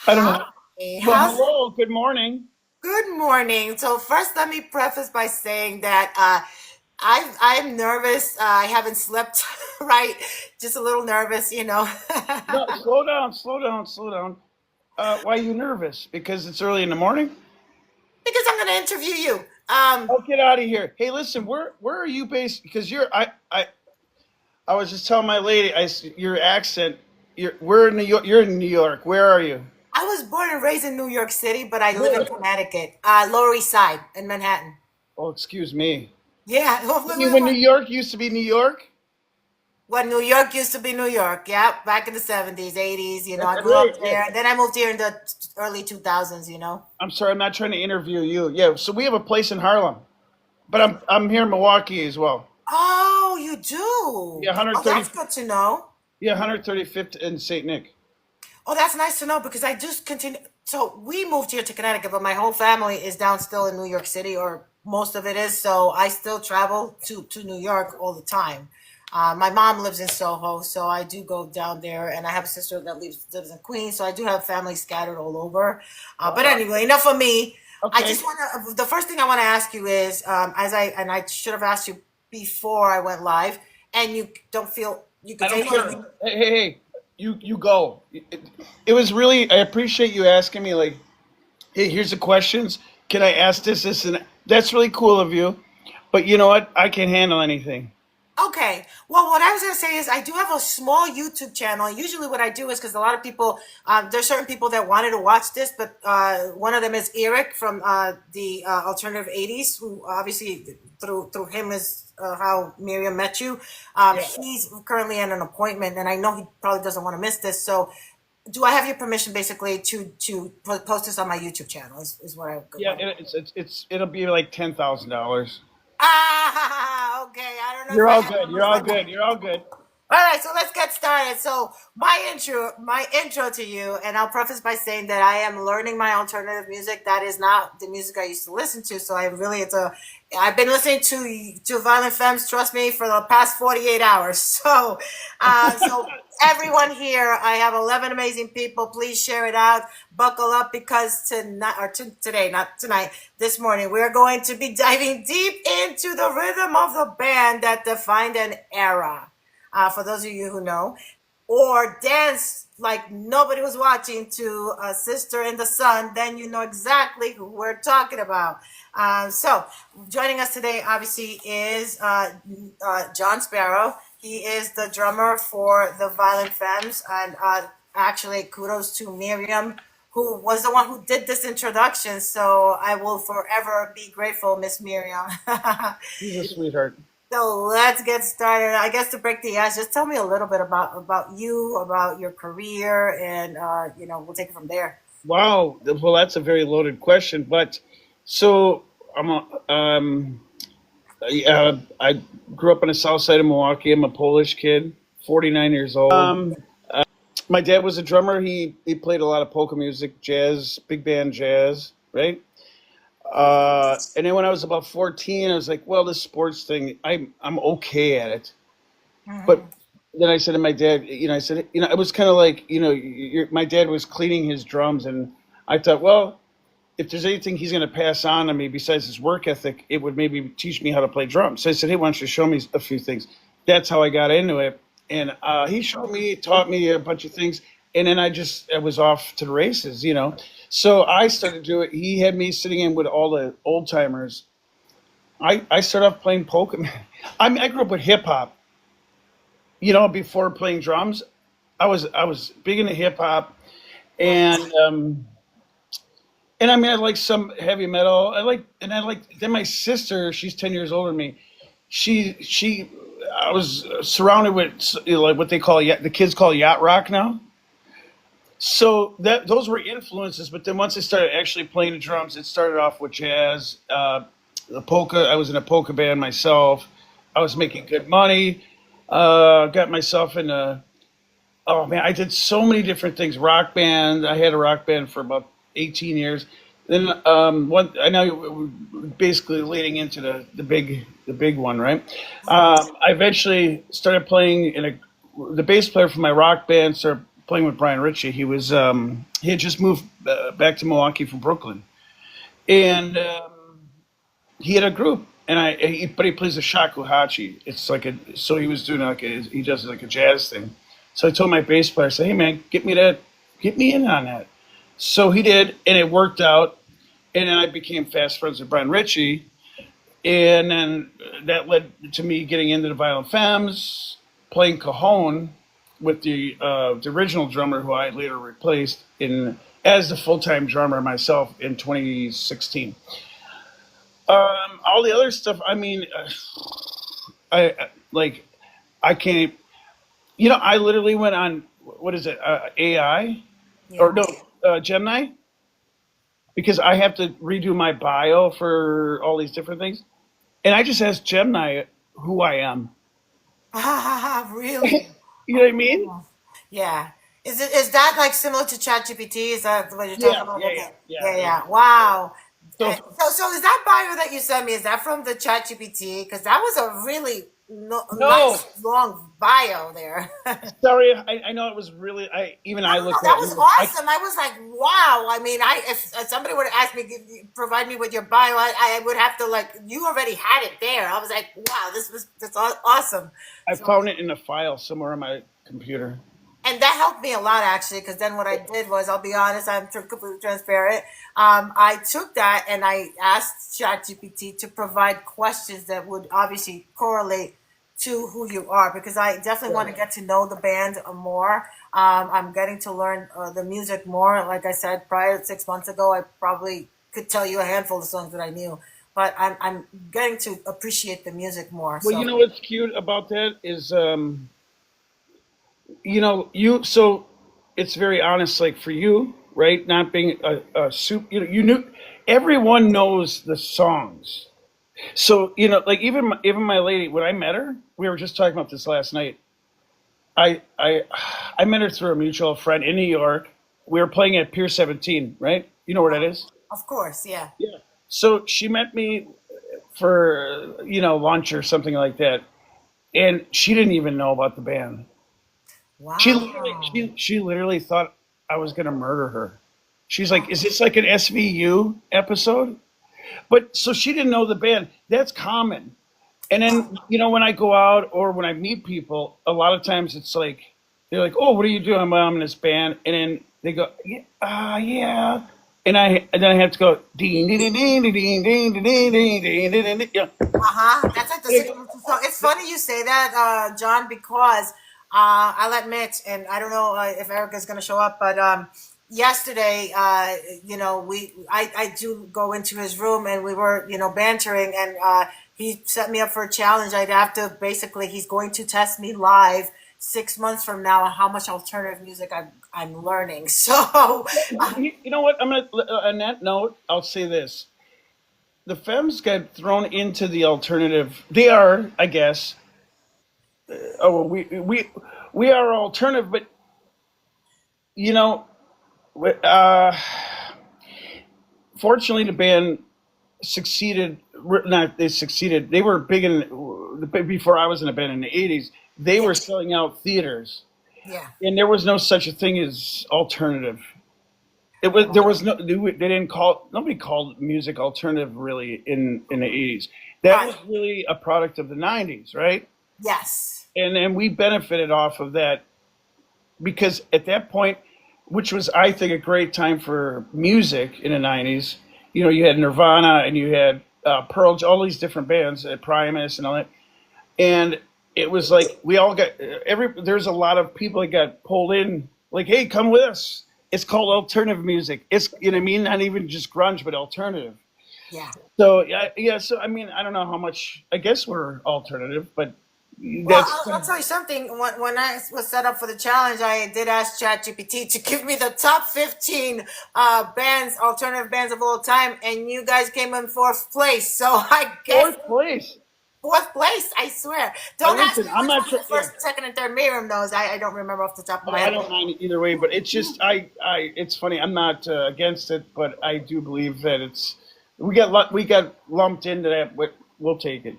I don't know. Hi, Well, how's it? hello. Good morning. Good morning. So first, let me preface by saying that I'm nervous. I haven't slept right, just a little nervous, No, slow down, slow down, slow down. Why are you nervous? Because it's early in the morning? because I'm going to interview you. Oh, get out of here. Hey, listen, where are you based? Because I was just telling my lady, your accent. We're in New York. You're in New York. Where are you? I was born and raised in New York City, but I live in Where? Connecticut, Lower East Side in Manhattan. Oh, excuse me. Yeah, You mean when New York used to be New York? when New York used to be New York. Yeah, back in the 70s, 80s. That's I grew great. up Yeah. there. Then I moved here in the early 2000s. I'm sorry. I'm not trying to interview you. Yeah. So we have a place in Harlem, but I'm here in Milwaukee as well. Oh, you do? Yeah, Oh, 130. that's good to know. Yeah, 135th in Saint Nick. Oh, that's nice to know because I just continue. So we moved here to Connecticut, but my whole family is down still in New York City, or most of it is. So I still travel to New York all the time. My mom lives in Soho, so I do go down there, and I have a sister that lives in Queens, so I do have family scattered all over. But Uh, anyway, enough of me. I okay. just want to. The first thing I want to ask you is, I should have asked you before I went live, and you don't feel you I could don't say care. no. Hey. You go. It was really. I appreciate you asking me. Like, hey, here's the questions. Can I ask this, and that? That's really cool of you. But you know what? I can't handle anything. Okay. Well, what I was going to say is I do have a small YouTube channel. Usually what I do is because a lot of people, there's certain people that wanted to watch this, but one of them is Eric from the Alternative 80s, who obviously through him is how Miriam met you. Yeah. He's currently at an appointment, and I know he probably doesn't want to miss this. So do I have your permission basically to post this on my YouTube channel is what I Yeah. want. It'll be like $10,000. Okay. I don't know if You're I all have good. You're numbers all like that. good. You're all good. All right, so let's get started. So my intro to you, and I'll preface by saying that I am learning my alternative music. That is not the music I used to listen to. So I've been listening to Violent Femmes, trust me, for the past 48 hours. So everyone here, I have 11 amazing people. Please share it out. Buckle up because today, not tonight, this morning, we're going to be diving deep into the rhythm of the band that defined an era, for those of you who know, or dance like nobody was watching to Sister in the Sun, then you know exactly who we're talking about. So, joining us today, obviously, is John Sparrow. He is the drummer for the Violent Femmes, and actually, kudos to Miriam, who was the one who did this introduction. So, I will forever be grateful, Miss Miriam. He's a sweetheart. So let's get started. I guess to break the ice, just tell me a little bit about you, about your career, and we'll take it from there. Wow. Well, that's a very loaded question. But so I grew up on the south side of Milwaukee. I'm a Polish kid, 49 years old. My dad was a drummer. He played a lot of polka music, jazz, big band jazz, right? And then when I was about 14, I was like, well, this sports thing, I'm okay at it. But Hmm. then I said to my dad, I said, it was kind of like, my dad was cleaning his drums, and I thought, well, if there's anything he's going to pass on to me besides his work ethic, it would maybe teach me how to play drums. So I said, hey, why don't you show me a few things? That's how I got into it. And he showed me, taught me a bunch of things. And then I was off to the races. So I started doing, he had me sitting in with all the old timers. I started off playing polka. I grew up with hip hop, before playing drums. I was big into hip hop, and I mean, I like some heavy metal. Then my sister, she's 10 years older than me. I was surrounded with, like what they call, the kids call yacht rock now. So those were influences, but then once I started actually playing the drums, it started off with jazz, the polka. I was in a polka band myself. I was making good money. Got myself in a, oh man, I did so many different things. Rock band. I had a rock band for about 18 years. Then I know we're basically leading into the big one, right? I eventually started playing the bass player for my rock band started playing with Brian Ritchie. He was He had just moved back to Milwaukee from Brooklyn, and he had a group. And but he plays a shakuhachi. It's like a, so he was doing like he does like a jazz thing. So I told my bass player, I said, "Hey man, get me in on that." So he did, and it worked out. And then I became fast friends with Brian Ritchie, and then that led to me getting into the Violent Femmes, playing cajon with the original drummer who I later replaced in as the full time drummer myself in 2016. All the other stuff, I mean, like I can't. You know, I literally went on what is it, AI or Yeah. no, Gemini, because I have to redo my bio for all these different things, and I just asked Gemini who I am. Really? You know what I mean? Yeah. Is that like similar to ChatGPT? Is that what you're talking Yeah, about? yeah, yeah, Okay. yeah, Yeah, yeah. yeah. Wow. So So is that bio that you sent me? Is that from the ChatGPT? Because that was a really no, nice long bio there. sorry, I know it was really. I No, looked that at it was and awesome. I was like, wow. I mean, if somebody would have asked me, provide me with your bio, I would have to like, you already had it there. I was like, wow, that's awesome. I So, found it in a file somewhere on my computer. and that helped me a lot actually, because then what I did was, I'll be honest, I'm completely transparent. I took that and I asked ChatGPT to provide questions that would obviously correlate to who you are, because I definitely want to get to know the band more. I'm getting to learn the music more. Like I said, prior 6 months ago, I probably could tell you a handful of songs that I knew, but I'm getting to appreciate the music more. Well, you So know what's cute about that is, you know, you so it's very honest, like for you, right? Not being a soup, you know, you knew everyone knows the songs. So you know, like even my lady, when I met her, we were just talking about this last night. I I I met her through a mutual friend in New York. We were playing at Pier 17, right? You know where that is? of course, yeah. Yeah. So she met me for lunch or something like that, and she didn't even know about the band. Wow. She literally thought I was gonna murder her. She's like, "Is this like an SVU episode?" But so she didn't know the band. That's common. And then when I go out or when I meet people, a lot of times it's like they're like, "Oh, what are you doing?" "Well, I'm in this band," and then they go, "Yeah, yeah." And then I have to go ding ding ding ding ding ding ding ding ding ding ding ding. Yeah. Uh-huh. That's like the signature song. It's funny you say that, John, because I'll admit, and I don't know if Erica's going to show up, but yesterday, I do go into his room and we were, bantering, and he set me up for a challenge. I'd have to basically, he's going to test me live 6 months from now on how much alternative music I'm learning. So, You know what? I'm gonna on that note, I'll say this: the Femmes got thrown into the alternative. They are, I guess. Oh, well, we are alternative, but you know, uh, fortunately, the band succeeded. Not they succeeded. They were big before I was in a band in the '80s. They yeah, were selling out theaters, yeah. and there was no such a thing as alternative. It was there was no they didn't call nobody called music alternative really in the '80s. That Right. was really a product of the '90s, right? Yes. And we benefited off of that because at that point, which was I think a great time for music in the '90s. You had Nirvana and you had Pearl, all these different bands, Primus and all that, and it was like we all got there's a lot of people that got pulled in like, hey, come with us. It's called alternative music. It's what I mean, not even just grunge, but alternative. Yeah. So yeah. So I mean, I don't know how much. I guess we're alternative, but Well, that's I'll tell you something. When I was set up for the challenge, I did ask ChatGPT to give me the top 15 bands, alternative bands of all time, and you guys came in fourth place. So I guess fourth place. fourth place. I swear. Don't ask Listen, me I'm which not one's sure. the Yeah. first, second, and third. Miriam knows. I don't remember off the top of Oh, my I head. don't mind either way, but it's just it's funny. I'm not against it, but I do believe that we got lumped into that, but we'll take it.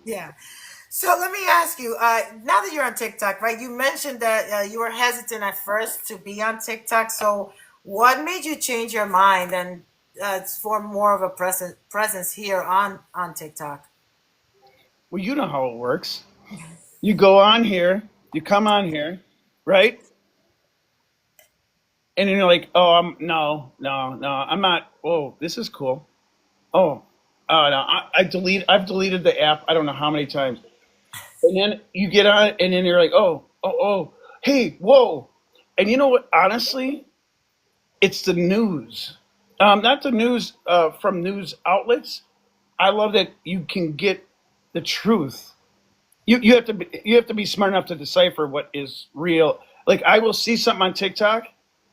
Yeah. So let me ask you, now that you're on TikTok, right? You mentioned that you were hesitant at first to be on TikTok. So What made you change your mind and form more of a presence here on TikTok? Well, you know how it works. You go on here, you come on here, right? And then you're like, oh, no, I'm not. Oh, this is cool. Oh, no, I've deleted the app. I don't know how many times. And then you get on, and then you're like, hey, whoa. And you know what? Honestly, it's the news. Not the news from news outlets. I love that you can get the truth. You have to be smart enough to decipher what is real. Like I will see something on TikTok,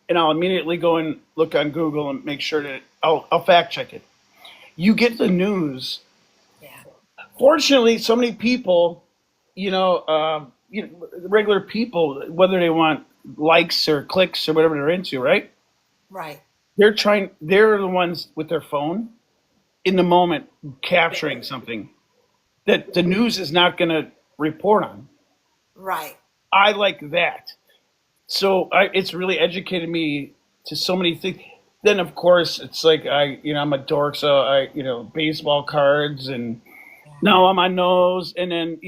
and I'll immediately go and look on Google and make sure that I'll fact check it. You get the news. Yeah. Fortunately, so many people, regular people, whether they want likes or clicks or whatever they're into, right? Right. They're the ones with their phone in the moment capturing something that the news is not going to report on. Right. I like that. So it's really educated me to so many things. Then of course it's like I'm a dork, so baseball cards and now on my nose, and then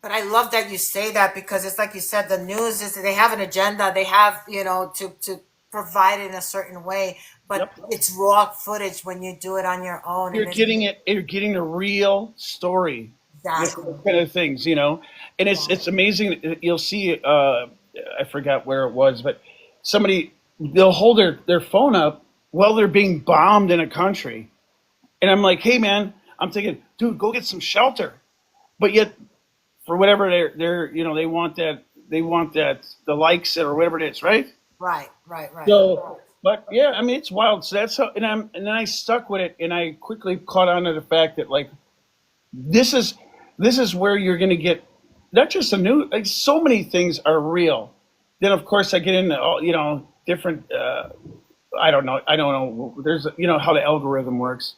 But I love that you say that because it's like you said, the news is they have an agenda. They have, to provide it in a certain way, but yep, it's raw footage when you do it on your own. And it's you're getting a real story with exactly. those kind of things, and it's amazing. You'll see. I forgot where it was, but somebody they'll hold their phone up while they're being bombed in a country, and I'm like, hey man, I'm thinking, dude, go get some shelter, but yet for whatever they're they want that the likes or whatever it is, right? Right, right, right. So, but yeah, I mean it's wild. So that's how, and then I stuck with it, and I quickly caught on to the fact that like this is this is where you're going to get not just the new, like so many things are real. Then of course I get into all different. I don't know. There's how the algorithm works.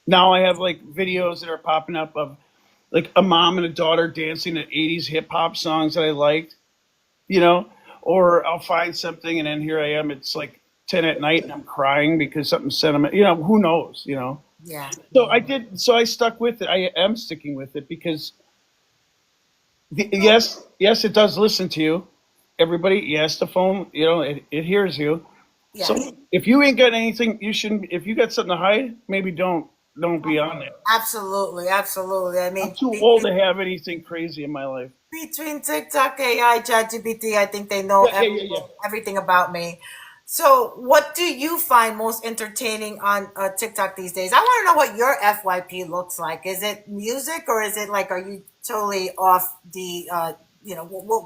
Now I have like videos that are popping up of like a mom and a daughter dancing to 80s hip hop songs that I liked, you know, or I'll find something and then here I am. It's like 10 at night and I'm crying because something sentiment, who knows. Yeah. So I stuck with it. I am sticking with it because yes, it does listen to you. Everybody, yes, the phone, it hears you. So Yes. if you ain't got anything, you shouldn't. If you got something to hide, maybe don't be on there. Absolutely, absolutely. I I'm mean, too old to have anything crazy in my life. between TikTok, AI, ChatGPT, I think they know Yeah. everything about me. So, what do you find most entertaining on TikTok these days? I want to know what your FYP looks like. Is it music or is it like, are you totally off the,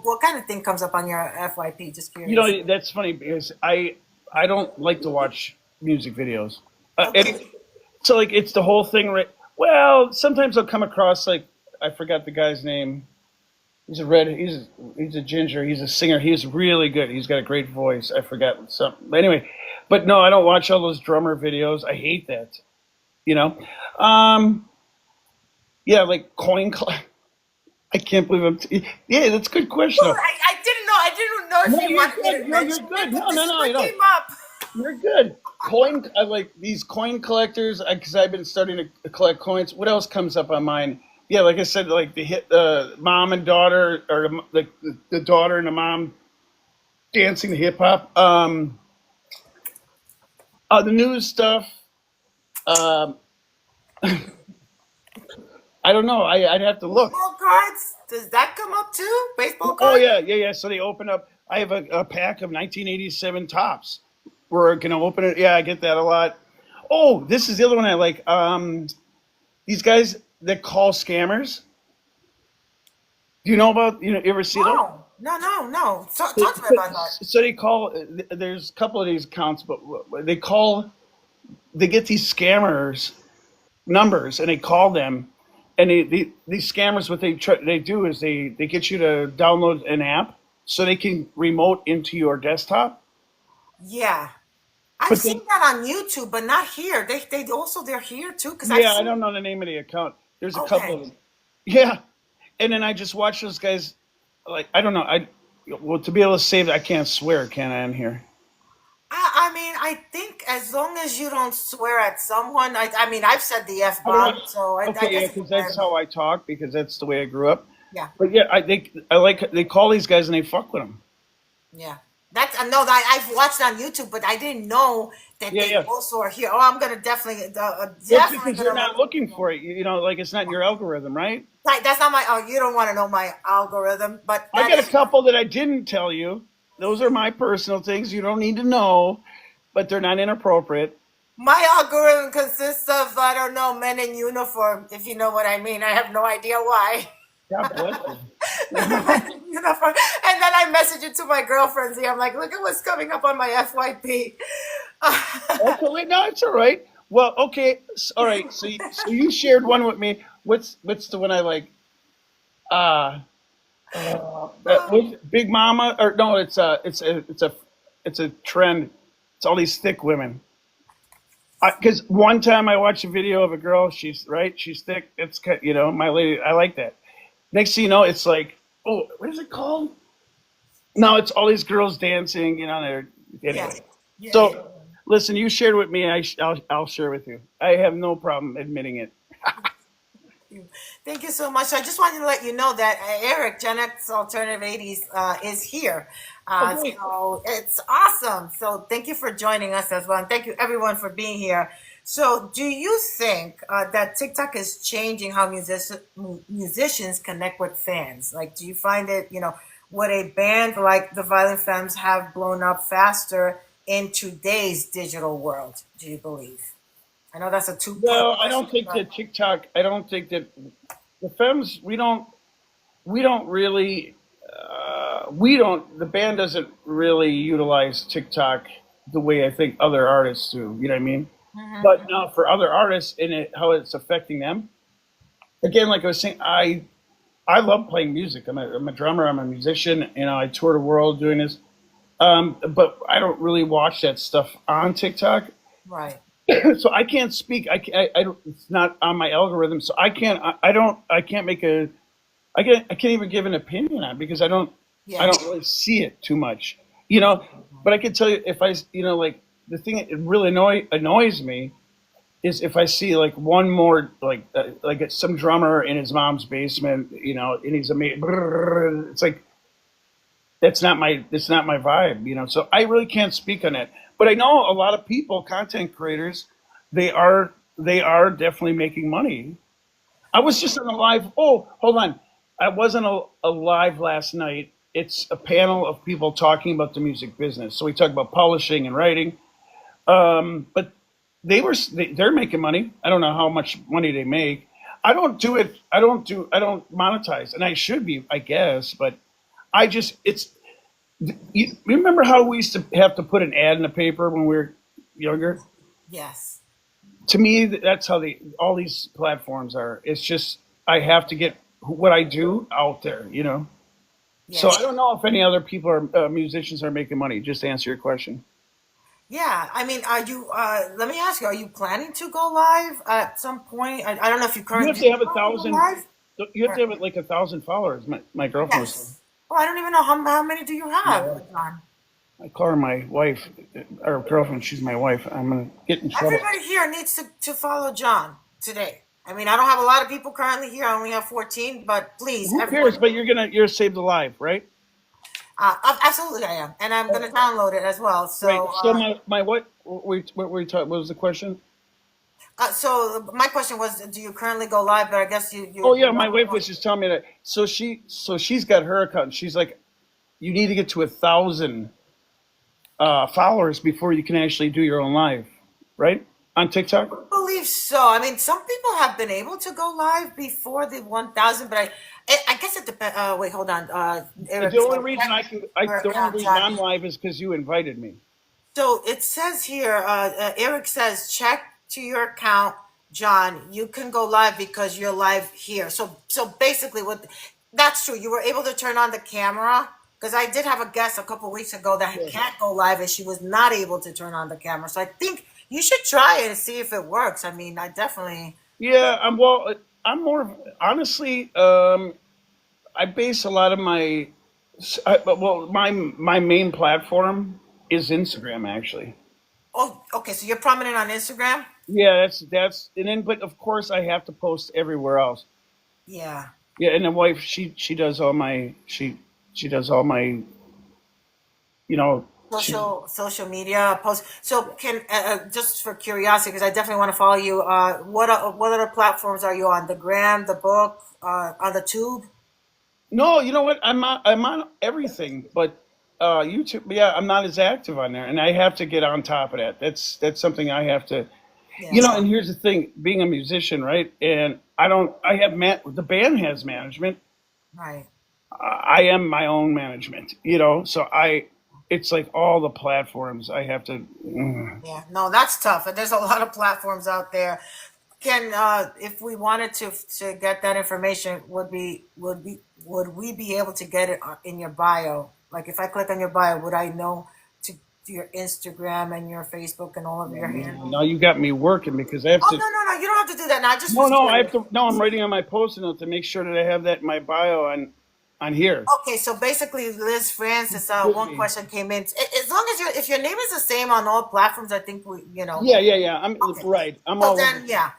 what kind of thing comes up on your FYP? Just curious. That's funny because I don't like to watch music videos. Okay. So like it's the whole thing, right? Well, sometimes I'll come across like I forgot the guy's name. He's a red. He's a ginger. He's a singer. He's really good. He's got a great voice. I forgot something. But anyway, but no, I don't watch all those drummer videos. I hate that. You know, um, yeah, like I can't believe yeah, that's a good question. Well, Though. I didn't know No, if you you're wanted me good. to No, you're mention it, good. but No, no, this no, one you don't. came up. You're good. I like these coin collectors because I've been starting to collect coins. What else comes up on mine? Yeah, like I said, like the hit mom and daughter, or the daughter and the mom dancing to hip hop. The news stuff. Um, I don't know. I'd have to look. Baseball cards? Does that come up too? Baseball Oh cards? yeah. So they open up. I have a pack of 1987 tops. We're gonna open it. Yeah, I get that a lot. Oh, this is the other one I like. These guys that call scammers. Do you know about? You ever see those? No, no, no, no. So, So, talk to me about that. so they call. There's a couple of these accounts, but they call. They get these scammers numbers and they call them, and these scammers what they do is they get you to download an app so they can remote into your desktop. Yeah, I've But seen then that on YouTube, but not here. They're here too because I've yeah, I seen. don't know the name of the account. There's a couple Okay, of them. Yeah, and then I just watch those guys. Like I don't know. Well to be able to save, I can't swear, can I? In here. I mean, I think as long as you don't swear at someone, I mean, I've said the F I don't bomb, want. so I Okay, yeah, guess it because that's depends. how I talk because that's the way I grew up. Yeah. But yeah, I like they call these guys and they fuck with them. Yeah, that's no. I've watched on YouTube, but I didn't know that Yeah, they yeah. also are here. Oh, I'm gonna Well, it's definitely because you're gonna not look into looking them. for it. You know, like it's not in your algorithm, right? Like, that's not my. Oh, you don't want to know my algorithm, but I that got a is couple that I didn't tell you. Those are my personal things. You don't need to know, but they're not inappropriate. my algorithm consists of, I don't know, men in uniform. If you know what I mean, I have no idea why. God bless you. Men in uniform, and then I message it to my girlfriends. I'm like, look at what's coming up on my FYP. Okay, wait, no, it's all right. Well, okay, all right. So you shared one with me. What's the one I like? Uh, with Big Mama or no? It's a trend. It's all these thick women. Because one time I watched a video of a girl. She's right. She's thick. My lady. I like that. Next thing you know, it's like, oh, what is it called? No, it's all these girls dancing. They're Yeah, anyway. yeah, yeah. So, listen, you shared with me. I'll share with you. I have no problem admitting it. You. Thank you so much. I just wanted to let you know that Eric, Gen X Alternative 80s, is here. Oh, great. So it's awesome. So thank you for joining us as well. And thank you everyone for being here. So, do you think that TikTok is changing how musicians connect with fans? Like, do you find it, would a band like the Violent Femmes have blown up faster in today's digital world? Do you believe? I know that's a two-part Well, I question, don't think but that TikTok. I don't think that the femmes. We don't really. We don't. The band doesn't really utilize TikTok the way I think other artists do. You know what I mean? But now for other artists and how it's affecting them. Again, like I was saying, I love playing music. I'm a drummer. I'm a musician. I tour the world doing this. But I don't really watch that stuff on TikTok. right. So I can't speak. I don't, it's not on my algorithm. So I can't. I don't. I can't make a. I can't even give an opinion on it because I don't. I Yeah. don't really see it too much. You know. But I can tell you if I. Like the thing that really annoys me is if I see like one more like some drummer in his mom's basement. And he's amazing. It's like that's not my vibe. So I really can't speak on it. But I know a lot of people, content creators, they are definitely making money. I was just on a live. Oh, hold on. I wasn't a live last night. It's a panel of people talking about the music business. So we talk about publishing and writing. But they're making money. I don't know how much money they make. I don't do it. I don't monetize, and I should be, I guess. But I just it's you remember how we used to have to put an ad in the paper when we were younger? Yes. To me, that's how all these platforms are. It's just I have to get what I do out there. So Yes. I don't know if any other people musicians are making money. Just to answer your question. Yeah. I mean, are you? Let me ask you: are you planning to go live at some point? I don't know if you You currently have do to you have a currently go thousand. live. You have to Or, have like 1,000 followers. My girlfriend was saying. yes. Oh, I don't even know how many do you My have, wife. John? I call her my wife, or girlfriend. She's my wife. I'm gonna get in trouble. Everybody here needs to follow John today. I mean, I don't have a lot of people currently here. I only have 14, but please, Who cares? everyone. But you're saved alive, right? Absolutely, I am, and I'm going to download it as well. Right. So, So my what were you talking? What was the question? so my question was, do you currently go live? But I guess Oh you yeah, my don't. wife was just telling me that. So she's got her account. She's like, you need to get to 1,000 followers before you can actually do your own live, right? On TikTok. Believe so. I mean, some people have been able to go live before the 1,000, but I guess it depends. Wait, hold on. Eric The only said reason check I can, I or the only reason John. I'm live is because you invited me. So it says here, Eric says, check to your account, John. You can go live because you're live here. So basically, what that's true. You were able to turn on the camera because I did have a guest a couple weeks ago that Yeah. can't go live and she was not able to turn on the camera. So I think you should try it and see if it works. I mean, I definitely. Yeah. I'm more honestly. I base a lot of my, well, my main platform is Instagram actually. Oh, okay. So you're prominent on Instagram? Yeah, that's and then but of course I have to post everywhere else. Yeah. Yeah, and the wife she does all my she does all my you know she Social media posts. So can just for curiosity, because I definitely want to follow you. What other platforms are you on? The Gram, the book, on the Tube. no, you know what? I'm on everything, but YouTube. Yeah, I'm not as active on there, and I have to get on top of that. That's something I have to. You Yeah. know, and here's the thing: being a musician, right? And I don't. I have the band has management. Right. I am my own management. You know, so I. It's like all the platforms I have to. Yeah. No, that's tough. And there's a lot of platforms out there. Can if we wanted to get that information, would we be able to get it in your bio? Like if I click on your bio, would I know to do your Instagram and your Facebook and all of your handles? Now you got me working because I have Oh to. no, no, no! You don't have to do that now. I just No, was no, I curious. have to. No, I'm writing on my post-it note to make sure that I have that in my bio on here. Okay, so basically, Liz Francis, Should one be. question came in. As long as if your name is the same on all platforms, I think Yeah, yeah, yeah. I'm Okay. right. I'm So all over. then, yeah.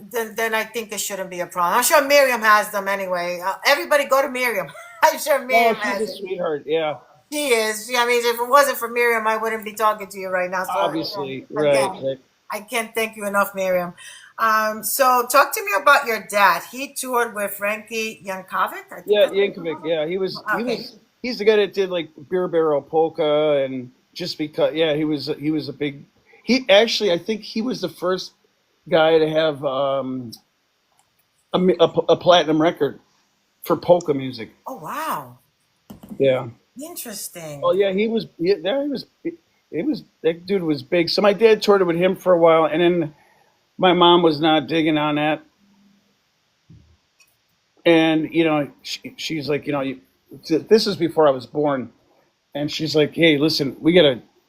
Then I think it shouldn't be a problem. I'm sure Miriam has them anyway. Everybody go to Miriam. I'm sure Oh, Miriam she's a has it. sweetheart. Yeah, She is. I mean, if it wasn't for Miriam, I wouldn't be talking to you right now. So obviously. Right, again, right. I can't thank you enough, Miriam. So talk to me about your dad. He toured with Frankie Yankovic. I think Yeah, that's what you Yankovic. call Yeah, him. Okay. he's the guy that did like Beer Barrel Polka and just because. Yeah, he was a big. He actually, I think he was the first guy to have a platinum record for polka music. Oh wow, Yeah. Oh interesting. yeah, he was. Yeah, there he was. He was that dude was big. So my dad toured with him for a while, and then my mom was not digging on that, and she's like, this is before I was born, and she's like, hey, listen,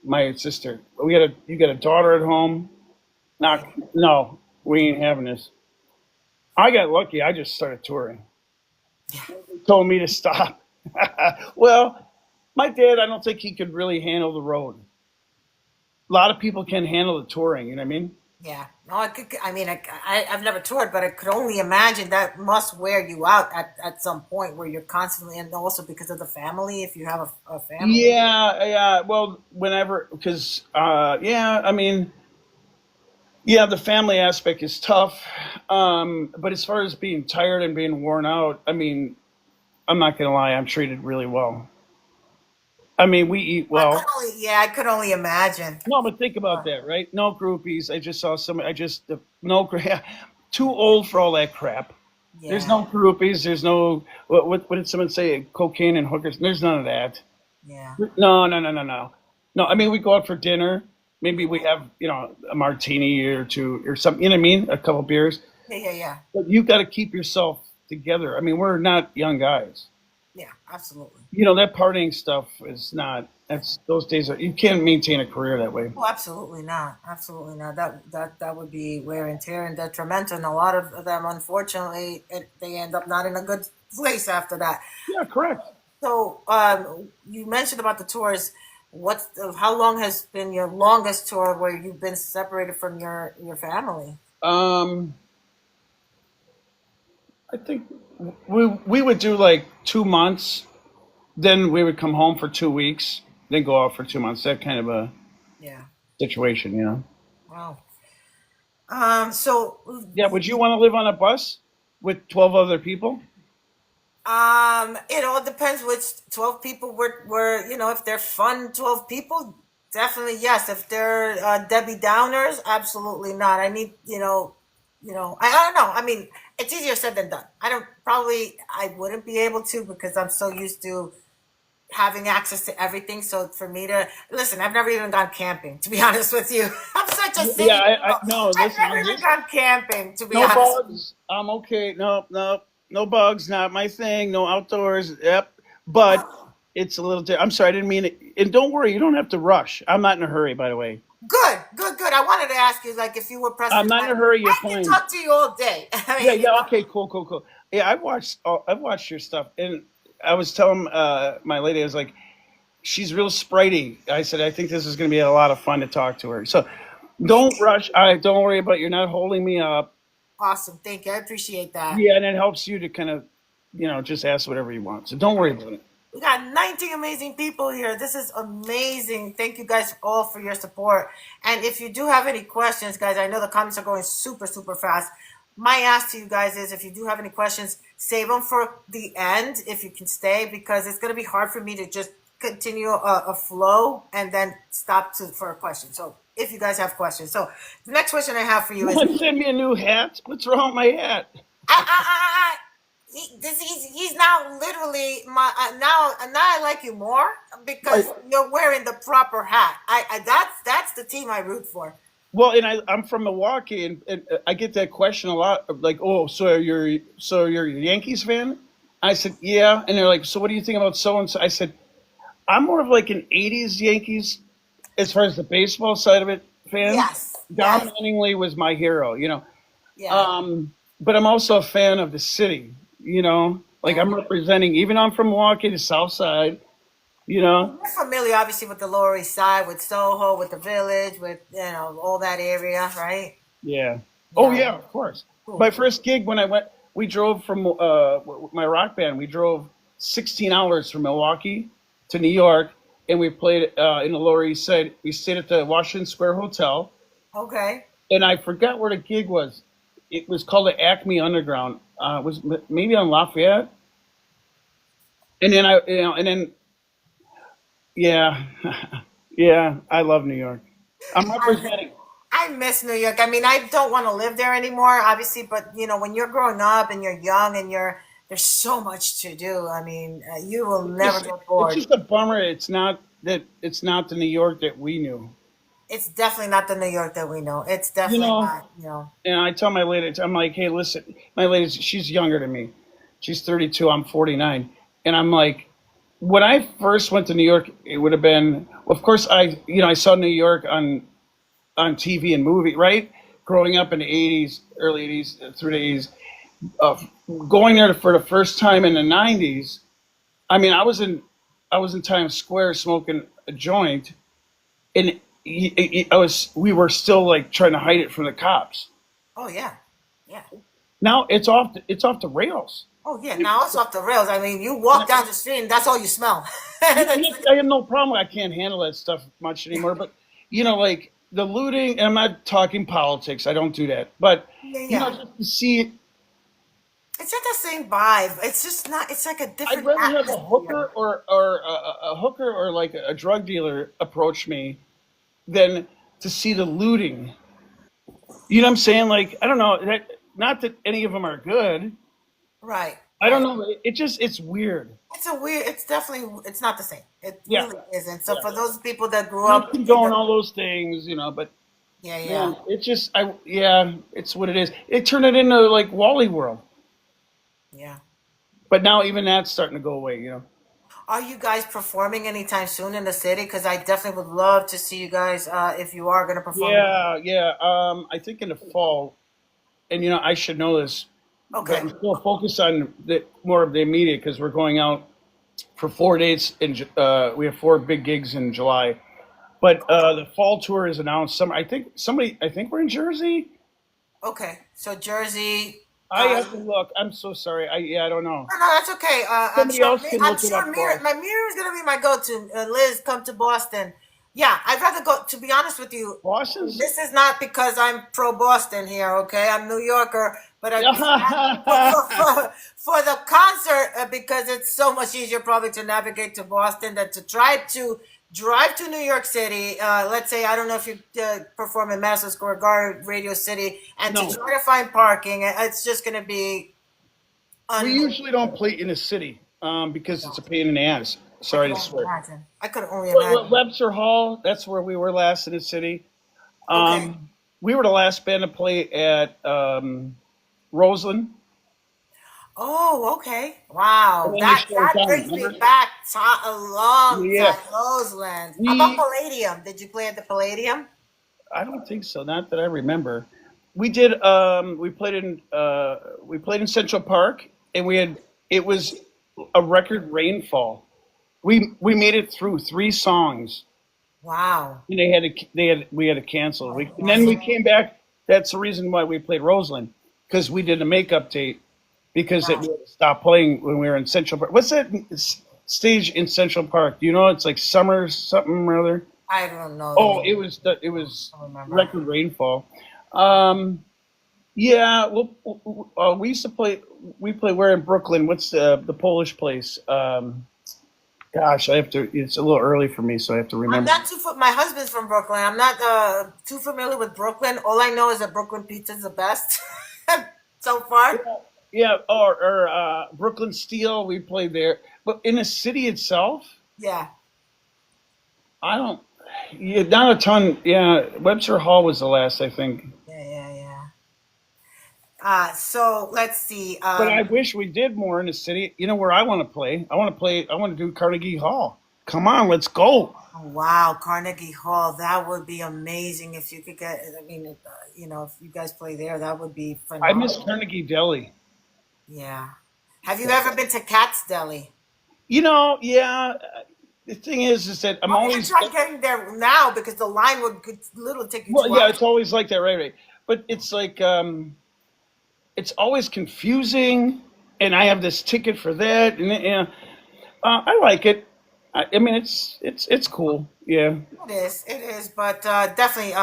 my sister, you got a daughter at home. Not, no, we ain't having this. I got lucky. I just started touring. Told me to stop. Well, my dad, I don't think he could really handle the road. A lot of people can handle the touring. You know what I mean? Yeah. No, I could. I mean, I've never toured, but I could only imagine that must wear you out at some point where you're constantly, and also because of the family, if you have a family. Yeah, yeah. Well, whenever, because, yeah, I mean, yeah, the family aspect is tough. But as far as being tired and being worn out, I mean, I'm not gonna lie, I'm treated really well. I mean, we eat well. I could only imagine. No, but think about that, right? No groupies. I just saw some. I just no. Too old for all that crap. There's Yeah. no groupies. There's no what did someone say? Cocaine and hookers. There's none of that. Yeah. No, no, no, no, no. No, I mean we go out for dinner. Maybe we have a martini or two or something. You know what I mean? A couple beers. Yeah. Yeah. Yeah. But you got to keep yourself together. I mean, we're not young guys. Yeah. Absolutely. That partying stuff is not. That's those days are. You can't maintain a career that way. Oh, absolutely not. Absolutely not. That would be wear and tear and detrimental. And a lot of them, unfortunately, they end up not in a good place after that. Yeah, correct. So, you mentioned about the tours. How long has been your longest tour where you've been separated from your family? Um, I think we would do like 2 months. Then we would come home for 2 weeks. Then go out for 2 months. That kind of a Yeah. situation. Wow. So, Yeah. Would you want to live on a bus with 12 other people? it all depends which 12 people were, if they're fun 12 people, definitely yes. If they're Debbie Downers, absolutely not. I need, I don't know. I mean, it's easier said than done. I wouldn't be able to because I'm so used to having access to everything. So for me to listen, I've never even gone camping, to be honest with you. I'm such a Yeah. city I girl. no. I've Listen, never even gone camping, to be no honest with you. bugs. I'm okay. No, no, no bugs. Not my thing. No outdoors. Yep. But it's a little. I'm sorry. I didn't mean it. And don't worry. You don't have to rush. I'm not in a hurry. By the way. Good, good, good. I wanted to ask you, like, if you were pressed I'm for not in time. a hurry. You're I can fine. talk to you all day. I Yeah, mean, yeah. Okay, cool, cool, cool. Yeah, I've watched your stuff, and I was telling my lady, I was like, she's real spritey. I said, I think this is going to be a lot of fun to talk to her. So don't rush. I don't worry about you're not holding me up. Awesome. Thank you. I appreciate that. Yeah, and it helps you to kind of, just ask whatever you want. So don't worry about it. We got 19 amazing people here. This is amazing. Thank you guys all for your support. And if you do have any questions, guys, I know the comments are going super, super fast. My ask to you guys is if you do have any questions, save them for the end if you can stay, because it's going to be hard for me to just continue a flow and then stop for a question. So if you guys have questions. So the next question I have for you You is, want to send me a new hat? What's wrong with my hat? I, he's now literally my now I like you more because you're wearing the proper hat. That's the team I root for. Well, and I'm from Milwaukee, and I get that question a lot. Like, oh, so you're a Yankees fan? I said, yeah. And they're like, so what do you think about so and so? I said, I'm more of like an '80s Yankees, as far as the baseball side of it, fan. Yes, Don yes, Mattingly was my hero, yeah. But I'm also a fan of the city, like I'm representing, even though I'm from Milwaukee, the South Side, you know. You're familiar, obviously, with the Lower East Side, with Soho, with the Village, with all that area, right? Yeah. Oh Yeah. yeah, of course. Cool. My first gig when I went, we drove from my rock band. We drove 16 hours from Milwaukee to New York, and we played in the Lower East Side. We stayed at the Washington Square Hotel, Okay. and I forgot where the gig was. It was called the Acme Underground. It was maybe on Lafayette, and then yeah, yeah. I love New York. I'm representing. I miss New York. I mean, I don't want to live there anymore, obviously, but when you're growing up and you're young and there's so much to do. I mean, you will never It's, get it's bored. just a bummer. It's not the New York that we knew. It's definitely not the New York that we know. It's You definitely know, not. and I tell my lady, I'm like, hey, listen, my lady, she's younger than me. She's 32. I'm 49, and I'm like, when I first went to New York, it would have been, of course, I saw New York on TV and movie, right? Growing up in the '80s, early '80s through the '80s, uh, going there for the first time in the '90s. I mean, I was in Times Square smoking a joint, and we were still like trying to hide it from the cops. Oh yeah, yeah. Now it's off the rails. Oh yeah. Now it's off the rails. I mean, you walk down the street and that's all you smell. I have no problem. I can't handle that stuff much anymore. But like the looting, and I'm not talking politics. I don't do that. But Yeah, yeah. just to see, It's not the same vibe. It's just not. It's like a I'd different rather have a atmosphere. hooker or a hooker or like a drug dealer approach me than to see the looting. You know what I'm saying? Like I don't know. Not that any of them are good. Right. I don't Right. know. It's weird. It's a weird. It's definitely. It's not the same. It Yeah. really isn't. So Yeah. for those people that grew Not up in condone the all those things, but yeah, yeah, man, it's just yeah, it's what it is. It turned it into like Wally World. yeah. But now even that's starting to go away. Are you guys performing anytime soon in the city? Because I definitely would love to see you guys if you are going to perform. Yeah, yeah. I think in the fall, and I should know this, but Okay. I'm still focused on more of the immediate because we're going out for 4 dates we have 4 big gigs in July. But the fall tour is announced. I think we're in Jersey. Okay. So Jersey. I have to look. I'm so sorry. I don't know. No, no, that's okay. Somebody else can I'm look it sure up for us. My mirror is gonna be my go-to. Liz, come to Boston. Yeah, I'd rather go. To be honest with you, Boston's. this is not because I'm pro Boston here. Okay, I'm New Yorker, but for the concert because it's so much easier probably to navigate to Boston than to try to drive to New York City. Let's say I don't know if you perform in Madison Square Garden, Radio City, and to No, try to find parking, it's just gonna be we unbelievable. usually don't play in the city because it's a pain in the ass. I Sorry could to only swear. imagine. I could only Well, imagine. Webster Hall, that's where we were last in the city. Okay. We were the last band to play at Roseland, Oh, okay. and Wow. then they shut it That down. brings me Remember? back a long Yeah, time. Roseland. How about we. Palladium? Did you play at the Palladium? I don't think so. Not that I remember. We did. We played in Central Park, and it was a record rainfall. We made it through 3 songs, Wow. and we had to cancel. And then we Wow. came back. That's the reason why we played Roseland, because we did a makeup tape because we had to stop playing when we were in Central Park. What's that stage in Central Park? Do you know? It's like summer something or other. I don't know the Oh, name. it was I don't remember. record rainfall. Um, yeah, we used to play. We play. We're in Brooklyn. What's the Polish place? Gosh, I have to. It's a little early for me, so I have to I'm remember. not too. My husband's from Brooklyn. I'm not too familiar with Brooklyn. All I know is that Brooklyn pizza is the best so far. Yeah, or Brooklyn Steel. We played there, but in the city itself, Yeah. I don't. Yeah, not a ton. Yeah, Webster Hall was the last, I think. Yeah. Yeah. Yeah. So let's see. But I wish we did more in the city. You know where I want to play? I want to play. I want to do Carnegie Hall. Come on, let's go. Wow, Carnegie Hall. That would be amazing if you could get. I mean, if you guys play there, that would be I miss phenomenal. Carnegie Deli. Yeah. Have you ever been to Cat's Deli? Yeah. The thing is that I'm Why don't you always try getting there now because the line could literally take you well. two Yeah, hours. it's always like that, right? But it's like it's always confusing, and I have this ticket for that, and I like it. I mean, it's cool. Yeah. It is, but definitely,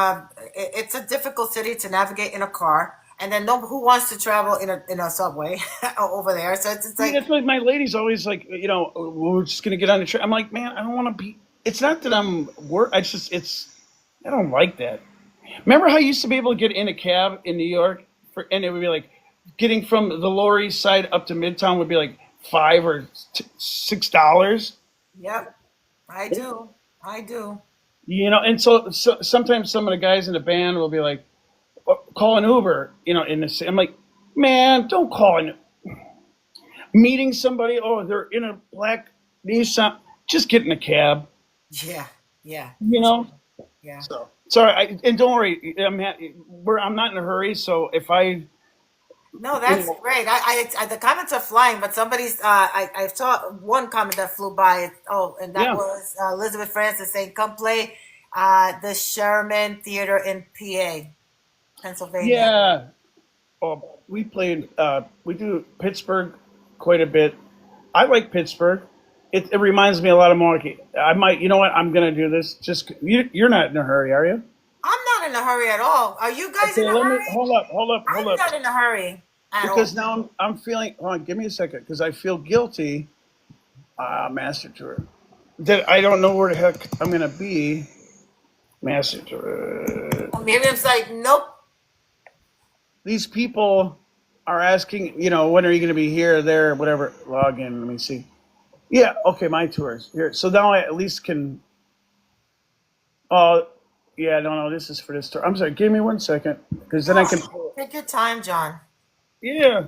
it's a difficult city to navigate in a car, and then no, who wants to travel in a subway over there? So it's See, like, that's why my lady's always like, we're just gonna get on the train. I'm like, man, I don't want to be. It's not that I'm work. I don't like that. Remember how you used to be able to get in a cab in New York, and it would be like getting from the Lower East Side up to Midtown would be like $5 or $6. yep, I do, I do. And so sometimes some of the guys in the band will be like, call an Uber, I'm like, man, don't call an meeting somebody. Oh, they're in a black Nissan. Just get in a cab, Yeah, yeah, you know. yeah. So sorry, and don't worry. I'm not in a hurry. So if I, No, you that's know, great. The comments are flying, but I saw one comment that flew by. Oh, and that yeah, was Elizabeth Francis saying, "Come play the Sherman Theater in PA, Pennsylvania." yeah. Oh, we do Pittsburgh quite a bit. I like Pittsburgh. It reminds me a lot of Milwaukee. I might, you know what? I'm gonna do this. You're not in a hurry, are you? I'm not in a hurry at all. Are you guys Okay, in a let me hurry? hold I'm up. not in a hurry at Because all. now I'm feeling. Hold on, give me a second, because I feel guilty. Master tour. That I don't know where the heck I'm gonna be. Master tour. Miriam's like, nope. These people are asking. When are you gonna be here, there, whatever? Log in. Let me see. Yeah. Okay, my tours here. So now I at least can. Oh, yeah. No. This is for this tour. I'm sorry. Give me 1 second, because then I can. Take your time, John. Yeah.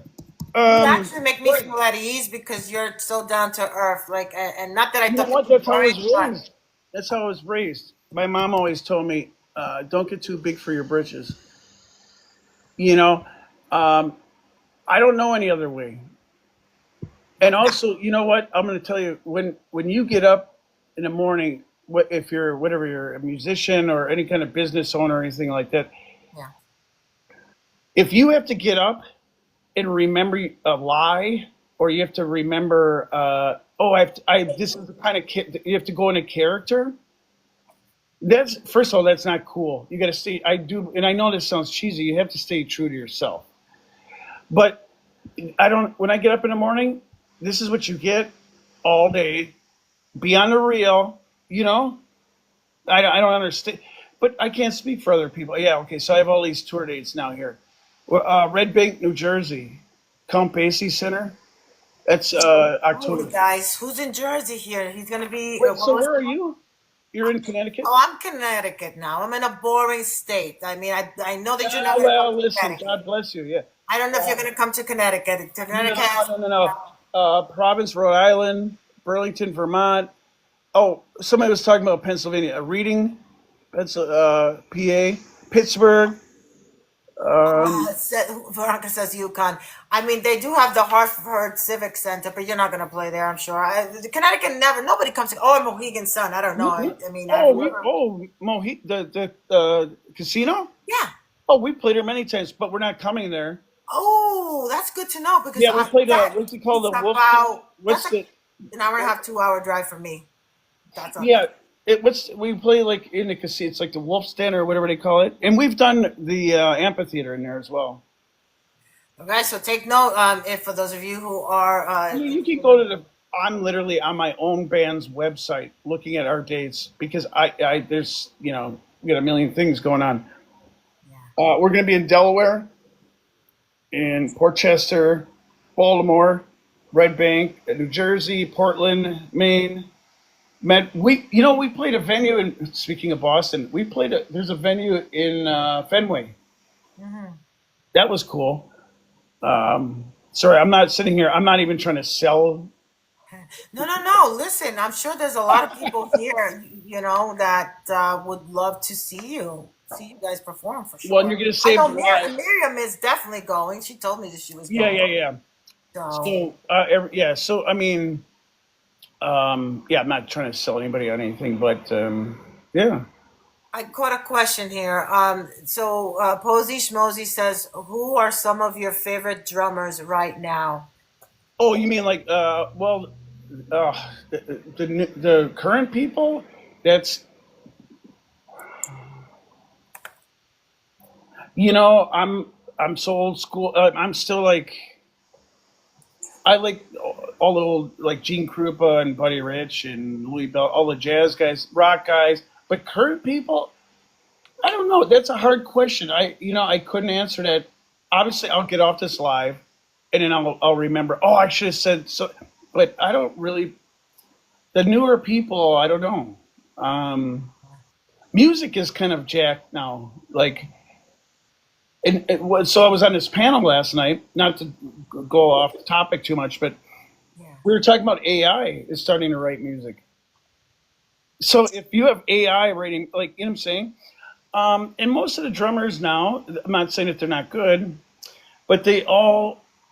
You Um. actually make me Right. feel at ease because you're so down to earth. Like, and not that I You know thought what? you were That's how I was boring, raised. That's how I was raised. My mom always told me, "Don't get too big for your britches." You know, um, I don't know any other way. And also, you know what? I'm going to tell you when you get up in the morning, if you're whatever you're a musician or any kind of business owner or anything like that, but yeah. if you have to get up and remember a lie, or you have to remember, this is the kind of kid you have to go into character. That's first of all, that's not cool. You got to stay. I do, and I know this sounds cheesy. You have to stay true to yourself. But I don't. When I get up in the morning, this is what you get all day. Be on the real. You know, I don't understand, but I can't speak for other people. Yeah, okay. So I have all these tour dates now here. Red Bank, New Jersey, Count Basie Center. That's Oh, October. guys, who's in Jersey here? He's gonna be. Wait, What so was? where are you? You're in Connecticut? Oh, I'm Connecticut now. I'm in a boring state. I mean, I know that you're not gonna come Well, to listen. Connecticut. God bless you. Yeah. I don't know if you're gonna come to Connecticut. No, Connecticut has. no. Province, Rhode Island, Burlington, Vermont. Oh, somebody was talking about Pennsylvania. Reading, that's PA, Pittsburgh. Oh Veronica says UConn. I mean, they do have the Hartford Civic Center, but you're not going to play there, I'm sure. Connecticut never. Nobody comes to. Oh, Mohegan Sun. I don't know. I mean, have Oh, you ever? the casino. Yeah. Oh, we played there many times, but we're not coming there. Oh, that's good to know because Yeah, we played that what's it called? is The Wolf. about that's What's like the? an hour and a half, 2 hour drive for me. That's a Yeah, we play like in the casino. It's like the Wolf's Den or whatever they call it, and we've done the amphitheater in there as well. okay. So take note. If for those of you who are, You can go to the. I'm literally on my own band's website looking at our dates because I there's we got a million things going on. We're going to be in Delaware, in Portchester, Baltimore, Red Bank, New Jersey, Portland, Maine. We played a venue in. Speaking of Boston, there's a venue in Fenway. That was cool. Sorry, I'm not sitting here. I'm not even trying to sell. no. Listen, I'm sure there's a lot of people here, that would love to see you guys perform for Well, and sure. you're going to I save know the lives. Miriam is definitely going. She told me that she was Yeah, going. yeah, yeah. So, So, yeah. So, I mean, yeah, I'm not trying to sell anybody on anything, but yeah. I caught a question here. Posey Schmosey says, "Who are some of your favorite drummers right now?" Oh, you mean like, the current people? That's I'm so old school. I'm still like I like all the old like Gene Krupa and Buddy Rich and Louis Bell, all the jazz guys, rock guys. But current people, I don't know. That's a hard question. I couldn't answer that. Obviously, I'll get off this live, and then I'll remember. Oh, I should have said so. But I don't really. The newer people, I don't know. Music is kind of jacked now. Like, and it was so. I was on this panel last night. Not to go off the topic too much, but Yeah. we were talking about AI is starting to write music. So if you have AI writing, like you know what I'm saying, and most of the drummers now, I'm not saying that they're not good, but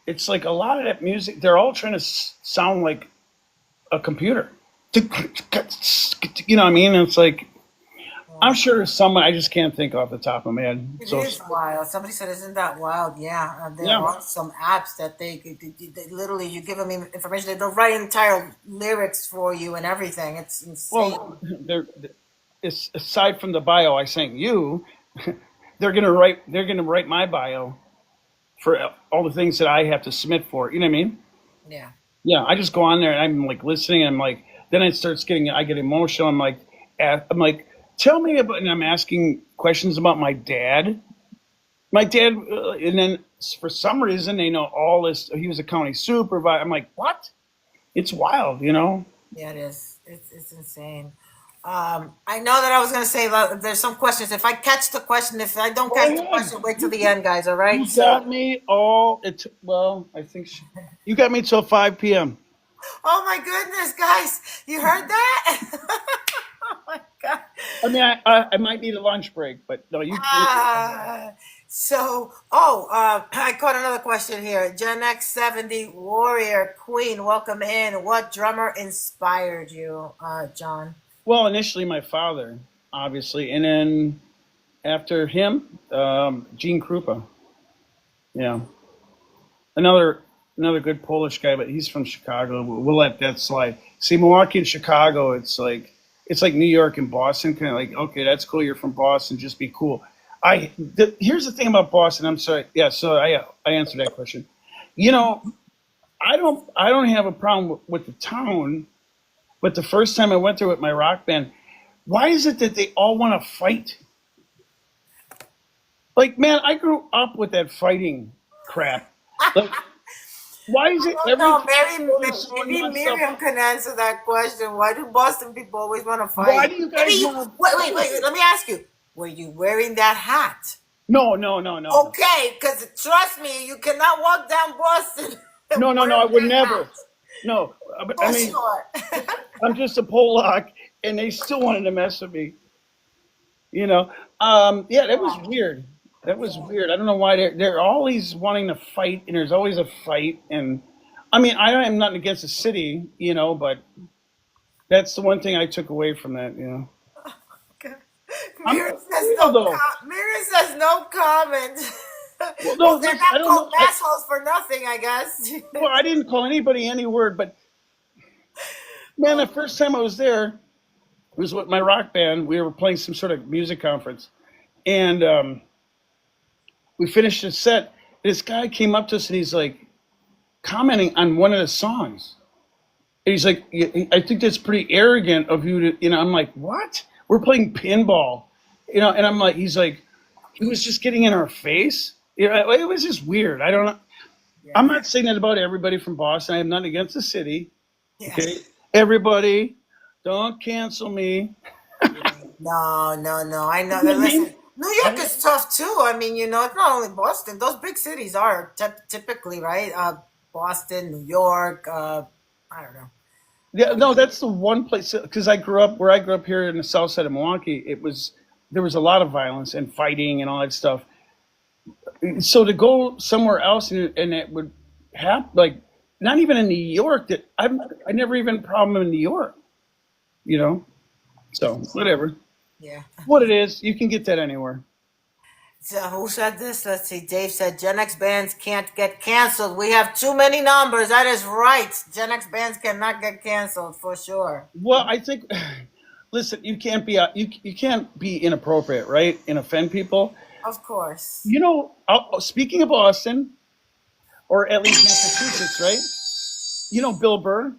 it's like a lot of that music, they're all trying to sound like a computer. You know what I mean? And it's like, I'm sure there's someone, I just can't think off the top of my head. It So, is wild. Somebody said, "Isn't that wild?" Yeah, there yeah. are some apps that they literally you give them information, they'll write entire lyrics for you and everything. It's insane. Well, it's aside from the bio I sent you, they're gonna write my bio for all the things that I have to submit for. You know what I mean? Yeah. Yeah, I just go on there and I'm like listening. And I'm like, then I get emotional. I'm like, tell me about, and I'm asking questions about my dad. My dad, and then for some reason they know all this. He was a county supervisor. I'm like, what? It's wild, you know? Yeah, it is. It's insane. I know that I was going to say that there's some questions. If I catch the question, if I don't Go catch the ahead. question, wait till the end, guys. All right. You So, got me all. Well, I think you got me till 5 p.m. oh my goodness, guys, you heard that? Oh my god. I mean, I might need a lunch break, but no, you. I caught another question here. Gen X 70 Warrior Queen, welcome in. What drummer inspired you, John? Well, initially my father, obviously, and then after him, Gene Krupa. Yeah, another good Polish guy, but he's from Chicago. We'll let that slide. See, Milwaukee and Chicago, it's like New York and Boston. Kind of like, okay, that's cool. You're from Boston, just be cool. Here's the thing about Boston. I'm sorry. Yeah, so I answered that question. You know, I don't have a problem with the town, but the first time I went there with my rock band, why is it that they all want to fight? Like, man, I grew up with that fighting crap. Like, why is it Oh every no, time is so maybe nonstop? Miriam can answer that question. Why do Boston people always want to Why fight? do you Maybe guys want to wait. Let me ask you. Were you wearing that hat? No, no, no, no, Okay, because trust me, you cannot walk down Boston no, no, no. I wearing would that hat. never. No, I For mean, sure. I'm just a Polak, and they still wanted to mess with me. You know, yeah, that was weird. That was weird. I don't know why they're always wanting to fight, and there's always a fight. And I mean, I am not against the city, but that's the one thing I took away from that. Okay. I'm real though. Mira says no comment. Well, no, Well, they're listen, I not don't called know. assholes for nothing, I guess. Well, I didn't call anybody any word, but man, the first time I was there, it was with my rock band. We were playing some sort of music conference, and we finished the set. This guy came up to us and he's like commenting on one of the songs. And he's like, I think that's pretty arrogant of you to. I'm like, what? We're playing pinball, and I'm like, he's like, he was just getting in our face. It was just weird. I don't know. I'm Yeah. not saying that about everybody from Boston. I am not against the city. Okay, Yes. everybody, don't cancel me. No, no, no. I know You know that. what I Listen, mean? New I York mean, is tough too. I mean, it's not only Boston. Those big cities are typically right. Boston, New York. I don't know. yeah, no, that's the one place because I grew up here in the south side of Milwaukee. There was a lot of violence and fighting and all that stuff. So to go somewhere else and it would happen, like not even in New York. I never even had a problem in New York. You know, so whatever. Yeah. What it is, you can get that anywhere. So who said this? Let's see. Dave said Gen X bands can't get canceled. We have too many numbers. That is right. Gen X bands cannot get canceled for sure. Well, I think, listen, you can't be inappropriate, right, and offend people. Of course. Speaking of Boston, or at least Massachusetts, right? Bill Burr.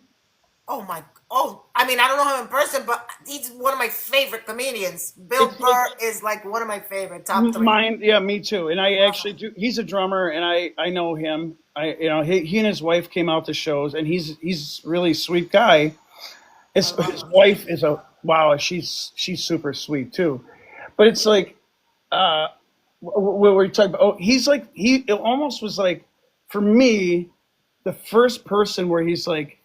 Oh my. Oh, I mean, I don't know him in person, but he's one of my favorite comedians. Bill It's like Burr is like one of my favorite, top three. mine. Yeah, me too. And I Love actually him. do. He's a drummer, and I know him. He and his wife came out to shows, and he's really sweet guy. I love His him. wife is a wow. She's super sweet too. But it's like uh, what were you talking about? Oh, he's like it almost was like for me the first person where he's like,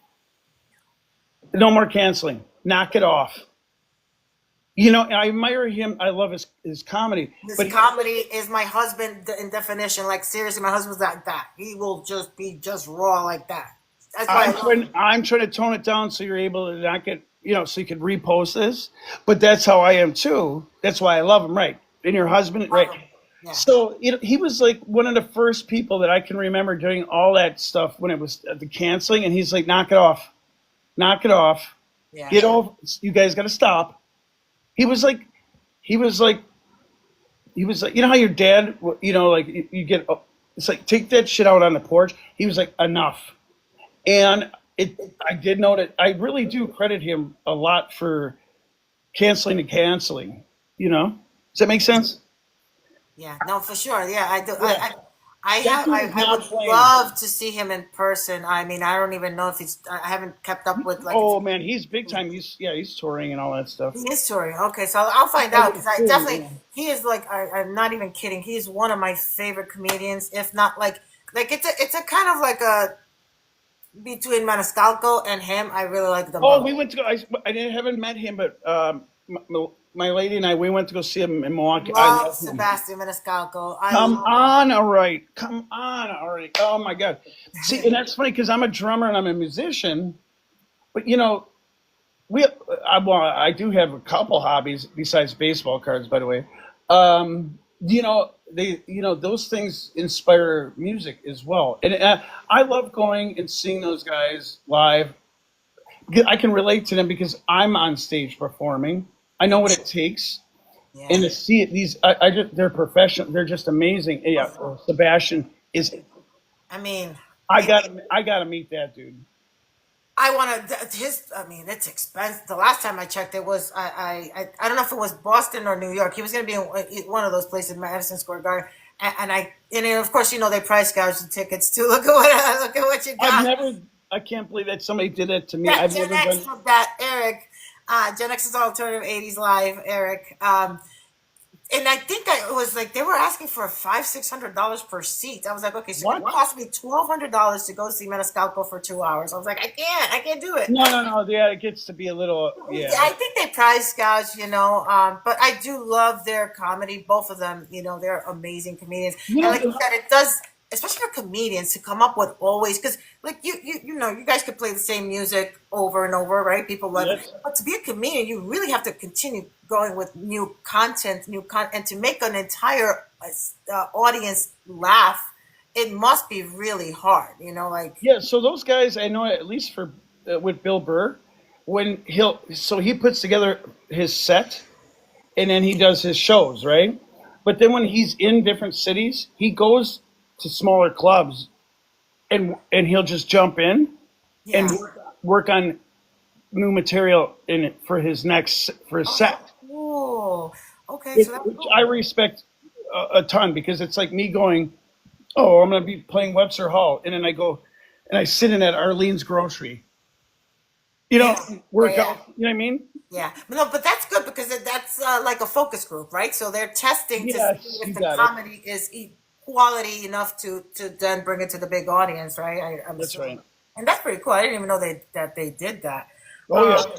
no more canceling, knock it off. I admire him. I love his comedy, This but comedy is my husband in definition. Like seriously, my husband's like that. He will just be just raw like that. That's why I love him. I'm trying to tone it down so you're able to not get so you can repost this. But that's how I am too. That's why I love him, right? And your husband, right? Love him. Yeah. So he was like one of the first people that I can remember doing all that stuff when it was the canceling, and he's like, knock it off, Yeah. get over. You guys got to stop. He was like, he was like, he was like, how your dad, like you get, it's like take that shit out on the porch. He was like, enough. And I did know that I really do credit him a lot for canceling the canceling. Does that make sense? Yeah, no, for sure. Yeah, I do. Yeah, that dude is I not would playing. love to see him in person. I mean, I don't even know if he's. I haven't kept up with like if Oh man, he's big time. He's touring and all that stuff. he is touring. Okay, so I'll find I out would because I too. definitely he is like I'm not even kidding. He's one of my favorite comedians, if not like it's a kind of like a between Maniscalco and him. I really like them Oh, both. we went to go. Haven't met him, but my lady and I we went to go see him in Milwaukee. I Love love him. Sebastian Maniscalco. I Come love him. on, all right. Come on, all right. Oh my God. See, and that's funny because I'm a drummer and I'm a musician, but I do have a couple hobbies besides baseball cards, by the way. Those things inspire music as well, and I love going and seeing those guys live. I can relate to them because I'm on stage performing. I know what it takes, and Yeah. to see it, they're professional. They're just amazing. Yeah, Sebastian is. I mean, I gotta meet that dude. I want to his. I mean, it's expensive. The last time I checked, it was I don't know if it was Boston or New York. He was going to be in one of those places, Madison Square Garden, of course they price gouge the tickets too. Look at what you I've got. never. I can't believe that somebody did that to me. That I've Gen never X done. from that Eric. Gen X is alternative '80s live. Eric. And I think it was like they were asking for $500-600 per seat. I was like, okay, so it What? cost me $1,200 to go see Maniscalco for 2 hours. I was like, I can't do it. No, no, no. Yeah, it gets to be a little. Yeah, I think they price gouge, but I do love their comedy. Both of them, they're amazing comedians. you And know, like you said, it does, especially for comedians to come up with always, because like you guys could play the same music over and over, right? People love it. yes, But to be a comedian, you really have to continue going with new content, and to make an entire audience laugh, it must be really hard, like. yeah. So those guys, I know at least for with Bill Burr, when he puts together his set and then he does his shows, right? But then when he's in different cities, he goes to smaller clubs and he'll just jump in and Yeah. work on new material in it for his set, Oh, okay. which, So that's which I cool. respect a ton because it's like me going, oh, I'm going to be playing Webster Hall, and then I go and I sit in at Arlene's Grocery, Yeah. Yeah. work Yeah. out. You know what I mean? Yeah. No, but that's good because that's like a focus group, right? So they're testing to see Yes, if you the got it. comedy is quality enough to then bring it to the big audience, right? I'm That's assuming. right. And that's pretty cool. I didn't even know that they did that. Oh yeah. Um,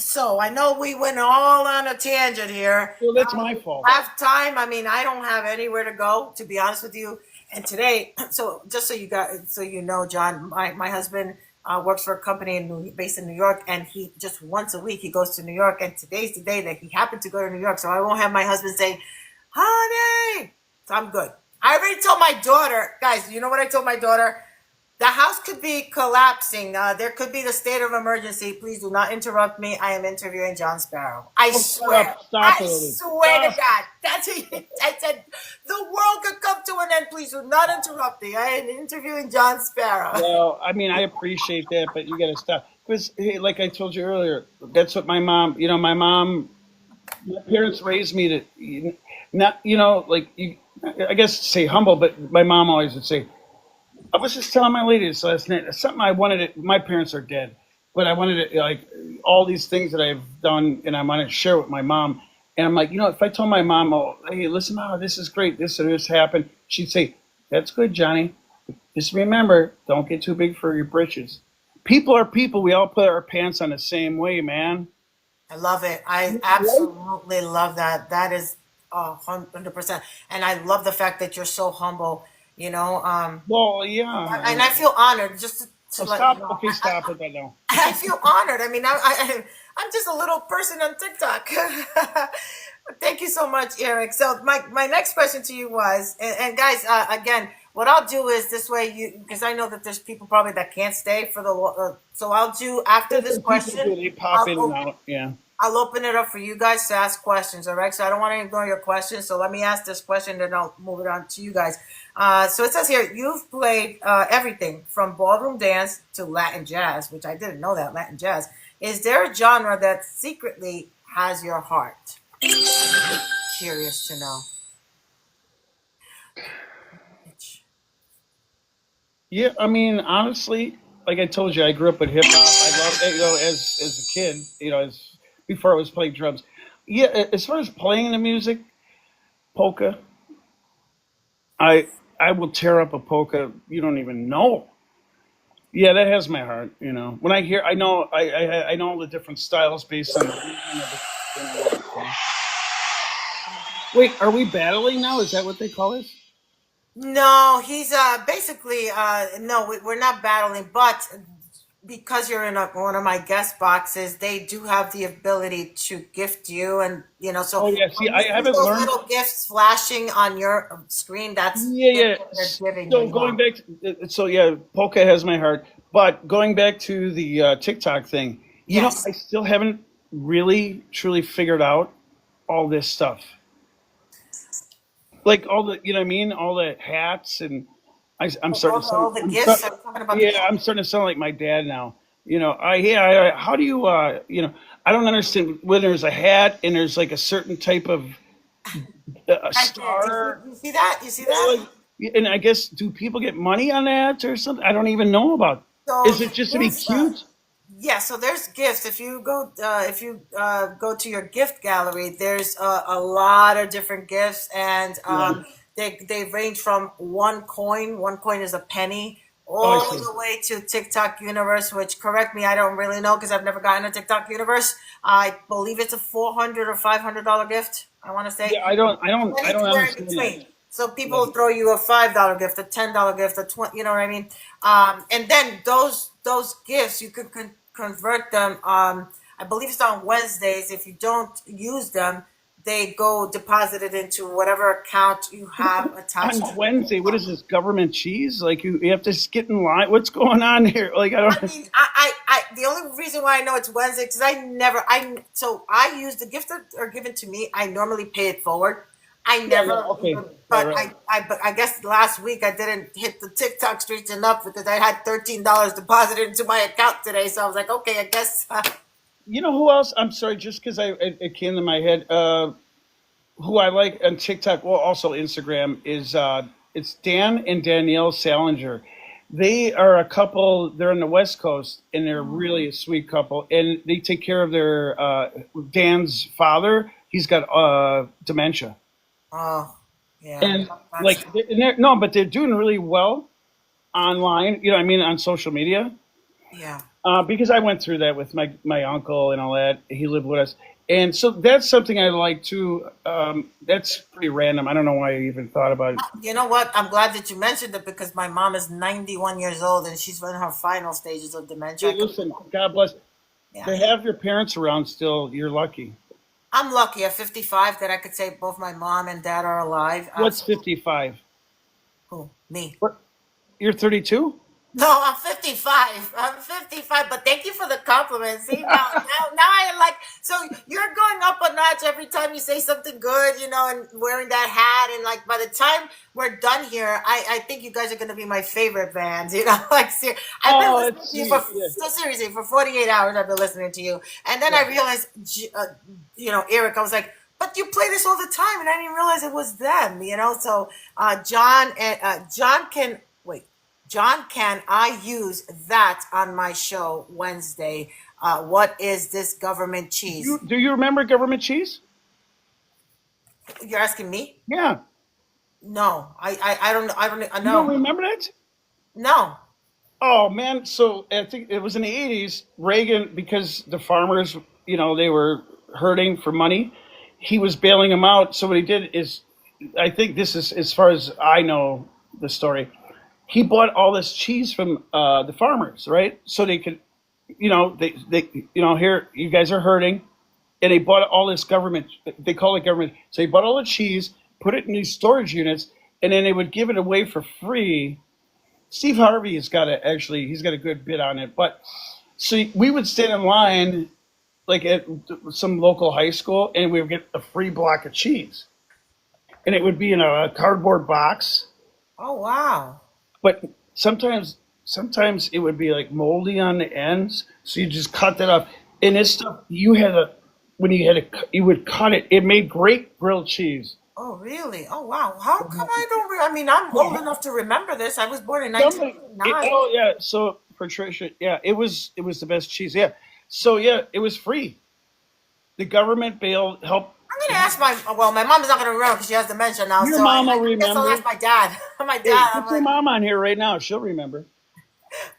so I know we went all on a tangent here. Well, that's my fault. Have time. I mean, I don't have anywhere to go, to be honest with you. And today, so just so you know, John, my husband works for a company based in New York, and he just once a week he goes to New York. And today's the day that he happened to go to New York, so I won't have my husband saying, "Honey," so I'm good. I already told my daughter, guys. You know what I told my daughter? The house could be collapsing. There could be the state of emergency. Please do not interrupt me. I am interviewing John Sparrow. I Oh, swear. stop I it. swear to Stop. God. That's what I said. The world could come to an end. Please do not interrupt me. I am interviewing John Sparrow. Well, I mean, I appreciate that, but you got to stop because, hey, like I told you earlier, that's what my mom. My parents raised me to not, like you. I guess say humble, but my mom always would say, I was just telling my lady this last night. Something I wanted it. My parents are dead, but I wanted it like all these things that I've done, and I wanted to share with my mom. And I'm like, if I told my mom, oh, hey, listen, Mom, this is great. This and this happened. She'd say, that's good, Johnny. Just remember, don't get too big for your britches. People are people. We all put our pants on the same way, man. I love it. I Right? absolutely love that. That is 100%. And I love the fact that you're so humble. You know, Well, yeah. and I feel honored just to Oh, let you stop. know. Okay, stop it. I know. I feel honored. I mean, I'm just a little person on TikTok. Thank you so much, Eric. So my next question to you was, and guys, again, what I'll do is this way, because I know that there's people probably that can't stay for so I'll do after this Different people question, do. They pop I'll in and out. Yeah. I'll open it up for you guys to ask questions, all right? So I don't want to ignore your questions. So let me ask this question, then I'll move it on to you guys. So it says here, you've played everything from ballroom dance to Latin jazz, which I didn't know that, Latin jazz. Is there a genre that secretly has your heart? Curious to know. Yeah, I mean, honestly, like I told you, I grew up with hip hop. I love, as a kid, as before I was playing drums. Yeah, as far as playing the music, polka, I will tear up a polka. You don't even know. Yeah, that has my heart. When I hear, I know, I know all the different styles based on the region of the. Wait, are we battling now? Is that what they call us? No, he's basically no, we're not battling, but because you're in one of my guest boxes, they do have the ability to gift you, and so Oh yeah. See, when I you see haven't those learned. little gifts flashing on your screen, that's Yeah, gifts yeah. that they're giving So you. going Yeah. back, so yeah, polka has my heart. But going back to the TikTok thing, Yes. I still haven't really truly figured out all this stuff. Like all the, you know what I mean? All the hats and I'm starting to All sound, the gifts. I'm talking about the yeah, gifts. I'm starting to sound like my dad now. How do you, I don't understand when there's a hat and there's like a certain type of a Right there. Do star. you see that? You see that? Like, and I guess do people get money on that or something? I don't even know about. So Is it just to be this cute? Yeah, so there's gifts. If you go to your gift gallery, there's a lot of different gifts, and Yeah. they range from one coin is a penny, Oh, I all see. the way to TikTok Universe. Which, correct me, I don't really know because I've never gotten a TikTok Universe. I believe it's a $400 or $500 gift. I want to say, Yeah, I don't anywhere in understand that. between. So people Yeah. throw you a $5 gift, a $10 gift, a 20. You know what I mean? And then those gifts you can convert them. I believe it's on Wednesdays. If you don't use them, they go deposited into whatever account you have attached On to your Wednesday, what is TikTok. this government cheese? Like you have to just get in line. What's going on here? Like I I don't. mean, the only reason why I know it's Wednesday because I use the gift that are given to me. I normally pay it forward. I Yeah, yeah. never Okay. even, Right, but right. but I guess last week I didn't hit the TikTok streets enough because I had $13 deposited into my account today. So I was like, okay, I guess. You know who else? I'm sorry, just because it came to my head. Who I like on TikTok, well, also Instagram is it's Dan and Danielle Salinger. They are a couple. They're on the West Coast, and they're really a sweet couple. And they take care of their Dan's father. He's got dementia, Oh, yeah, and that's like no, but they're doing really well online. You know, what I mean, on social media. yeah. Because I went through that with my uncle and all that. He lived with us, and so that's something I like too. That's pretty random. I don't know why I even thought about it. You know what? I'm glad that you mentioned it because my mom is 91 years old and she's in her final stages of dementia. Hey, listen, God bless. Yeah. To have your parents around still, you're lucky. I'm lucky at 55 that I could say both my mom and dad are alive. What's 55? Who? Me. What? You're 32? No, I'm 55. I'm 55, but thank you for the compliment. See, now I like, so you're going up a notch every time you say something good, and wearing that hat. And like, by the time we're done here, I think you guys are going to be my favorite bands, like, I've been Oh, listening it's to you for, sweet. Yeah, so seriously, for 48 hours, I've been listening to you. And then yeah. I realized, Eric, I was like, but you play this all the time, and I didn't realize it was them. So John can wait. John, can I use that on my show Wednesday? What is this government cheese? Do you remember government cheese? You're asking me? Yeah. No, I don't know. I don't You don't know. remember that? No. Oh man, so I think it was in the '80s. Reagan, because the farmers, they were hurting for money. He was bailing them out. So what he did is, I think this is as far as I know the story. He bought all this cheese from the farmers, right? So they could, here you guys are hurting, and they bought all this government. They call it government. So they bought all the cheese, put it in these storage units, and then they would give it away for free. Steve Harvey he's got a good bit on it. But so we would stand in line like at some local high school, and we would get a free block of cheese, and it would be in a cardboard box. Oh wow. But sometimes it would be like moldy on the ends, so you just cut that off. And this stuff you would cut it. It made great grilled cheese. Oh really? Oh wow. How come I don't? I mean, I'm old enough to remember this. I was born in Somebody, 1989. oh yeah. So Patricia, yeah, it was the best cheese. Yeah. So yeah, it was free. The government bailed help. I'm gonna ask my mom is not gonna remember because she has dementia now. Your So I, mom will I guess I'll remember. ask my dad. My Hey, dad. I'm put your like mom on here right now. She'll remember.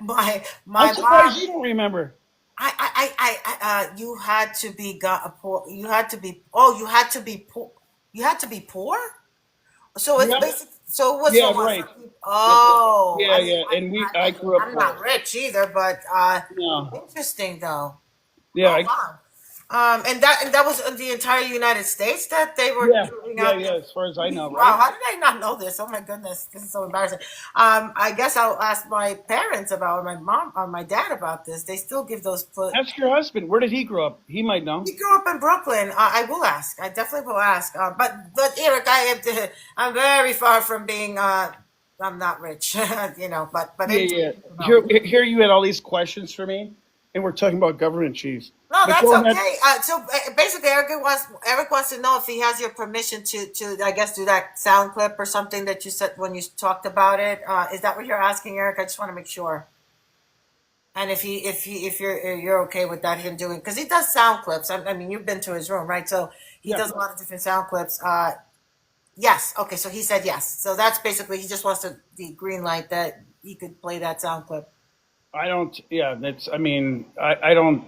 my I'm surprised mom. you don't remember. You had to be got poor. You had to be. Oh, you had to be poor. You had to be poor. So it's Yep. basic. So it was Yeah, for right. people. That's right. Oh, Yeah, yeah. And I grew up I'm poor. not rich either, but No. interesting though. Yeah, Oh wow. And that was in the entire United States that they were yeah, giving yeah, out. yeah. As far as I know, Wow, right? how did I not know this? Oh my goodness, this is so embarrassing. I guess I'll ask my parents about or my mom or my dad about this. They still give those foot. Ask your husband. Where did he grow up? He might know. We grew up in Brooklyn. I will ask. I definitely will ask. But Eric, I'm very far from being. I'm not rich, But Yeah, interesting yeah. to know. Here you had all these questions for me, and we're talking about government cheese. No, But that's go ahead. okay. Basically, Eric wants to know if he has your permission to I guess do that sound clip or something that you said when you talked about it. Is that what you're asking, Eric? I just want to make sure. And if you're okay with that, him doing, because he does sound clips. I mean, you've been to his room, right? So he Yeah, does a lot of different sound clips. Yes. Okay. So he said yes. So that's basically he just wants to the green light that he could play that sound clip. I don't. Yeah, that's. I mean, I don't.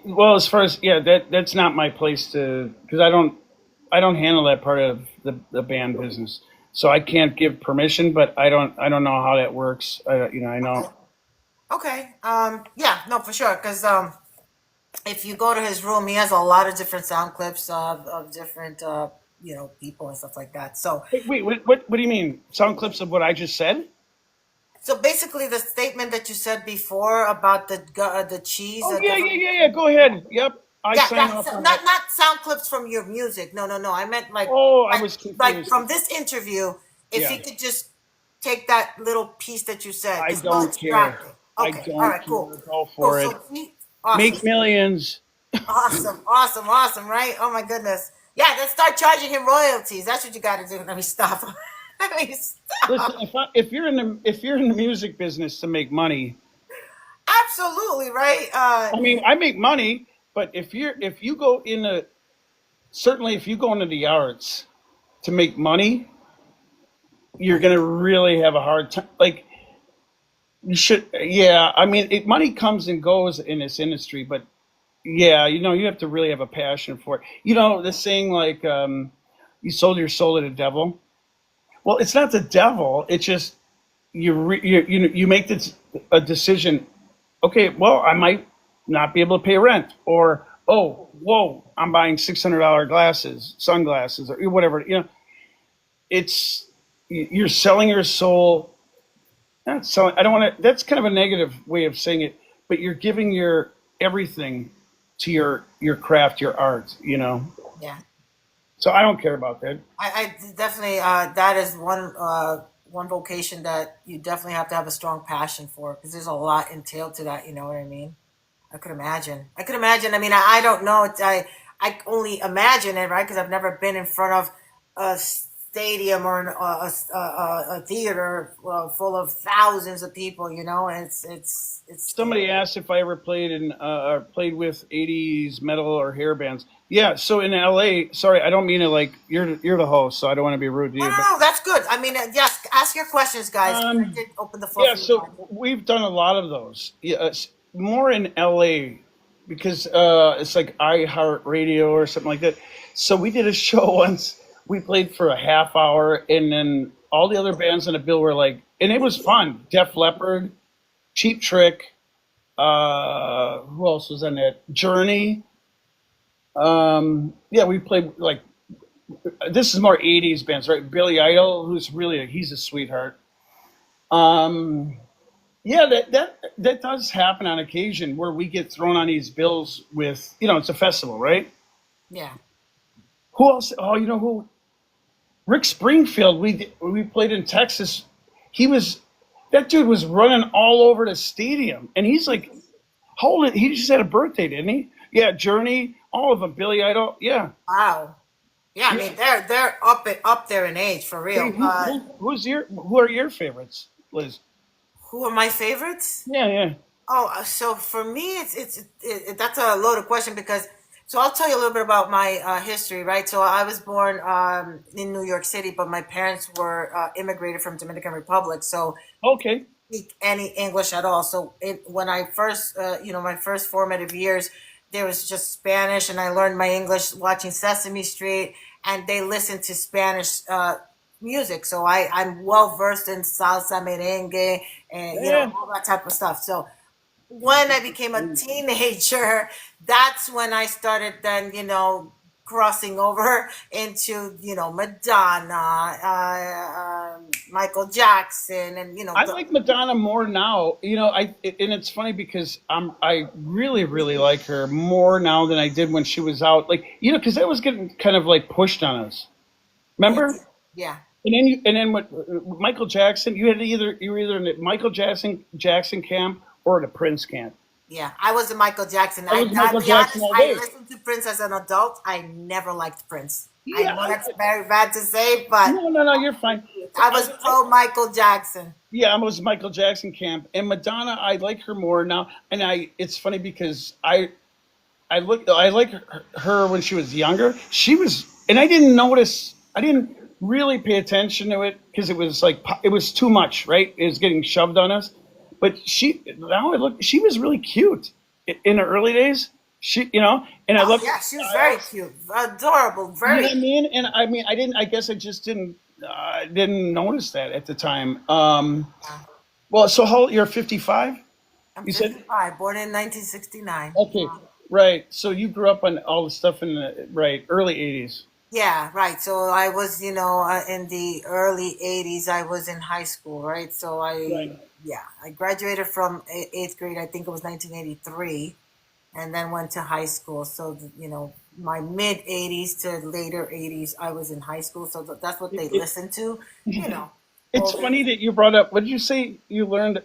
Well, as far as yeah, that's not my place to because I don't handle that part of the band business, so I can't give permission. But I don't know how that works. You know, I Okay. know. Okay. Yeah. No, for sure. Because if you go to his room, he has a lot of different sound clips of different people and stuff like that. So Wait, what do you mean? Sound clips of what I just said? so basically, the statement that you said before about the cheese, Oh yeah, yeah, different. yeah, yeah. Go ahead. Yep, I Yeah, sign yeah. off So on not that. not sound clips from your music. No, no, no. I meant Oh, I like was like confused. from this interview. If Yeah, he could just take that little piece that you said, I because we'll don't care. extract it. I Okay. All don't right. Cool. care. Go Cool. for it. So awesome, Make millions. awesome, awesome, awesome. Right? Oh my goodness. Yeah. Let's start charging him royalties. That's what you got to do. Let me stop. Let me Listen, stop. if you're in the music business to make money, Absolutely right. I mean, I make money, but if you go in a certainly if you go into the arts to make money, you're gonna really have a hard time. Like you should, yeah. I mean, money comes and goes in this industry, but yeah, you know, you have to really have a passion for it. You know, the saying like, "You sold your soul to the devil." Well, it's not the devil. It's just you make this a decision. Okay, well, I might not be able to pay rent, or oh, whoa, I'm buying $600 glasses, sunglasses, or whatever. You know, it's you're selling your soul. Not selling. I don't want to. That's kind of a negative way of saying it, but you're giving your everything to your craft, your art. You know, Yeah. so I don't care about that. I definitely that is one vocation that you definitely have to have a strong passion for because there's a lot entailed to that. You know what I mean? I could imagine. I could imagine. I mean, I don't know. I only imagine it, right? Because I've never been in front of a stadium or a theater full of thousands of people. You know, and it's scary. Somebody asked if I ever played in or played with '80s metal or hair bands. Yeah, so in LA, sorry, I don't mean it like you're the host, so I don't want to be rude to No, you, no, but no. That's good. I mean, yes. Ask your questions, guys. 'Cause I um, did open the floor yeah, for you so guys. we've done a lot of those. Yeah, more in LA because it's like iHeartRadio or something like that. So we did a show once. We played for a half hour, and then all the other bands on the bill were like, and it was fun. Def Leppard, Cheap Trick. Who else was on that? Journey. Yeah, we played like this is more '80s bands, right? Billy Idol, who's really he's a sweetheart. Um, yeah, that does happen on occasion where we get thrown on these bills with it's a festival, right? Yeah. Who else? Oh, you know who? Rick Springfield. We played in Texas. He was that dude was running all over the stadium, and he's like, hold it. He just had a birthday, didn't he? Yeah, Journey, all of them. Billy Idol. Yeah, Wow. Yeah, I yeah. mean they're up there in age for Hey, real. who are your favorites, Liz? Who are my favorites? Yeah, yeah. Oh, so for me, that's a loaded question because so I'll tell you a little bit about my history, right? So I was born in New York City, but my parents were immigrated from Dominican Republic, so Okay. speak any English at all. So when I first, my first formative years, there was just Spanish, and I learned my English watching Sesame Street, and they listened to Spanish music. So I'm well versed in salsa, merengue, and Yeah. all that type of stuff. So when I became a teenager, that's when I started then, crossing over into, Madonna, Michael Jackson, and, I like Madonna more now. And it's funny because I really really like her more now than I did when she was out. Like because that was getting kind of like pushed on us. Remember? yes, yeah, And then what Michael Jackson? You were either in the Michael Jackson camp or the Prince camp. yeah. I was a Michael Jackson. I was I'll Michael be Jackson honest, all I day. listened to Prince as an adult. I never liked Prince. I Yeah. know that's very bad to say, but No, no, no. You're fine. I was pro Michael Jackson. Yeah, I was Michael Jackson camp, and Madonna, I like her more now. And it's funny because I like her when she was younger. She was, and I didn't notice. I didn't really pay attention to it because it was like it was too much, right? It was getting shoved on us. But now I look, she was really cute in the early days. And I Oh love. yeah, she was very cute, adorable, You know very. what I mean? And I mean, I didn't. I guess I just didn't notice that at the time. Well, so you're 55? I'm You said 55, born in 1969. okay, right. So you grew up on all the stuff in the right early 80s. Yeah, right. So I was, in the early 80s, I was in high school, right? So Right. yeah, I graduated from eighth grade, I think it was 1983, and then went to high school. So, my mid 80s to later 80s, I was in high school. So that's what It, they it, listened to, you know, it's all the funny that you brought up. What did you say you learned?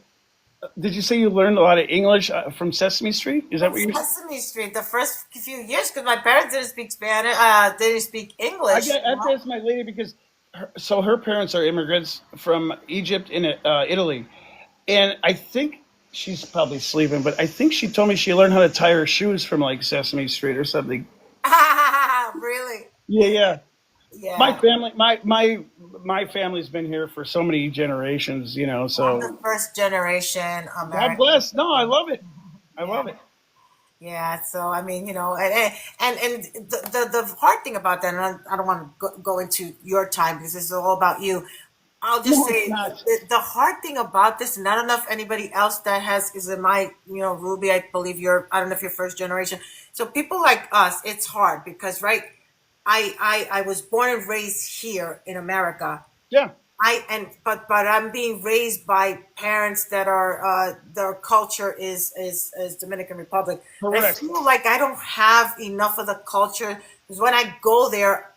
Did you say you learned a lot of English from Sesame Street? Is that from what you? Sesame Street the first few years because my parents didn't speak Spanish, didn't speak English. I have to ask my lady because her parents are immigrants from Egypt and Italy, and I think she's probably sleeping, but I think she told me she learned how to tie her shoes from like Sesame Street or something. Really? Yeah, yeah. My Yeah. family, my family's been here for so many generations, I'm the So first generation God American. bless. No, I love it. I Yeah. love it. Yeah, so I mean, and the hard thing about that, and I don't want to go into your time because this is all about you. I'll just No, it's say not. the hard thing about this, and I don't know if anybody else that is in my, Ruby, I believe I don't know if you're first generation. So people like us, it's hard because, right, I was born and raised here in America. Yeah, But I'm being raised by parents that are their culture is Dominican Republic. I correct. feel like I don't have enough of the culture because when I go there,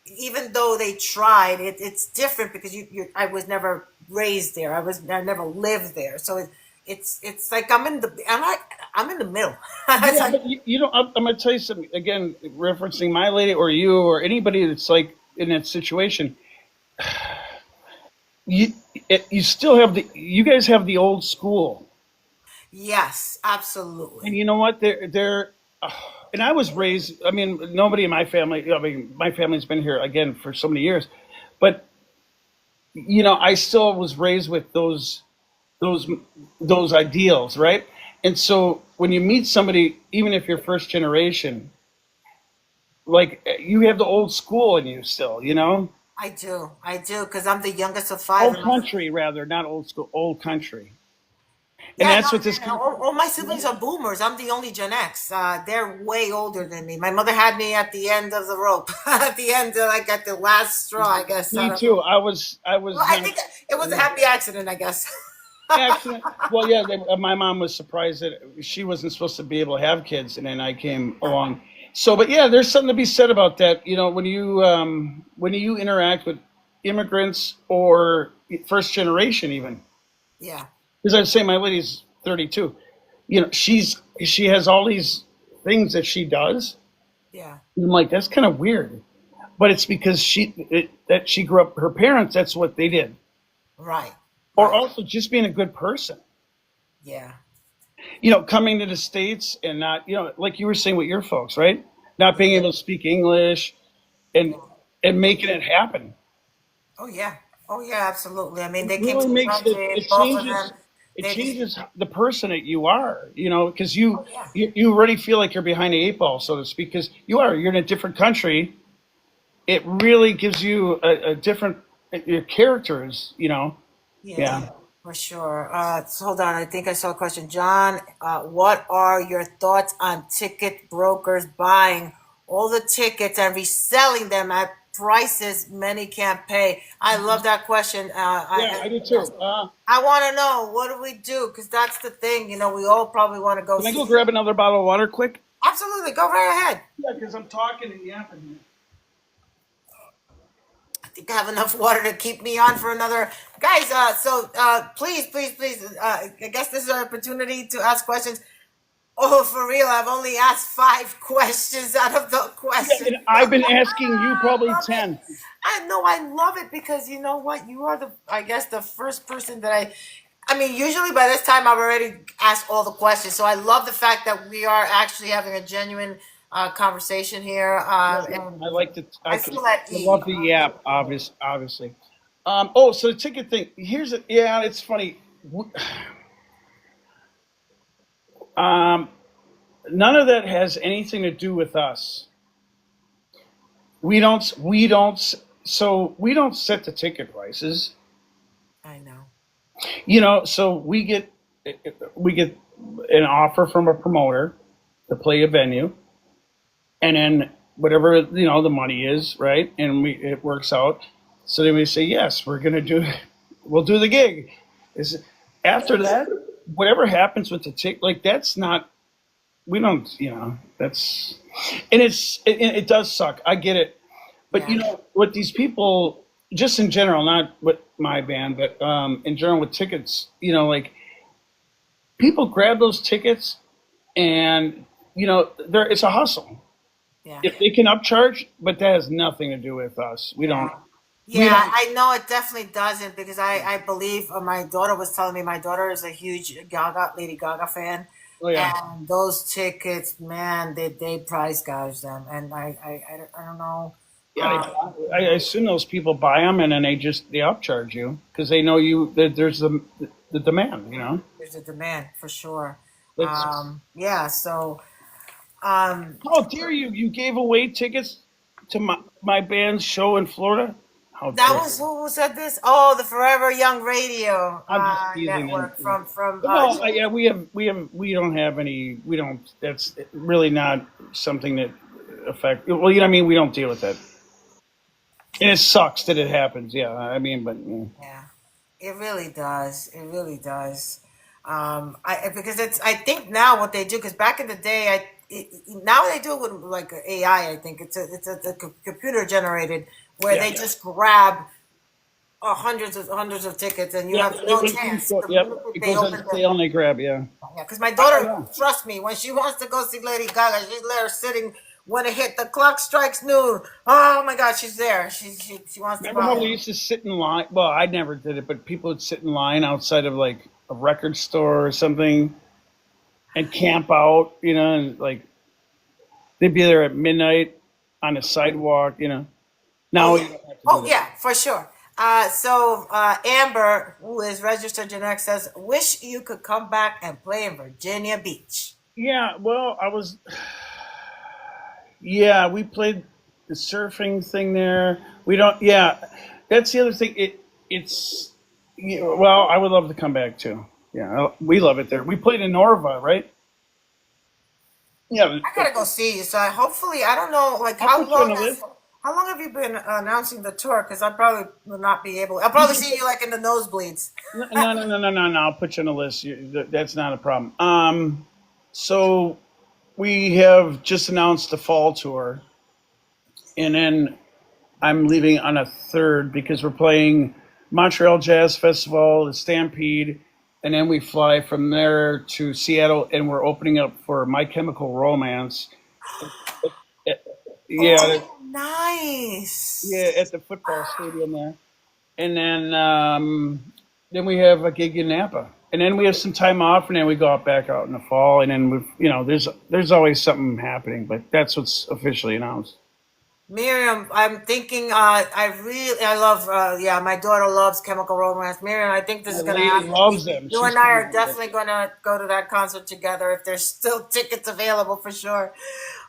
even though they tried, it's different because I was never raised there. I never lived there, so it's like I'm in the middle. It's Yeah, like, but I'm going to tell you something again, referencing my lady or you or anybody that's like in that situation. You you still have you guys have the old school, yes, and absolutely. you know what? And I was raised. I mean, nobody in my family. I mean, my family's been here again for so many years, but I still was raised with those those ideals, right? And so when you meet somebody, even if you're first generation, like you have the old school in you still, I do, because I'm the youngest of five, old and country rather, not old school, old country, and yeah, no, that's what this. and all my siblings are boomers. I'm the only Gen X. They're way older than me. My mother had me at the end of the rope, at the end, like at the last straw, I guess. I Me don't know. too. I Well, was I young. think it was a happy accident, I guess. Accident. Well, yeah. My mom was surprised that she wasn't supposed to be able to have kids, and then I came along. So, but yeah, there's something to be said about that. When you interact with immigrants or first generation, even Yeah, because I'd say my lady's 32. She has all these things that she does. yeah, And I'm like, that's kind of weird, but it's because that she grew up. Her parents, that's what they did, right, or right. also just being a good person. Yeah, Coming to the States and not, like you were saying with your folks, right? Not being able to speak English and yeah. making it happen. Oh, yeah. Oh, yeah, absolutely. I mean, It they came really to the makes country, both of them. it They just, changes the person that you are, because oh, yeah. you already feel like you're behind the eight ball, so to speak, because you're in a different country. It really gives you a different your characters, Yeah, Yeah. for sure. So hold on. I think I saw a question. John, what are your thoughts on ticket brokers buying all the tickets and reselling them at prices many can't pay? I love that question. Yeah, I do Yes. too. I want to know, what do we do? Because that's the thing. We all probably want to go Can I go see. grab another bottle of water quick? Absolutely. Go right ahead. Yeah, because I'm talking and yapping. I think I have enough water to keep me on for another. Guys, so please, please, please, I guess this is our opportunity to ask questions. Oh, for real, I've only asked 5 questions out of the Yeah, questions. and I've been asking you I probably love it. 10. I know I love it because you know what? You are I guess, the first person that I mean, usually by this time I've already asked all the questions. So I love the fact that we are actually having a genuine conversation here. Yeah, And I like to. I feel at I ease. love the yap. Obviously. Oh, so the ticket thing. Yeah, it's funny. Um, none of that has anything to do with us. We don't. We don't. So we don't set the ticket prices. I know. So we get an offer from a promoter to play a venue, and then whatever the money is, right? And it works out. So then we say yes, we'll do the gig. Is After that, whatever happens with the ticket, like that's not we don't that's and it does suck. I get it, but Yeah. what these people, just in general, not with my band, but in general with tickets, like people grab those tickets and there it's a hustle. Yeah. If they can upcharge, but that has nothing to do with us. We Yeah. don't. We Yeah, don't. I know it definitely doesn't because I believe my daughter was telling me my daughter is a huge Lady Gaga fan, Oh yeah, and those tickets, man, they price gouge them, and I don't know. yeah. Um, I assume those people buy them and then they upcharge you because they know that there's the demand. there's a demand for sure. That's Yeah, so um, How dare you? You gave away tickets to my band's show in Florida. How that dare was you? who said this? Oh, the Forever Young Radio I'm just teasing network them. from But no, yeah, we don't have any. We don't. That's really not something that affect. Well, you know what I mean. We don't deal with that. And it sucks that it happens. Yeah, I mean, but yeah. It really does. It really does. Because it's. I think now what they do, because back in the day, now they do it with like AI. I think it's a computer generated where yeah, they just grab hundreds of tickets and you yeah. have no chance. The Yep, minute it they goes on open sale and they grab. Yeah, yeah, because my I daughter, know. trust me, when she wants to go see Lady Gaga, she's there sitting when it hit the clock strikes noon. Oh my God, she's there. She wants to Remember how we buy used to sit in line? Well, I never did it, but people would sit in line outside of like a record store or something and camp out, and like they'd be there at midnight on the sidewalk. Oh Now yeah. you don't have to do Oh that. yeah, for sure. Amber, who is registered Gen X, says, "Wish you could come back and play in Virginia Beach." Yeah, well, yeah, we played the surfing thing there. We don't, yeah, that's the other thing. Well, I would love to come back too. Yeah, we love it there. We played in Norva, right? Yeah, I gotta go see you. So hopefully, I don't know, like I'll put you on the list. how long have you been announcing the tour? Because I probably will not be able. I'll probably see you like in the nosebleeds. No, no, no, no, no, no. I'll put you on the list. That's not a problem. So we have just announced the fall tour, and then I'm leaving on a third because we're playing Montreal Jazz Festival, the Stampede, and then we fly from there to Seattle, and we're opening up for My Chemical Romance. Yeah, Oh, nice. yeah, at the football stadium there, and then we have a gig in Napa, and then we have some time off, and then we go out back out in the fall, and then there's always something happening, but that's what's officially announced. Miriam, I'm thinking. I love. Yeah, my daughter loves Chemical Romance. Miriam, I think this My is gonna lady happen. loves them. You She's and I coming are out there. definitely gonna go to that concert together if there's still tickets available for sure.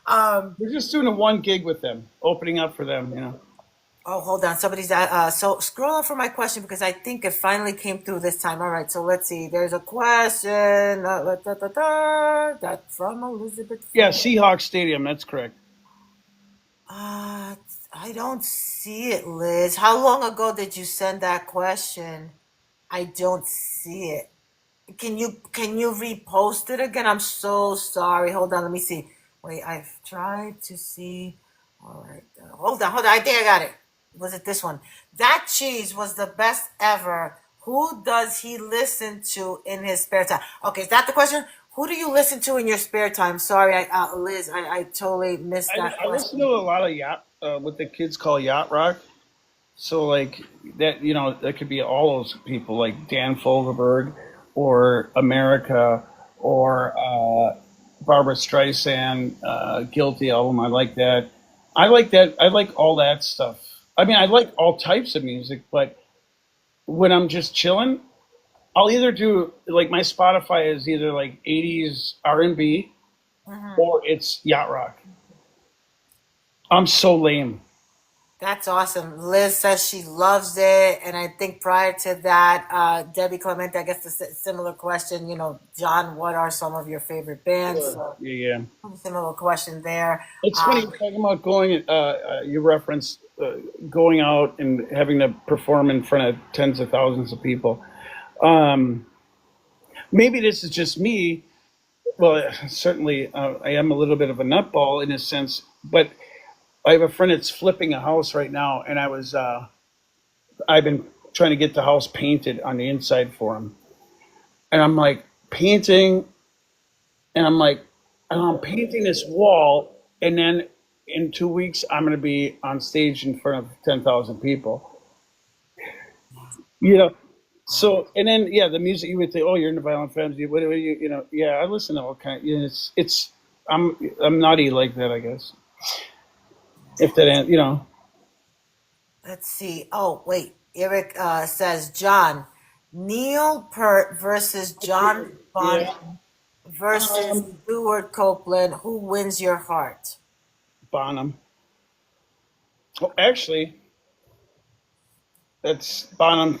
Um, We're just doing a one gig with them, opening up for them. oh, hold on. Somebody's so scroll up for my question because I think it finally came through this time. All right, so let's see. There's a question that from Elizabeth. Yeah, Seahawks Stadium. That's correct. Uh, I don't see it, Liz. How long ago did you send that question? I don't see it. Can you repost it again? I'm so sorry. Hold on, let me see. Wait, I've tried to see. All right, hold on. I think I got it. Was it this one? That cheese was the best ever. Who does he listen to in his spare time? Okay, is that the question? Who do you listen to in your spare time? Sorry, Liz, I totally missed that I listen to question. a lot of yacht, what the kids call yacht rock. So like that, that could be all those people like Dan Fogelberg or America or Barbara Streisand, Guilty album. I like that. I like that. I like all that stuff. I mean, I like all types of music, but when I'm just chilling, I'll either do like my Spotify is either like 80s R&B Mhm. or it's yacht rock. I'm so lame. That's awesome. Liz says she loves it, and I think prior to that, Debbie Clemente, I guess the similar question. John, what are some of your favorite bands? Sure. So, Yeah, yeah. similar question there. It's funny you're talking about going. You referenced going out and having to perform in front of tens of thousands of people. Um, Maybe this is just me. Well, certainly I am a little bit of a nutball in a sense, but I have a friend that's flipping a house right now, and I've been trying to get the house painted on the inside for him, and I'm like painting, and I'm painting this wall, and then in 2 weeks I'm going to be on stage in front of 10,000 people. You know, so and then yeah, the music you would think, oh, you're into Violent Femmes. Yeah, I listen to all kind. It's I'm naughty like that, I guess. If that. Let's see. Oh, wait. Eric says John Neil Peart versus John Yeah. Bonham versus Um, Stuart Copeland. Who wins your heart? Bonham. Well, actually, that's Bonham.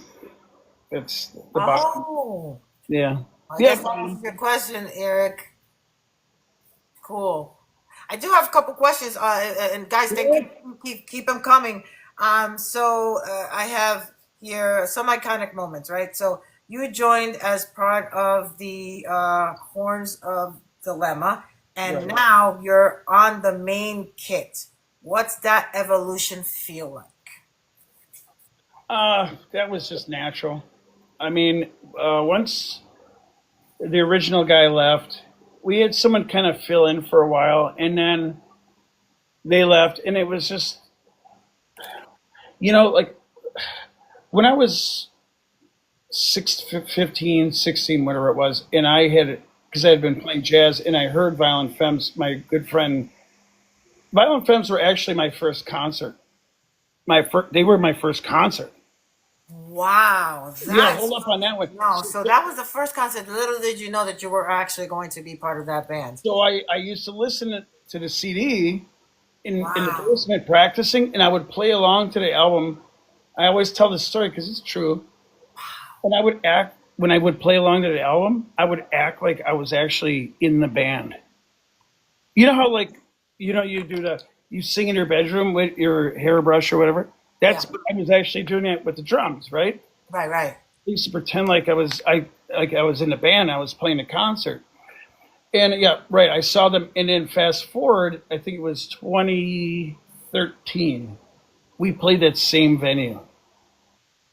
That's the bottom. Oh, Yeah. I Yeah, guess that was Bonham. your question, Eric. Cool. I do have a couple questions, and guys, thank Yeah. you. Keep them coming. I have here some iconic moments, right? So you joined as part of the Horns of Dilemma, and Right. now you're on the main kit. What's that evolution feel like? That was just natural. I mean, once the original guy left, we had someone kind of fill in for a while, and then they left, and it was just, like when I was 15, 16, whatever it was, and because I had been playing jazz, and I heard Violent Femmes, my good friend, Violent Femmes were actually my first concert. They were my first concert. Wow, Yeah, that's hold up on that one. no. So that was the first concert. Little did you know that you were actually going to be part of that band. So I used to listen to the CD in the Wow. basement practicing, and I would play along to the album. I always tell this story because it's true. And I would act when I would play along to the album. I would act like I was actually in the band. You know how like you sing in your bedroom with your hairbrush or whatever. Yeah. That's what I was actually doing that with the drums, right? Right. Right. I used to pretend like I was in the band. I was playing a concert. And yeah, right. I saw them, and then fast forward, I think it was 2013. We played that same venue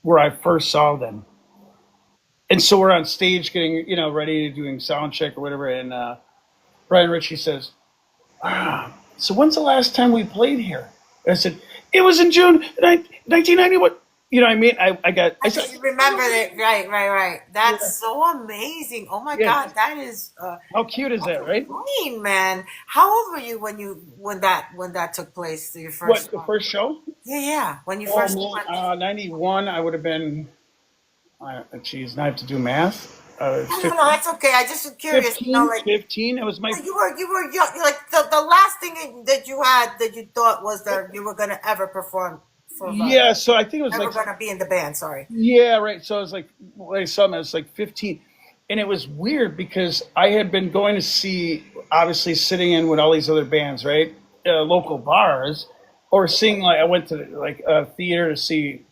where I first saw them, and so we're on stage getting ready doing sound check or whatever. And Brian Ritchie says, "So when's the last time we played here?" And I said, "It was in June 1990." What you know? What I mean, I I said, just remembered it. Right, right, right. That's so amazing. Oh my "Yeah, God, that is how cute is that, right?" clean, man. How old were you when that took place? Your What first the first show? Yeah, yeah. When you Oh first man, went. 91. I would have been. Geez, now I have to do math. No, that's okay. I just was curious. 15, Like 15. It was my. you were young. Like the last thing that you had that you thought was that you were gonna ever perform for Yeah, so I think it was ever like. gonna be in the band. Sorry. Yeah, right. So I was like, when I saw him, I was like 15. And it was weird because I had been going to see, obviously, sitting in with all these other bands, right? Local bars, or seeing, like, I went to like a theater to see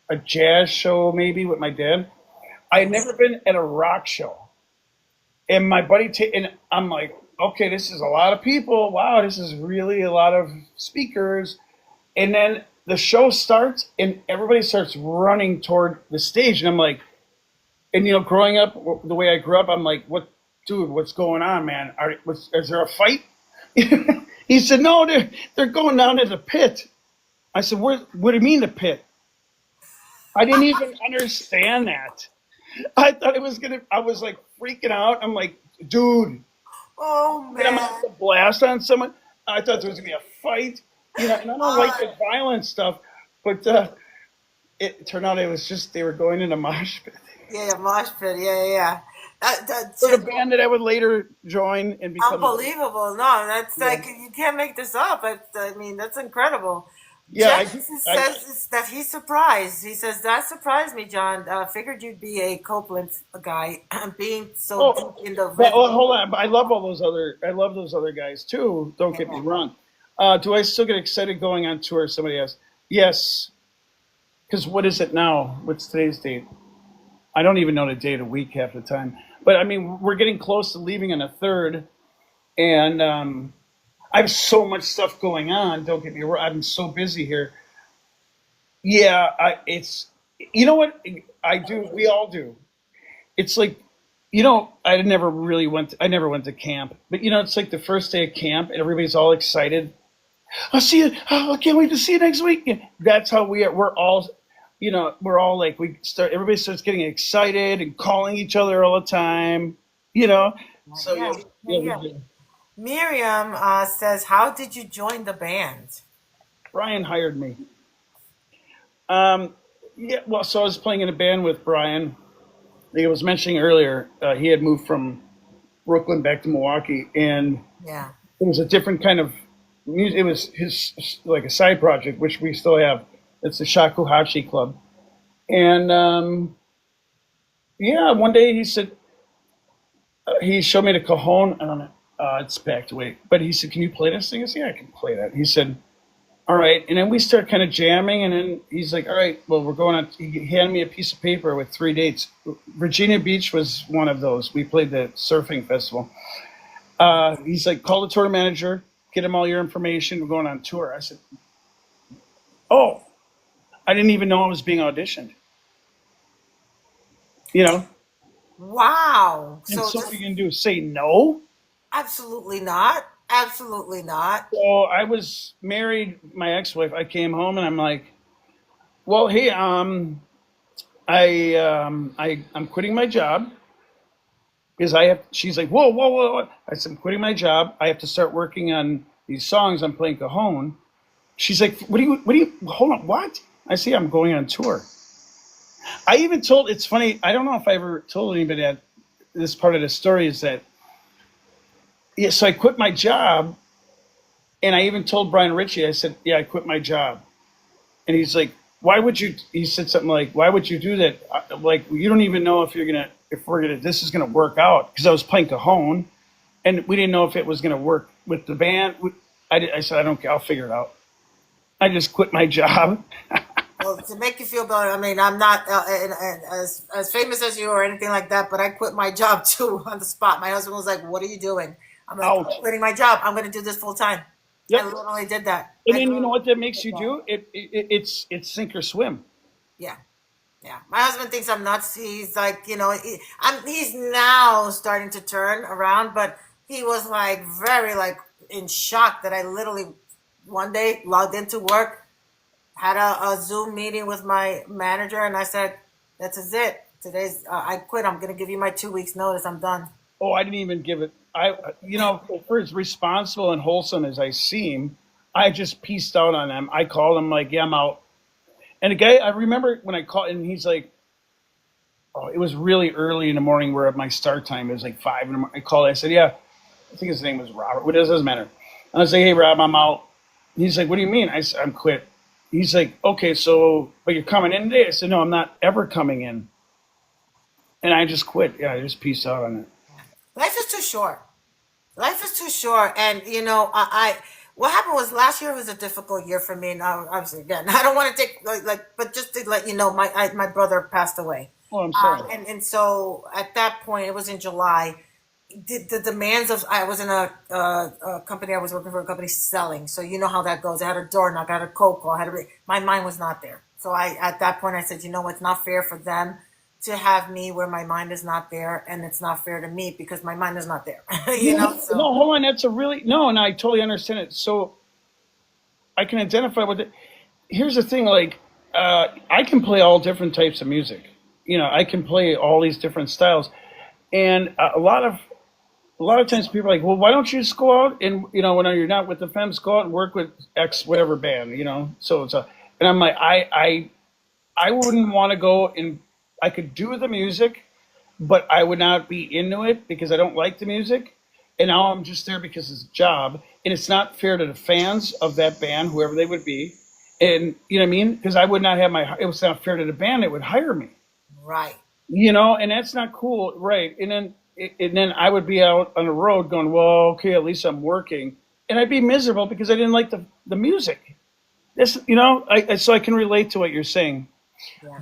a jazz show maybe with my dad. I had never been at a rock show. And my buddy, and I'm like, okay, this is a lot of people. Wow, this is really a lot of speakers. And then the show starts, and everybody starts running toward the stage. And I'm like, and growing up the way I grew up, I'm like, what? dude, what's going on, man? Is there a fight? He said, no, they're going down to the pit. I said, what do you mean the pit? I didn't even understand that. I thought it was gonna. I was like freaking out. I'm like, dude, Oh I'm gonna have man. to blast on someone. I thought there was gonna be a fight, and I don't like Uh, the violent stuff, but it turned out it was just they were going in a mosh pit yeah, mosh pit. Yeah, yeah, yeah. That's for the just band that I would later join and become. unbelievable. No, that's Yeah, like you can't make this up. I mean, that's incredible. yeah. Jeff says that he's surprised. He says that surprised me, John. Figured you'd be a Copeland guy, being so Oh, deep in the but rhythm. hold on. I love all those other. I love those other guys too. Don't get me wrong. Do I still get excited going on tour? Somebody asked. Yes, because what is it now? What's today's date? I don't even know the day of the week half the time. But I mean, we're getting close to leaving on a third, and I have so much stuff going on. Don't get me wrong. I'm so busy here. Yeah, it's you know what I do. We all do. It's like I never really went. I never went to camp, but it's like the first day of camp, and everybody's all excited. I'll see you. Oh, I can't wait to see you next week. That's how we are. We're all like everybody starts getting excited and calling each other all the time, you know. So Yeah, yeah, yeah, yeah, we yeah. do. Miriam says, "How did you join the band?" Brian hired me. Um, yeah, well, so I was playing in a band with Brian. Like I was mentioning earlier, he had moved from Brooklyn back to Milwaukee, and Yeah. it was a different kind of music. It was his like a side project, which we still have. It's the Shakuhachi Club, and yeah, one day he said he showed me the cajon. I don't know. It's packed away, but he said, "Can you play this thing?" I said, "Yeah, I can play that." He said, "All right," and then we start kind of jamming, and then he's like, "All right, well, we're going on." He handed me a piece of paper with 3 dates. Virginia Beach was one of those. We played the surfing festival. He's like, "Call the tour manager, get him all your information. We're going on tour." I said, "Oh, I didn't even know I was being auditioned." You know, Wow. and So so what are just you gonna do? Say no? absolutely not. Absolutely not. So I was married, my ex-wife. I came home and I'm like, "Well, hey, I'm quitting my job because I have." She's like, "Whoa, whoa, whoa!" Whoa." I said, "I'm quitting my job. I have to start working on these songs. I'm playing cajon." She's like, What do you? Hold on, what?" I say, "I'm going on tour." I even told. It's funny. I don't know if I ever told anybody that this part of the story is that. Yeah, so I quit my job, and I even told Brian Ritchie. I said, "Yeah, I quit my job." And he's like, "Why would you?" He said something like, "Why would you do that? Like, you don't even know if this is gonna work out." Because I was playing cajon, and we didn't know if it was gonna work with the band. I said, "I don't care. I'll figure it out." I just quit my job. Well, to make you feel better, I mean, I'm not as famous as you or anything like that, but I quit my job too on the spot. My husband was like, "What are you doing?" I'm like, "I'm Ouch. quitting my job. I'm going to do this full time." I Yep. literally did that. And I then you know literally what that did makes you that. do? It's sink or swim. Yeah. Yeah, my husband thinks I'm nuts. He's like, he's now starting to turn around, but he was like very like in shock that I literally one day logged into work, had a Zoom meeting with my manager, and I said, "This is it. Today's I quit. I'm gonna give you my 2 weeks notice. I'm done." Oh, I didn't even give it. For as responsible and wholesome as I seem, I just pieced out on them. I called him like, "Yeah, I'm out." And the guy, I remember when I called, and he's like, "Oh, it was really early in the morning. Where my start time it was like 5 in the morning." I called. I said, "Yeah," I think his name was Robert. What doesn't matter. I was like, "Hey, Rob, I'm out." He's like, "What do you mean?" I said, "I'm quit." He's like, "Okay, so but you're coming in today?" I said, "No, I'm not ever coming in." And I just quit. Yeah, I just pieced out on it. Life is too short. Life is too short, and what happened was last year was a difficult year for me. Now, obviously, again, I don't want to take but just to let you know, my brother passed away, Oh, I'm sorry. and so at that point, it was in July. The demands of I was in a company. I was working for a company selling, so you know how that goes. I had a door knock, I had a cold call, my mind was not there. So I at that point I said, it's not fair for them to have me where my mind is not there, and it's not fair to me because my mind is not there. Yeah, So no, hold on. That's a really no, and I totally understand it. So I can identify with it. Here's the thing, like I can play all different types of music. I can play all these different styles, and a lot of times people are like, well, why don't you just go out and when you're not with the Femmes, go out and work with X whatever band, So and I'm like, I wouldn't want to go and I could do the music, but I would not be into it because I don't like the music. And now I'm just there because it's a job, and it's not fair to the fans of that band, whoever they would be. And you know what I mean? Because I would not have it was not fair to the band that would hire me. right. And that's not cool, right? And then I would be out on the road going, well, okay, at least I'm working, and I'd be miserable because I didn't like the music. This, so I can relate to what you're saying. Yeah.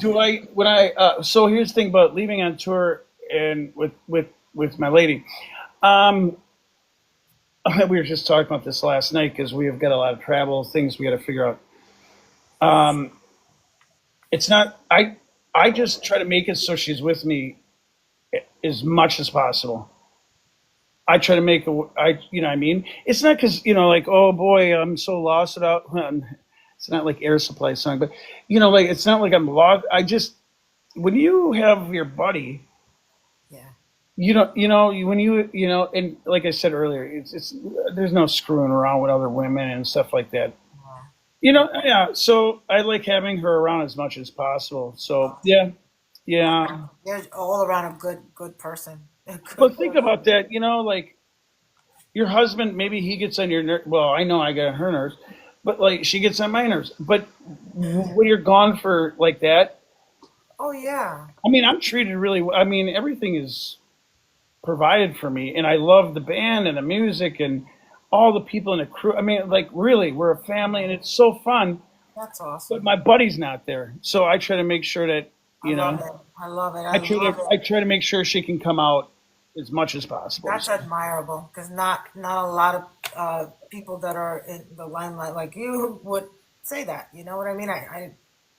So here's the thing about leaving on tour and with my lady. We were just talking about this last night because we have got a lot of travel things we got to figure out. It's not. I just try to make it so she's with me as much as possible. I try to make what I mean. It's not because like, oh boy, I'm so lost without. It's not like Air Supply song, but like it's not like I'm lost. I just when you have your buddy. Yeah. And like I said earlier, it's there's no screwing around with other women and stuff like that. Yeah. So I like having her around as much as possible. So yeah. You're all around a good person. But think about that, like your husband, maybe he gets on your nerves. Well, I know I get on her nerves, but like she gets on my nerves. But when you're gone for like that, Oh yeah. I mean, I'm treated really well. I mean, everything is provided for me, and I love the band and the music and all the people in the crew. I mean, like really, we're a family, and it's so fun. That's But awesome. my buddy's not there, so I try to make sure that I love it. I love it. I love I it. try to make sure she can come out as much as possible. That's admirable because not a lot of people that are in the limelight like you would say that. You know what I mean? I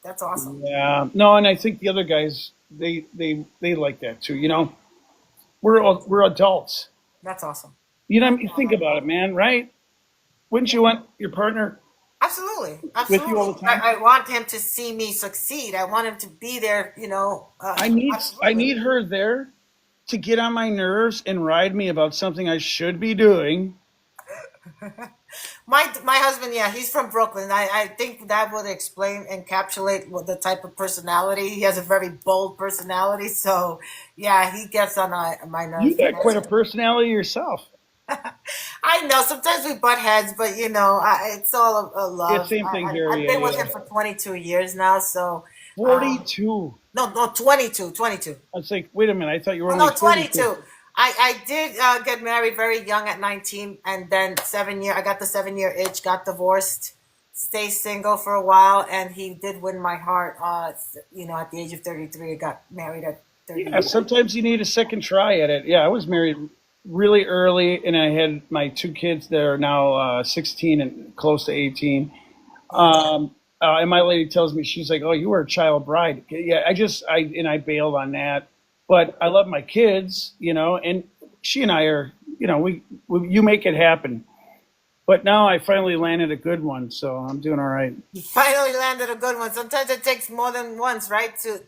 that's awesome. Yeah, no, and I think the other guys they like that too. We're adults. That's awesome. You think about it, man. Right? Wouldn't you want your partner Absolutely, with you all absolutely. the time? I want him to see me succeed. I want him to be there. I Absolutely. need her there to get on my nerves and ride me about something I should be doing. My husband, yeah, he's from Brooklyn. I think that would explain, encapsulate what the type of personality. He has a very bold personality. So, yeah, he gets on my You nerves. got quite a personality yourself. I know sometimes we butt heads, but it's all a Yeah, love. same thing here. I've Yeah, been with yeah. him for 22 years now. So, um, 42. no, 22, 22. I was like, wait a minute. I thought you were Oh, only no, 32. 22. I did get married very young at 19, and then 7 year. I got the 7 year itch, got divorced, stayed single for a while, and he did win my heart. At the age of 33, I got married at Yeah, 38. sometimes you need a second try at it. Yeah, I was married really early, and I had my two kids that are now 16 and close to 18. And my lady tells me, she's like, "Oh, you were a child bride." Yeah, I bailed on that, but I love my kids, and she and I are, you make it happen. But now I finally landed a good one, so I'm doing all right. You finally landed a good one. Sometimes it takes more than once, right, to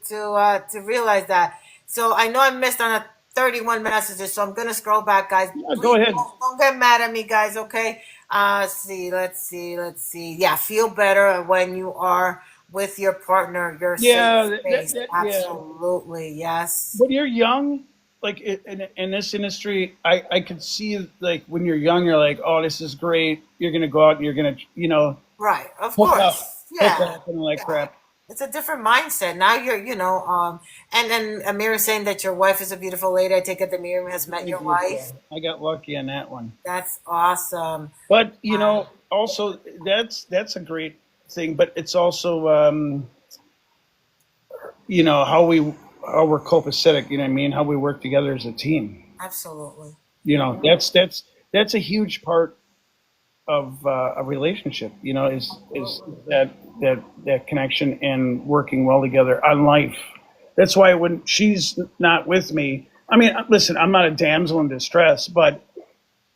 realize that. So I know I missed on a 31 messages, so I'm gonna scroll back, guys. Yeah, go Please ahead. don't get mad at me, guys. Okay. Let's see. Yeah, feel better when you are with your partner, your safe Yeah, space. yeah. Absolutely, yes. When you're young, like in this industry, I could see like when you're young, you're like, oh, this is great. You're gonna go out and you're gonna, Right, of hook up, course. hook Yeah. up and all that Yeah. crap. It's a different mindset. Now and then Amir is saying that your wife is a beautiful lady. I take it that Amir has met your Thank you. wife. I got lucky on that one. That's awesome. But Uh, also that's a great thing. But it's also how we're copacetic. You know what I mean? How we work together as a team. Absolutely. That's a huge part of a relationship. Is Absolutely. that connection and working well together on life. That's why when she's not with me, I mean, listen, I'm not a damsel in distress, but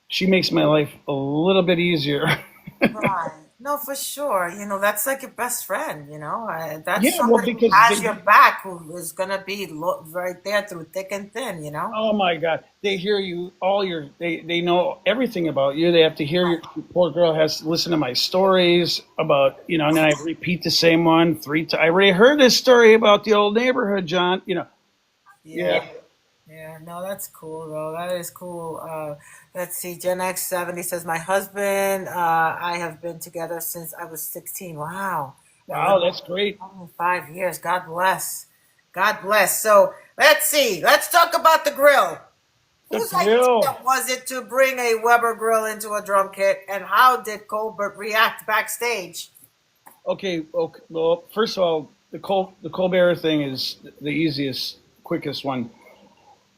she makes my life a little bit easier. Right. No, for sure. That's like your best friend, that's Yeah, well, somebody who because has they, your back, who is going to be right there through thick and thin. oh my God, they hear you they know everything about you. They have to hear your poor girl has to listen to my stories about, and then I repeat the same one 3 times. I already heard this story about the old neighborhood, John. Yeah. Yeah. Yeah, no, that's cool though. That is cool. Let's see. Gen X 70 says, my husband, I have been together since I was 16. Wow. A Wow, little that's great. only 5 years. God bless. God bless. So let's see. Let's talk about the grill. The Whose grill. idea was it to bring a Weber grill into a drum kit, and how did Colbert react backstage? Okay. Well, first of all, the Colbert thing is the easiest, quickest one.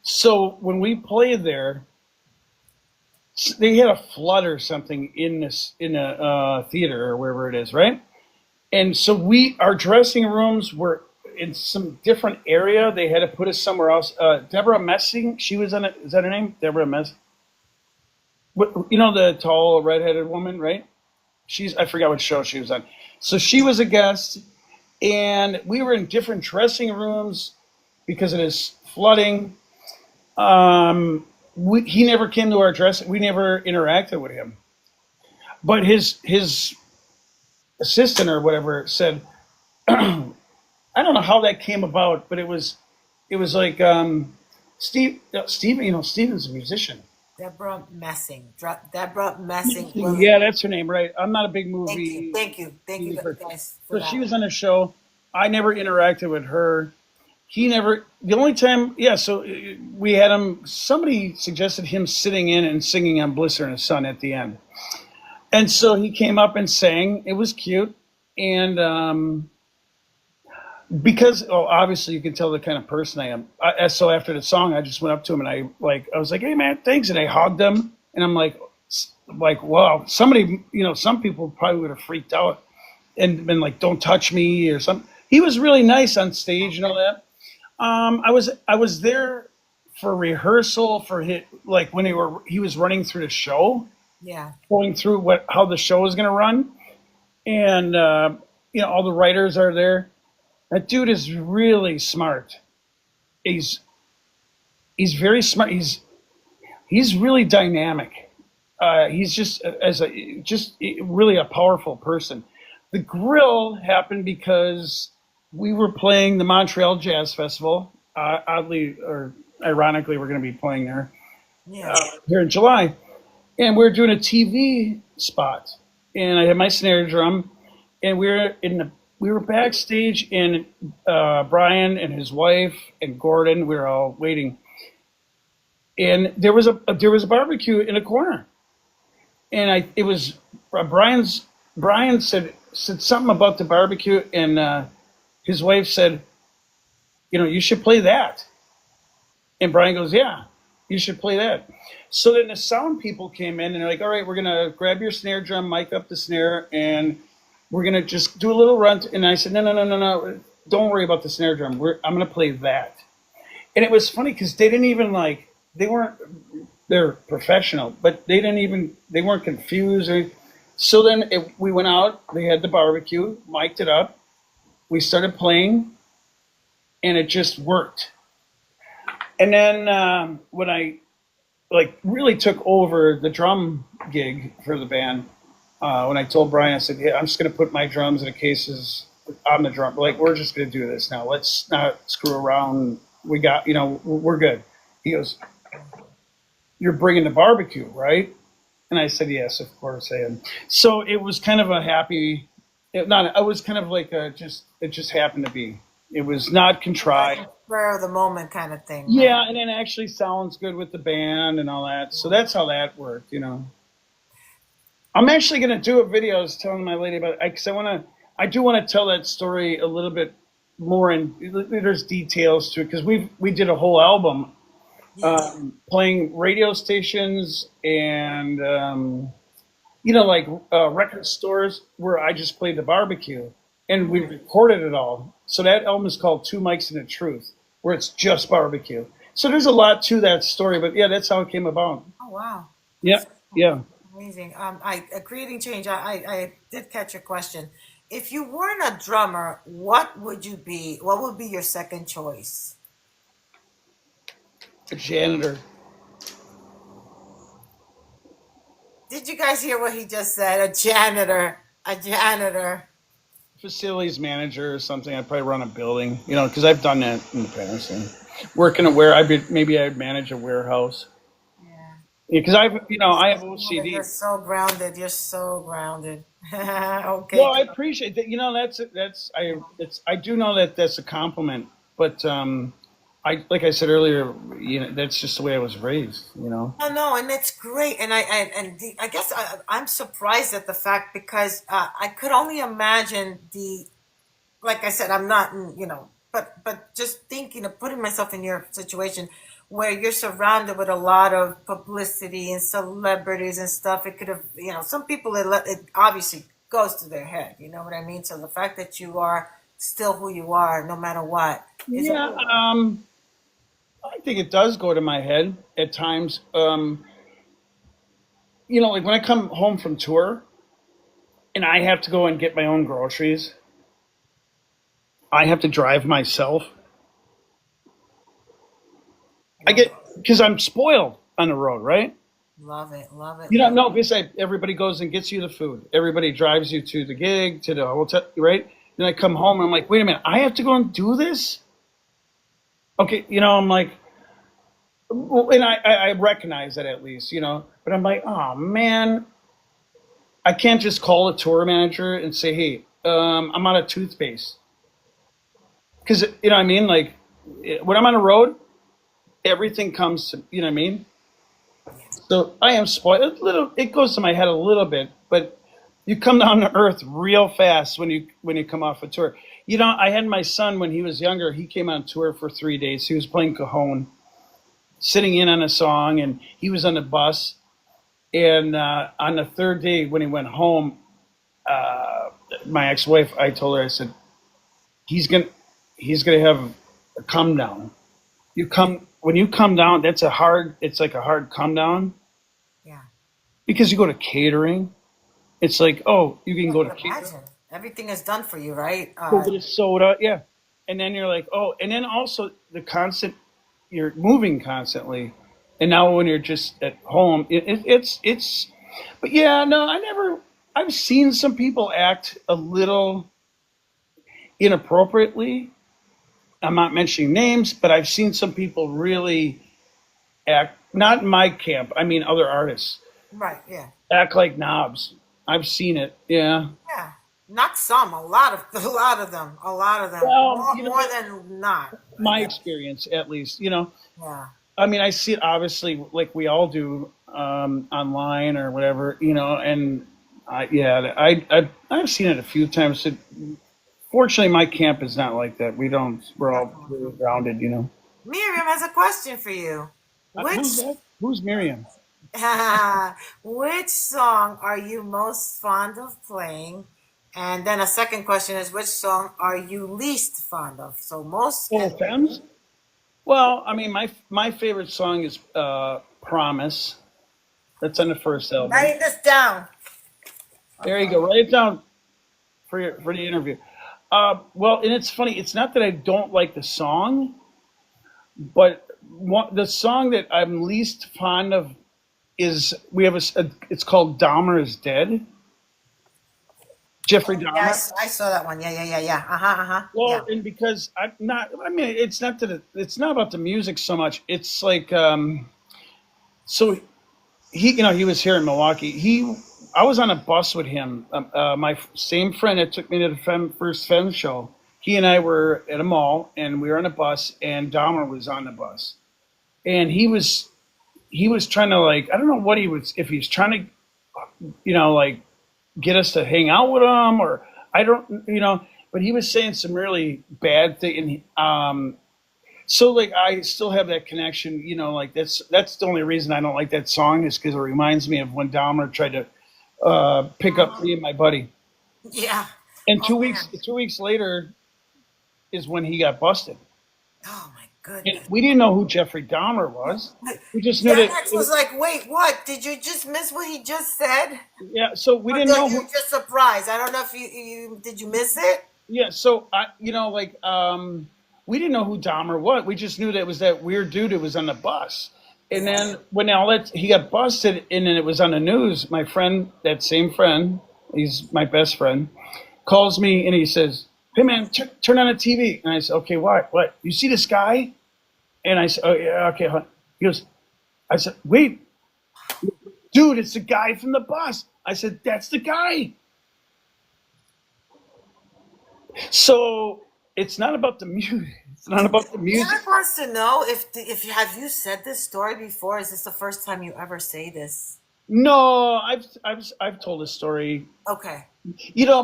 So when we played there, they had a flood or something in a theater or wherever it is, right? And so our dressing rooms were in some different area. They had to put us somewhere else. Deborah Messing, she was in it. Is that her name? Deborah Messing. The tall redheaded woman, right? I forgot what show she was on. So she was a guest, and we were in different dressing rooms because of this flooding. He never came to our dress. We never interacted with him. But his assistant or whatever said, I don't know how that came about, but it was like Steven. Steven's a musician. Deborah Messing. Deborah Messing Williams. Yeah, that's her name, right? I'm not a big Thank you. movie Thank you. Thank you TV person. guys for So she that. was on a show. I never interacted with her. He never. The only time, yeah. So we had him. Somebody suggested him sitting in and singing on "Blister in the Sun" at the end, and so he came up and sang. It was cute, and because obviously you can tell the kind of person I am. So after the song, I just went up to him and I was like, "Hey man, thanks," and I hugged him, and I'm like, wow, somebody, some people probably would have freaked out and been like, "Don't touch me" or something. He was really nice on stage and all that. I was there for rehearsal for like when he was running through the show, Yeah. going through how the show was going to run, and all the writers are there. That dude is really smart. He's he's very smart. He's really dynamic. He's just really a powerful person. The grill happened because we were playing the Montreal Jazz Festival. Oddly or ironically, we're going to be playing there Yeah. here in July, and we were doing a TV spot. And I had my snare drum, and we were backstage, and Brian and his wife and Gordon, we were all waiting, and there was a barbecue in a corner, and it was Brian said something about the barbecue, and his wife said, you should play that. And Brian goes, yeah, you should play that. So then the sound people came in and they're like, all right, we're going to grab your snare drum, mic up the snare, and we're going to just do a little run. And I said, no. Don't worry about the snare drum. I'm going to play that. And it was funny because they didn't even they're professional, but they weren't confused. So then we went out, they had the barbecue, mic'd it up. We started playing and it just worked. And then when I really took over the drum gig for the band, when I told Brian, I said, "Yeah, I'm just going to put my drums in the cases on the drum. We're just going to do this now. Let's not screw around. We got, we're good." He goes, "You're bringing the barbecue, right?" And I said, "Yes, of course I am." So it was kind of a happy. It was kind of like it just happened to be. It was not contrived. Like spur of the moment kind of thing. Right? Yeah, and it actually sounds good with the band and all that. So that's how that worked. I'm actually going to do a video. I was telling my lady about it because I do want to tell that story a little bit more, and there's details to it because we did a whole album playing radio stations and record stores where I just played the barbecue, and we recorded it all. So that album is called Two Mics and a Truth, where it's just barbecue. So there's a lot to that story, but yeah, that's how it came about. Oh wow, Yeah, that's yeah. amazing. I creating change. I did catch your question. If you weren't a drummer, what would you be? What would be your second choice? A janitor. Did you guys hear what he just said? A janitor. A janitor. Facilities manager or something. I'd probably run a building, because I've done that in the past. And work in a where maybe I'd manage a warehouse. Yeah. Yeah, because I have You're OCD. so grounded. You're so grounded. Okay. Well, I appreciate that. I do know that that's a compliment, but I like I said earlier, that's just the way I was raised. Oh no, and it's great, and I guess I'm surprised at the fact because I could only imagine the like I said, I'm not, but just thinking of putting myself in your situation where you're surrounded with a lot of publicity and celebrities and stuff. It could have, some people it obviously goes to their head. You know what I mean? So the fact that you are still who you are, no matter what, is Yeah, I think it does go to my head at times. Like when I come home from tour and I have to go and get my own groceries, I have to drive myself. I get because I'm spoiled on the road, right? love it, love it, You love don't know because everybody goes and gets you the food. Everybody drives you to the gig, to the hotel, right? Then I come home and I'm like, wait a minute, I have to go and do this? Okay, I'm like, well, and I recognize that at least, but I'm like, oh man, I can't just call a tour manager and say, hey, I'm out of toothpaste. Because, you know what I mean? Like, when I'm on the road, everything comes to, you know what I mean? So I am spoiled. It goes to my head a little bit, but you come down to earth real fast when you come off a tour. I had my son when he was younger. He came on tour for 3 days. He was playing cajon, sitting in on a song, and he was on the bus. And on the third day, when he went home, my ex-wife, I told her, I said, he's gonna have a come down. When you come down, it's like a hard come down yeah. because you go to catering. It's like, oh, you can I go to can catering, imagine everything is done for you, right? go get a soda, yeah, and then you're like, oh, and then also you're moving constantly, and now when you're just at home, it's. But yeah, no, I've seen some people act a little inappropriately. I'm not mentioning names, but I've seen some people really act, not in my camp, I mean other artists, Right. Yeah. act like knobs. I've seen it. Yeah. Yeah. Not some. A lot of a lot of them. A lot of them. Well, More than not. my experience at least. Yeah. I mean, I see it obviously like we all do online or whatever, and I've seen it a few times. Fortunately, my camp is not like that. We're all really grounded. Miriam has a question for you. Who's Which that? Who's Miriam? which song are you most fond of playing? And then a second question is which song are you least fond of? So most Oh, and Femmes? Well, I mean, my favorite song is "Promise." That's on the first album. writing this down. There you go. Write it down for the interview. Well, and it's funny. It's not that I don't like the song, but the song that I'm least fond of is we have it's called "Dahmer is Dead." Jeffrey Dahmer. Yes, I saw that one. Yeah. Yeah. Well, and because I'm not. I mean, it's not that it's not about the music so much. It's like so he was here in Milwaukee. I was on a bus with him. My same friend that took me to the first Femmes show. He and I were at a mall, and we were on a bus, and Dahmer was on the bus, and he was trying to like I don't know what if he was trying to like get us to hang out with him or I don't but he was saying some really bad thing and so like I still have that connection like that's the only reason I don't like that song is because it reminds me of when Dahmer tried to pick up me and my buddy Yeah. and Oh man. 2 weeks later is when he got busted. Oh my And goodness. we didn't know who Jeffrey Dahmer was. We just knew Gen that. X was like, wait, what? Did you just miss what he just said? Yeah, so we Or didn't know you're who. just surprised? I don't know if you did you miss it? Yeah, so we didn't know who Dahmer was. We just knew that it was that weird dude who was on the bus. And then when all that he got busted, and then it was on the news. My friend, that same friend, he's my best friend, calls me and he says, "Hey man, turn on the TV." And I said, "Okay, what? What? You see this guy?" And I said, "Oh yeah, okay." Huh." He goes, I said, "Wait, dude, it's the guy from the bus." I said, "That's the guy." So it's not about the music. It's not about the music. Derek wants to know if you have you said this story before? Is this the first time you ever say this? No, I've told a story, Okay.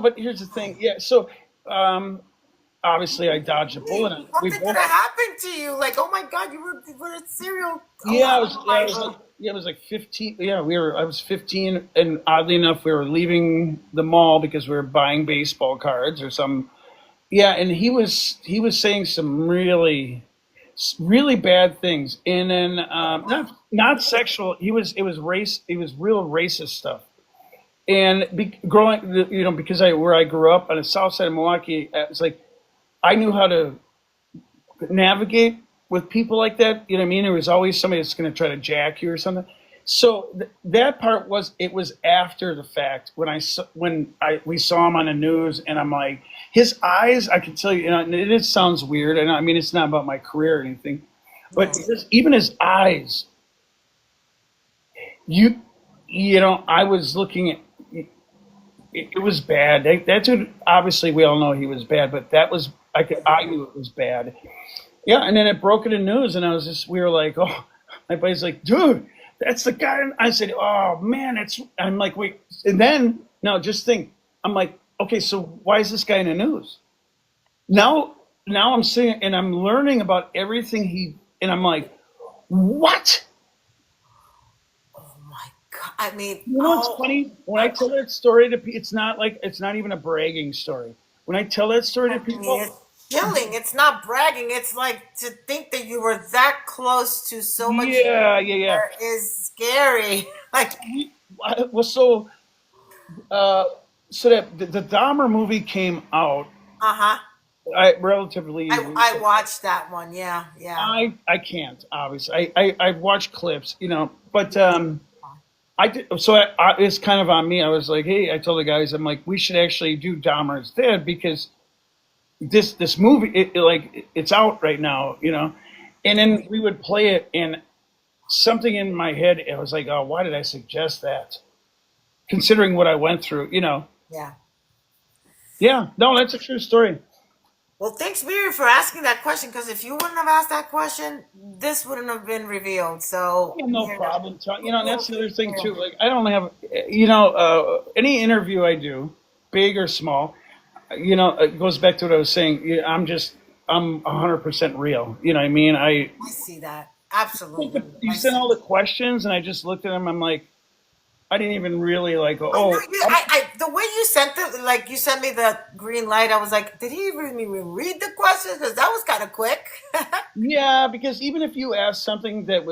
but here's the thing. Yeah, so um, obviously I dodged a bullet. And we Something could both. have happened to you. Like, oh my God, you were a serial. Oh Yeah, my. it was like 15. Yeah, I was 15, and oddly enough, we were leaving the mall because we were buying baseball cards or some. Yeah, and he was saying some really bad things, and then not sexual. It was race. It was real racist stuff. And growing, because where I grew up on the south side of Milwaukee, it's like I knew how to navigate with people like that. You know what I mean? There was always somebody that's going to try to jack you or something. So that part was after the fact when we saw him on the news, and I'm like, his eyes. I can tell you, and it sounds weird, and I mean it's not about my career or anything, but even his eyes, you I was looking at. It was bad. That dude, obviously, we all know he was bad, but I knew it was bad. Yeah, and then it broke in the news, and we were like, oh, my buddy's like, dude, that's the guy. I said, oh man, I'm like, wait, and then no, just think, I'm like, okay, so why is this guy in the news? Now, now I'm sitting and I'm learning about everything and I'm like, what? Oh my God. I mean, You know what's funny? When I tell that story to people, it's not even a bragging story. When I tell that story to I mean, people, it's killing. It's not bragging. It's like to think that you were that close to so much yeah, yeah, yeah. is scary. Like, Well, uh, so that the Dahmer movie came out, uh-huh. relatively. I watched that one. Yeah, yeah. I can't obviously. I've watched clips, but I did. So it's kind of on me. I was like, hey, I told the guys, I'm like, we should actually do Dahmer's Dead because this movie, it's out right now, and then we would play it, and something in my head, it was like, oh, why did I suggest that? Considering what I went through. Yeah. Yeah, no, that's a true story. Well, thanks, Miriam, for asking that question. Because if you wouldn't have asked that question, this wouldn't have been revealed. So, Yeah, no problem. And that's the other thing too. yeah. Like, I don't have, any interview I do, big or small, it goes back to what I was saying. I'm 100% real. You know what I mean? I see that. Absolutely. You I sent see. all the questions, and I just looked at them. I'm like, I didn't even really like. I know Oh, the way you sent it, like you sent me the green light, I was like, did he even read the questions? Because that was kind of quick. yeah, because even if you asked something that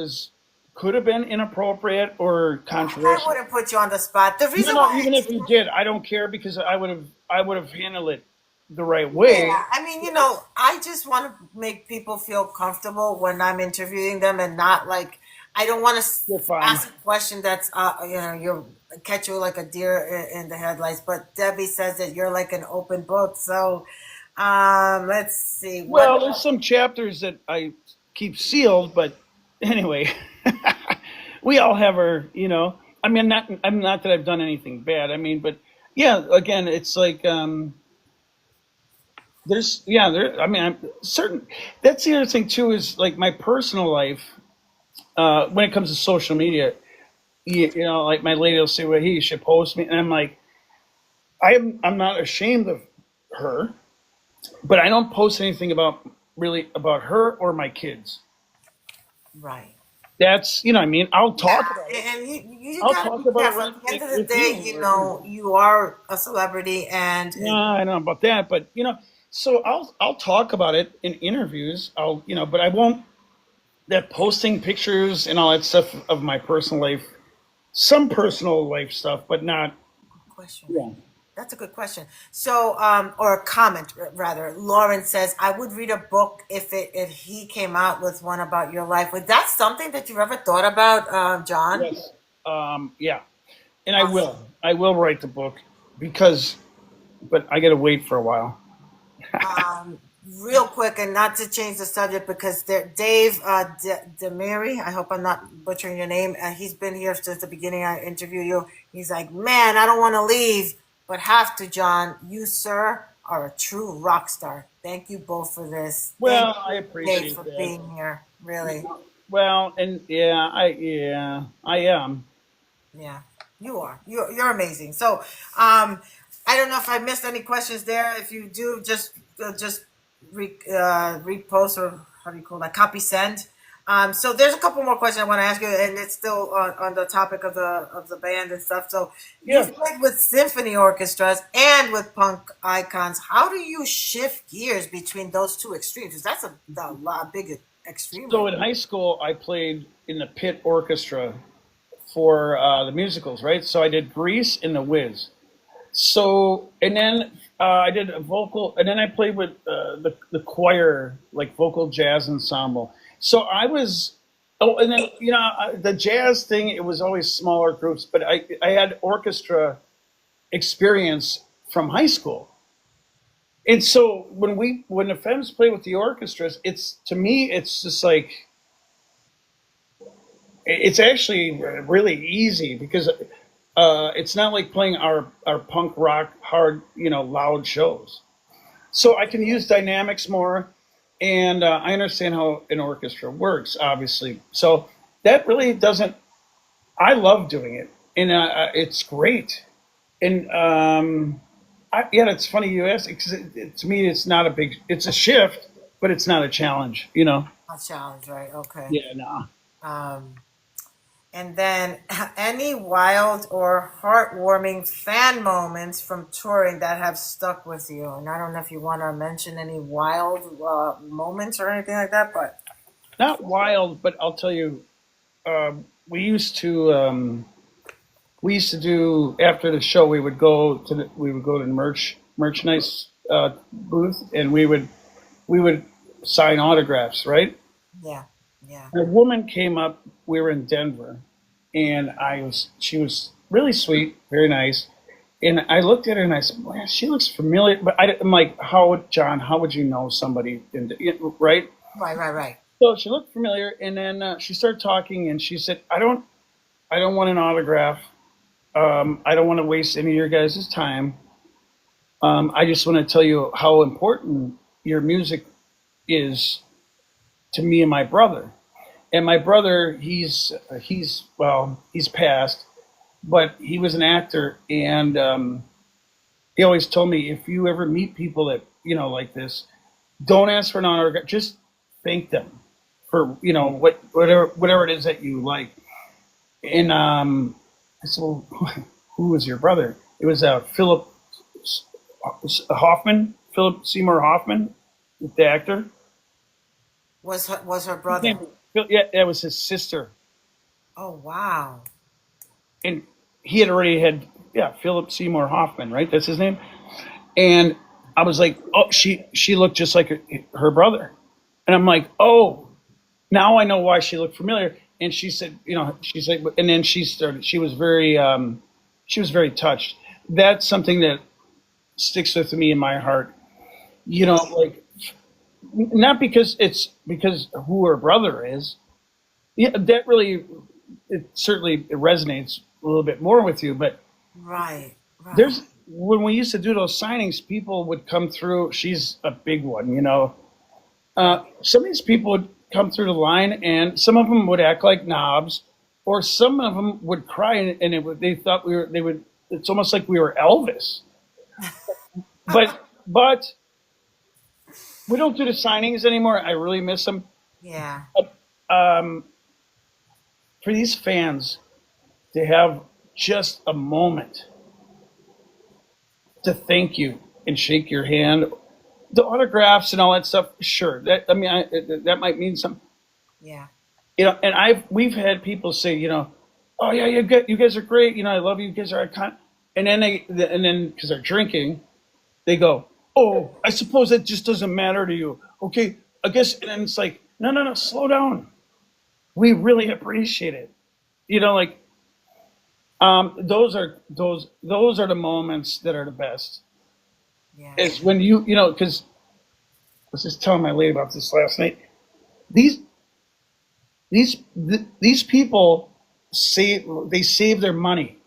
could have been inappropriate or I controversial, wouldn't put you on the spot. The no, reason no, why even if you did, I don't care because I would have handled it the right way. yeah, I mean, I just want to make people feel comfortable when I'm interviewing them and not like, I don't want to You're fine. ask a question that's, you're catch you like a deer in the headlights. But Debbie says that you're like an open book. So, let's see. Well, there's some chapters that I keep sealed, but anyway, we all have our. I mean, I'm not that I've done anything bad. I mean, but yeah, again, it's like there's yeah, there. I mean, I'm certain. That's the other thing too is like my personal life. When it comes to social media, like my lady will say, "Well, hey, you should post me," and I'm like, I'm not ashamed of her, but I don't post anything about her or my kids. Right. That's what I mean. I'll talk about it. And you I'll gotta talk be about careful. it At the end of the with day, you. you are a celebrity, and Yeah, I know about that, but So I'll talk about it in interviews. But I won't that posting pictures and all that stuff of my personal life, some personal life stuff, but not. Question. Yeah. That's a good question. So, or a comment rather. Lauren says, "I would read a book if he came out with one about your life." Was that something that you've ever thought about, John? Yes. Yeah. And I will. Awesome. I will write the book because, but I got to wait for a while. Real quick, and not to change the subject, because Dave Demary, I hope I'm not butchering your name. He's been here since the beginning. I interviewed you. He's like, man, I don't want to leave, but have to, John. You, sir, are a true rock star. Thank you both for this. Thank Well, I you, Dave, appreciate for that. being here. Really. Well, and I am. Yeah, you are. You're amazing. So, I don't know if I missed any questions there. If you do, just repost, or how do you call that? Copy send. So there's a couple more questions I want to ask you, and it's still on the topic of the band and stuff. So Yeah. you've played with symphony orchestras and with punk icons. How do you shift gears between those two extremes? 'Cause that's a lot big extreme So right in high school, I played in the pit orchestra for the musicals, right? So I did Grease and The Wiz. So and then I did a vocal, and then I played with the choir, like vocal jazz ensemble. So I was, oh, and then the jazz thing. It was always smaller groups, but I had orchestra experience from high school. And so when the Femmes play with the orchestras, it's to me it's just like it's actually really easy because it's not like playing our punk rock hard loud shows. So I can use dynamics more, and I understand how an orchestra works, obviously. So that really doesn't. I love doing it, and it's great. And yeah, it's funny you asked because to me it's not a big. It's a shift, but it's not a challenge. now? A challenge, right? Okay. Yeah, no. Um, And then any wild or heartwarming fan moments from touring that have stuck with you. And I don't know if you want to mention any wild moments or anything like that, but Not wild, but I'll tell you, we used to do after the show. We would go to the merchandise booth, and we would sign autographs, right? yeah, yeah. A woman came up. We were in Denver, and she was really sweet, very nice. And I looked at her and I said, "Man, she looks familiar." But I'm like, John, how would you know somebody right?" Right, right, right. So she looked familiar, and then she started talking, and she said, I don't want an autograph. I don't want to waste any of your guys' time. I just want to tell you how important your music is to me and my brother. And my brother, he's passed, but he was an actor, and he always told me, if you ever meet people that like this, don't ask for an autograph. Just thank them for whatever it is that you like. And I said, well, who was your brother? It was Philip Seymour Hoffman, the actor. Was her His name brother? was yeah, that was his sister, Oh, wow. and he had already had Philip Seymour Hoffman, right? That's his name. And I was like, oh, she looked just like her brother, and I'm like, oh, now I know why she looked familiar. And she said, she's like, and then she started. She was very touched. That's something that sticks with me in my heart. Like not because who her brother is. Yeah, that really, it resonates a little bit more with you. But Right, right. there's when we used to do those signings, people would come through. She's a big one. Some of these people would come through the line, and some of them would act like knobs, or some of them would cry, and they thought they would. It's almost like we were Elvis. But we don't do the signings anymore. I really miss them. Yeah. Um, for these fans to have just a moment to thank you and shake your hand, the autographs and all that stuff. Sure, that I mean, that might mean something. Yeah. And we've had people say, oh yeah, you guys are great. I love you. You guys are iconic. And then because they're drinking, they go, oh, I suppose that just doesn't matter to you. Okay, I guess. And then it's like, no, no, no, slow down. We really appreciate it. Like those are the moments that are the best. Yeah. Is when because I was just telling my lady about this last night. These these people save their money.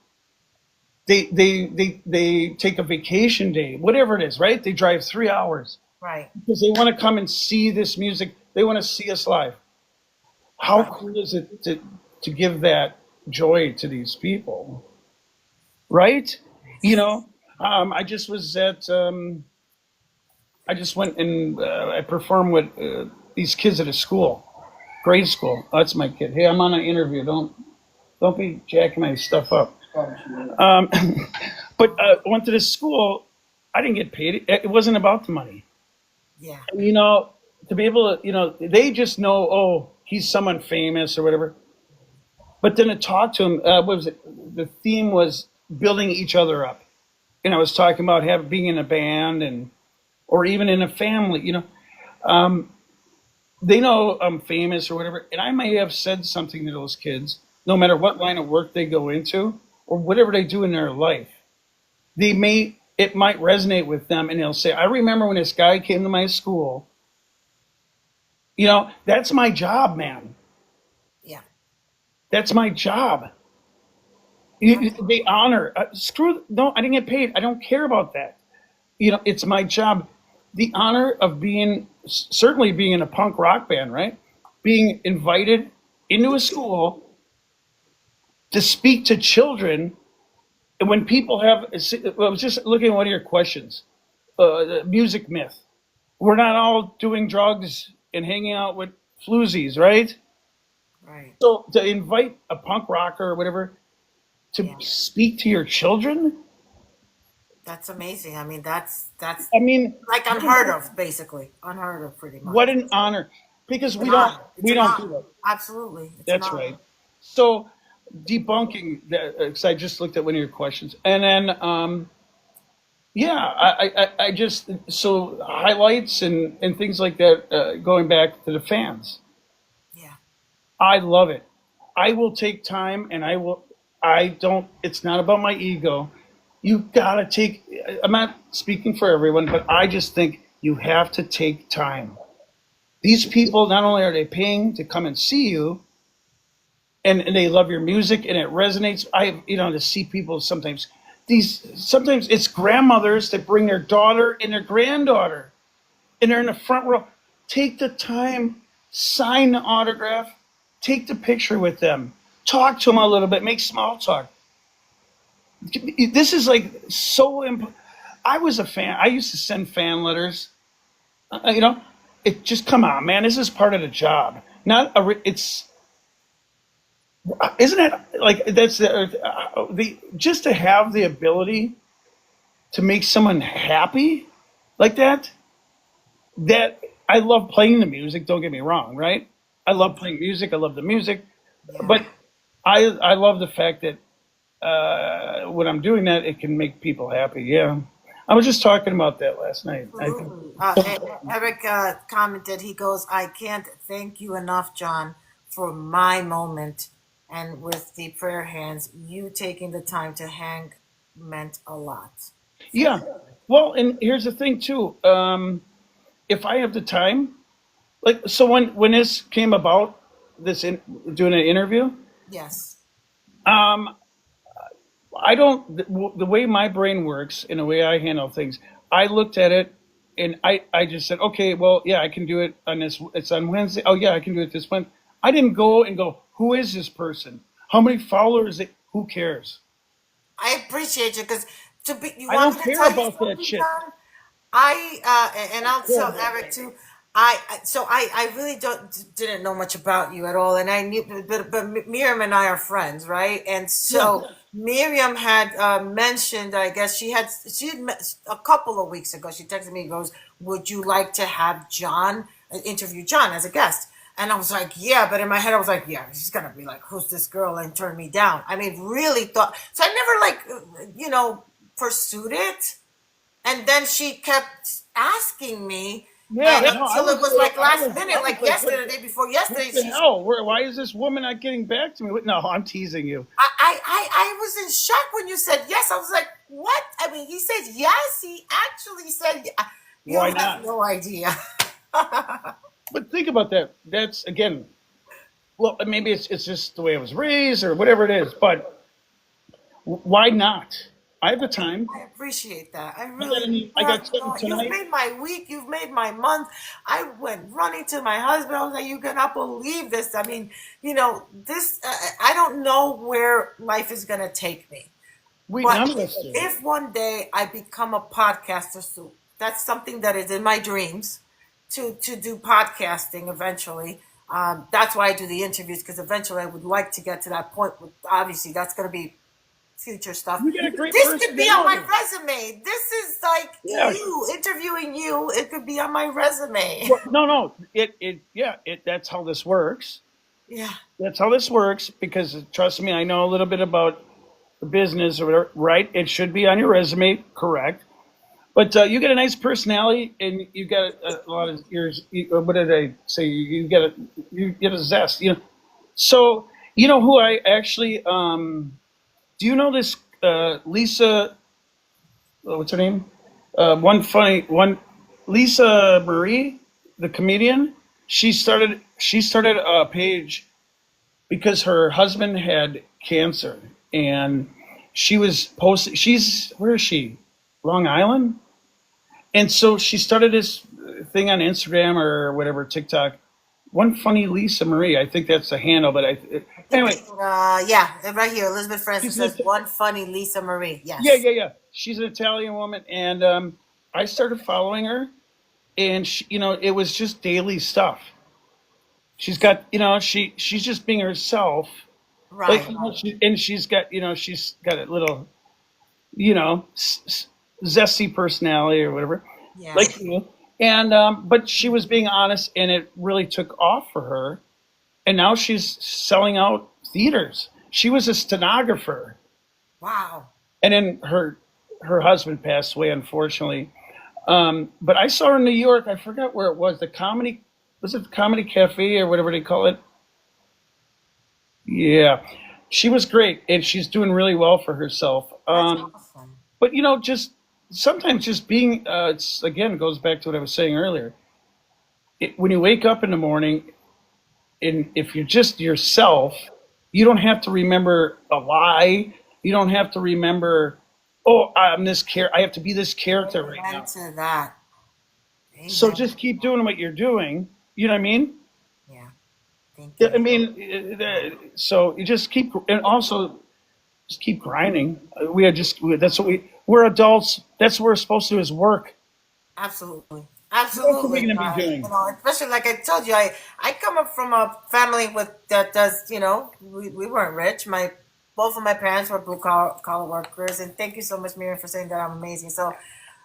They take a vacation day, whatever it is, right? They drive 3 hours Right. because they want to come and see this music. They want to see us live. How Right. cool is it to give that joy to these people, right? You know, I just was at I just went and I performed with these kids at a school, grade school. Oh, that's my kid. Hey, I'm on an interview. Don't be jacking my stuff up. Um, but I went to this school. I didn't get paid. It wasn't about the money. Yeah. To be able to, they just know, oh, he's someone famous or whatever. But then to talk to him, what was it? The theme was building each other up. And I was talking about being in a band or even in a family. They know I'm famous or whatever, and I may have said something to those kids, no matter what line of work they go into or whatever they do in their life. It might resonate with them, and they'll say, "I remember when this guy came to my school." That's my job, man. Yeah. That's my job. They honor. Screw. No, I didn't get paid. I don't care about that. It's my job. The honor of certainly being in a punk rock band, right? Being invited into a school to speak to children. And when people I was just looking at one of your questions, the music myth. We're not all doing drugs and hanging out with floozies, right? Right. So to invite a punk rocker or whatever to Yeah. speak to your children, That's amazing. I mean, that's I mean, like unheard of, basically. Unheard of, pretty much. what an honor, because It's an honor. It's we an don't honor. do it. Absolutely. It's an That's honor. right. So debunking that, because I just looked at one of your questions, and then yeah, I just so highlights and things like that. Going back to the fans, Yeah. I love it. I will take time, and I will. I don't. It's not about my ego. You gotta take. I'm not speaking for everyone, but I just think you have to take time. These people, not only are they paying to come and see you, and they love your music and it resonates. To see people sometimes it's grandmothers that bring their daughter and their granddaughter and they're in the front row. Take the time, sign the autograph, take the picture with them, talk to them a little bit, make small talk. This is like so I was a fan. I used to send fan letters. uh, you know it just come on, man, this is part of the job. Not a it's Isn't it like that's the just to have the ability to make someone happy like that? That I love playing the music. Don't get me wrong, right? I love playing music. I love the music, Yeah. but I love the fact that when I'm doing that, it can make people happy. Yeah, I was just talking about that last night. I think. Absolutely. Eric commented, he goes, I can't thank you enough, John, for my moment. And with the prayer hands, you taking the time to hang meant a lot. So, Yeah. Well, and here's the thing too. If I have the time, like so, when this came about, doing an interview, yes. um, I don't the way my brain works and the way I handle things. I looked at it and I just said, okay, well, yeah, I can do it on this. It's on Wednesday. Oh yeah, I can do it this one. I didn't go and go, who is this person? How many followers? Who cares? I appreciate you because you I want don't me to care tell you about that something, shit. John? And I'll Yeah. tell Eric too. I really didn't know much about you at all, and I knew, but Miriam and I are friends, right? And Yeah. so Miriam had mentioned, I guess a couple of weeks ago. She texted me, goes, "Would you like to have John interview John as a guest?" And I was like, "Yeah," but in my head, I was like, "Yeah, she's gonna be like, who's this girl?" and turn me down. I mean, really thought. So I never pursued it. And then she kept asking me, Yeah, and no, I until it was, was like I last was, minute, I was like like, yesterday, the day before what yesterday, the she hell? Why is this woman not getting back to me? No, I'm teasing you. I was in shock when you said yes. I was like, what? I mean, he said yes. He actually said, you Why have not? no idea. But think about that. That's again, well, maybe it's just the way I was raised or whatever it is. But why not? I have the time. I appreciate that. I I got really, any, I you got have something you've tonight. made my week. You've made my month. I went running to my husband. I was like, you cannot believe this. I mean, this, I don't know where life is going to take me. We But none of us do. if one day I become a podcaster, so that's something that is in my dreams to do podcasting eventually. That's why I do the interviews because eventually I would like to get to that point. Obviously, that's going to be future stuff. You got a great This could be on my personality. resume. This is like Yeah. you interviewing you. It could be on my resume. Well, no. Yeah. That's how this works. Yeah. That's how this works because trust me, I know a little bit about the business or whatever. Right? It should be on your resume, correct? But you get a nice personality, and you got a lot of years. What did I say? You get a zest. So you know who I actually do you know this Lisa? What's her name? One Lisa Marie, the comedian. She started a page because her husband had cancer, and she was posting. She's where is she? Long Island. And so she started this thing on Instagram or whatever, TikTok. One funny Lisa Marie, I think that's the handle. But anyway, Yeah, right here. Elizabeth Francis she's an, says one funny Lisa Marie. yeah, Yes. yeah, yeah. She's an Italian woman, and I started following her, and it was just daily stuff. She's got, she's just being herself, like, Right. and she's got a little, you know, zesty personality or whatever, Yeah. like you. And but she was being honest, and it really took off for her. And now she's selling out theaters. She was a stenographer, Wow. and then her husband passed away, unfortunately. But I saw her in New York. I forgot where it was. Was it the Comedy Cafe or whatever they call it? Yeah, she was great, and she's doing really well for herself. That's awesome. But just sometimes just being, it's again goes back to what I was saying earlier. When you wake up in the morning, and if you're just yourself, you don't have to remember a lie. You don't have to remember, oh, I have to be this character right Amen now. to that. So Amen. just keep doing what you're doing. You know what I mean? Yeah. Thank Yeah, I you. mean, so you just keep, and also just keep grinding. That's what we're adults. That's what we're supposed to do is work. Absolutely. What else are we Absolutely. going to be doing? Especially like I told you, I come up from a family that does, we weren't rich. Both of my parents were blue collar workers, and thank you so much, Miriam, for saying that I'm amazing. So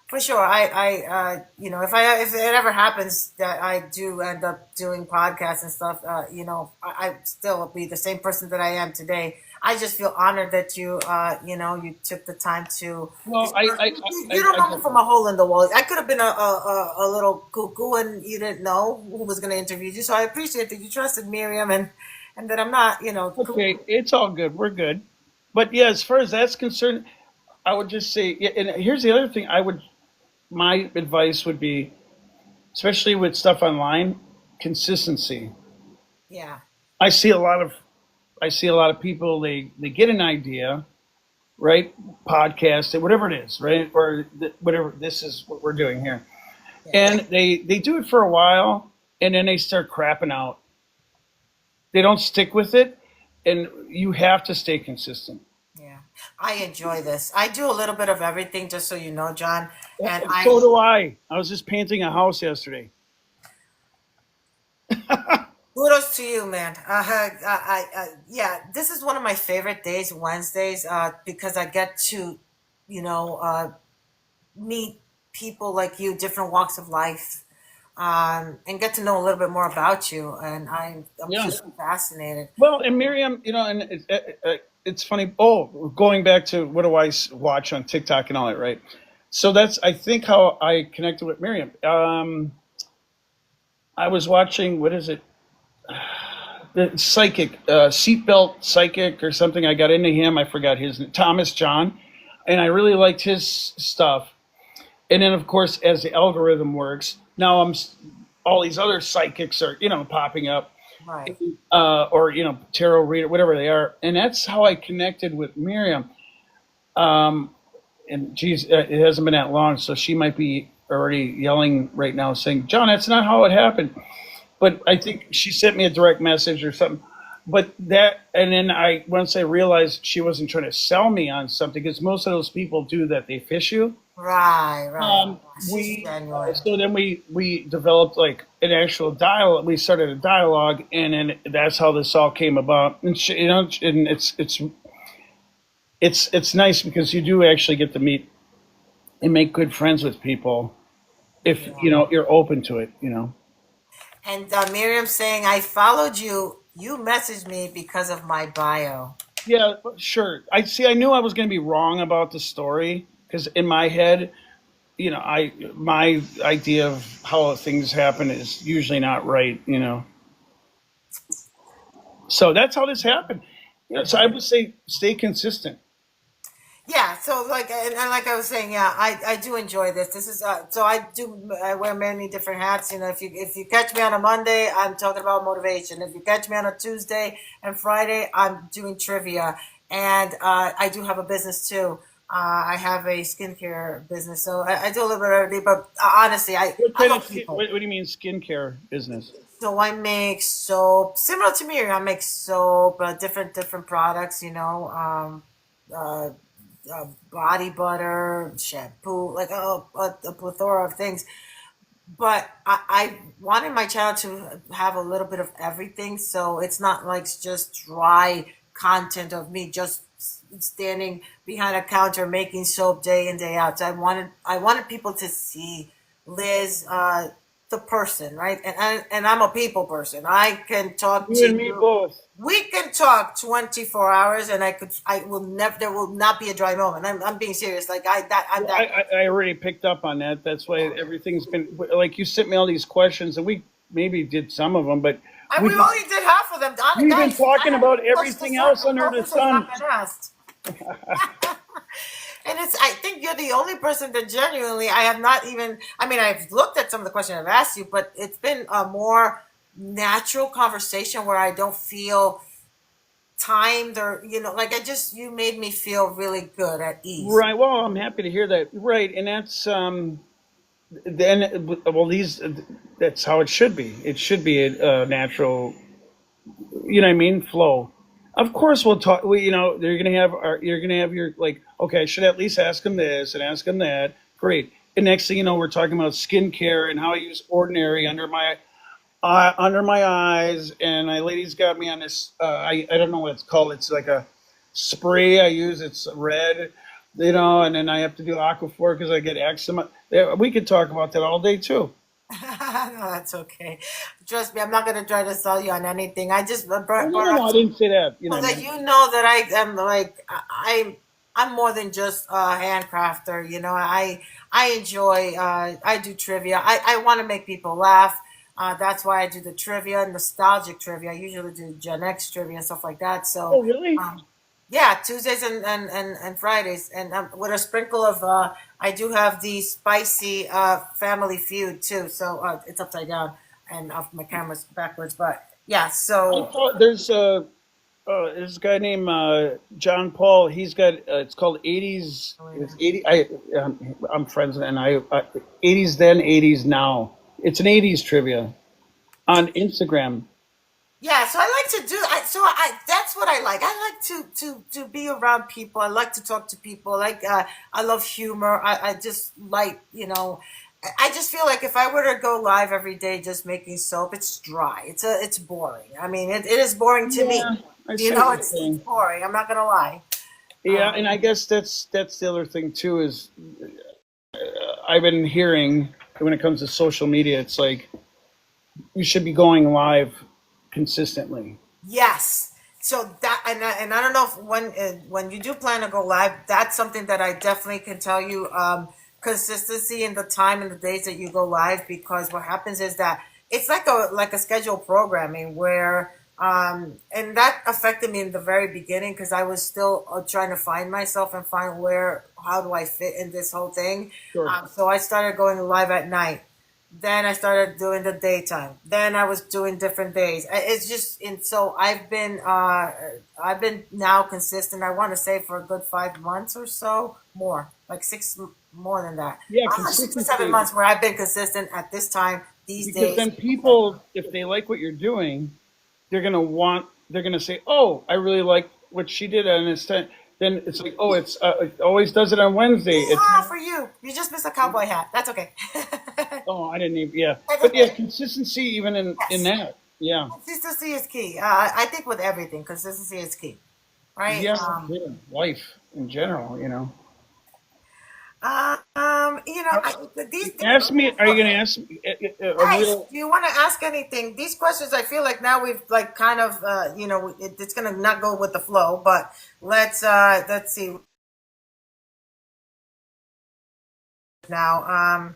for sure, if it ever happens that I do end up doing podcasts and stuff, I still will be the same person that I am today. I just feel honored that you took the time to. Well, You don't know me from a hole in the wall. I could have been a little cuckoo and you didn't know who was going to interview you. So I appreciate that you trusted Miriam and that I'm not, okay, it's all good. We're good. But yeah, as far as that's concerned, I would just say, yeah, and here's the other thing. My advice would be, especially with stuff online, consistency. yeah, I see a lot of, I see a lot of people. They get an idea, right? Podcast, whatever it is, right? Or whatever. This is what we're doing here, yeah. and they do it for a while, and then they start crapping out. They don't stick with it, and you have to stay consistent. Yeah, I enjoy this. I do a little bit of everything, just so you know, John. And So do I. I was just painting a house yesterday. kudos to you, man. Yeah, this is one of my favorite days, Wednesdays, because I get to, you know, meet people like you, different walks of life, and get to know a little bit more about you. And I'm Yeah. just fascinated. Well, and Miriam, and it's funny. Oh, going back to what do watch on TikTok and all that, right? So that's I think how I connected with Miriam. I was watching what is it? The psychic seatbelt psychic or something. I got into him. I forgot his name, Thomas John, and I really liked his stuff. And then, of course, as the algorithm works, now all these other psychics are popping up, Right. or tarot reader, whatever they are, and that's how I connected with Miriam. And geez, it hasn't been that long, so she might be already yelling right now, saying, "John, that's not how it happened." But I think she sent me a direct message or something. But that, and then once I realized she wasn't trying to sell me on something, because most of those people do that, they fish you. Right, right. She's We genuine. so then we developed like an actual dialogue. We started a dialogue, and then that's how this all came about. And and it's nice because you do actually get to meet and make good friends with people if Yeah. you're open to it. And Miriam saying, I followed you. You messaged me because of my bio. Yeah, sure. I see. I knew I was going to be wrong about the story because in my head, my idea of how things happen is usually not right. So that's how this happened. So I would say stay consistent. Yeah, so like and like I was saying, yeah, I do enjoy this. This is so I wear many different hats. If you catch me on a Monday, I'm talking about motivation. If you catch me on a Tuesday and Friday, I'm doing trivia, and I do have a business too. I have a skincare business, so I do a little bit of everything. But honestly, What I kind of love people. what do you mean skincare business? So I make soap, similar to me. I make soap, different products. Uh, Body butter, shampoo, like a plethora of things. But I wanted my child to have a little bit of everything, so it's not like just dry content of me just standing behind a counter making soap day in day out. So I wanted people to see Liz, the person, right? And I'm a people person. I can talk You to and me you. both. We can talk 24 hours, and I will never, there will not be a dry moment. I'm being serious. Like I'm Well, that. I already picked up on that. That's why Yeah. everything's been like you sent me all these questions, and we maybe did some of them, but And we we only did half of them. we've been Guys, I talking haven't about even touched the everything else surface. under the Surface has sun. not been asked. And I think you're the only person that genuinely, I have not even, I mean, I've looked at some of the questions I've asked you, but it's been a more natural conversation where I don't feel timed or, like you made me feel really good at ease. Right. Well, I'm happy to hear that. Right, and that's then well these that's how it should be. It should be a natural, you know what I mean, flow. Of course, we'll talk. You're gonna have your like. Okay, I should at least ask him this and ask him that. Great. And next thing you know, we're talking about skincare and how I use ordinary under my eyes. And my lady's got me on this. I don't know what it's called. It's like a spray I use. It's red, and then I have to do aquaphor because I get eczema. Yeah, we could talk about that all day too. No, that's okay. Trust me, I'm not going to try to sell you on anything. I just Oh, brought no, up I didn't say that. You know so what I that mean? you know that I am like I'm more than just a handcrafter. I enjoy. I do trivia. I want to make people laugh. That's why I do the trivia, nostalgic trivia. I usually do Gen X trivia and stuff like that. So Oh, really? um, yeah, Tuesdays and Fridays, and with a sprinkle of I do have the spicy Family Feud too. So it's upside down and my camera's backwards, but yeah. So There's a guy named John Paul. He's got it's called 80s. It's 80. I'm friends and 80s then, 80s now. It's an 80s trivia on Instagram. yeah, so I like to do. That's what I like. I like to be around people. I like to talk to people. I love humor. I just like I just feel like if I were to go live every day just making soap, it's dry. It's boring. I mean, it is boring to me. Yeah, I You see what know, you're it's saying. boring. I'm not gonna lie. Yeah, and I guess that's the other thing too is I've been hearing when it comes to social media, it's like you should be going live consistently. Yes. So that and I don't know if when you do plan to go live, that's something that I definitely can tell you. Consistency in the time and the days that you go live, because what happens is that it's like a scheduled programming where and that affected me in the very beginning because I was still trying to find myself and find where how do I fit in this whole thing. Sure. So I started going live at night. Then I started doing the daytime. Then I was doing different days. It's just and so I've been now consistent. I want to say for a good 5 months or so, more like more than that. Yeah, Like 6 or 7 consistency. months where I've been consistent at this time, these Because days. then people, if they like what you're doing, they're gonna say, "Oh, I really like what she did," and it's then it's like, "Oh, it always does it on Wednesday." It's Yeah, for you. You just missed a cowboy hat. That's okay. oh, I didn't even yeah, That's but yeah, okay. consistency even in Yes. that, yeah, Consistency is key. I think with everything, consistency is key. Right? yeah, yeah, life in general, you know. These Ask me, are you gonna ask me a Guys, real? do you want to ask anything? These questions, I feel like now we've like kind of, it's gonna not go with the flow, but let's see now.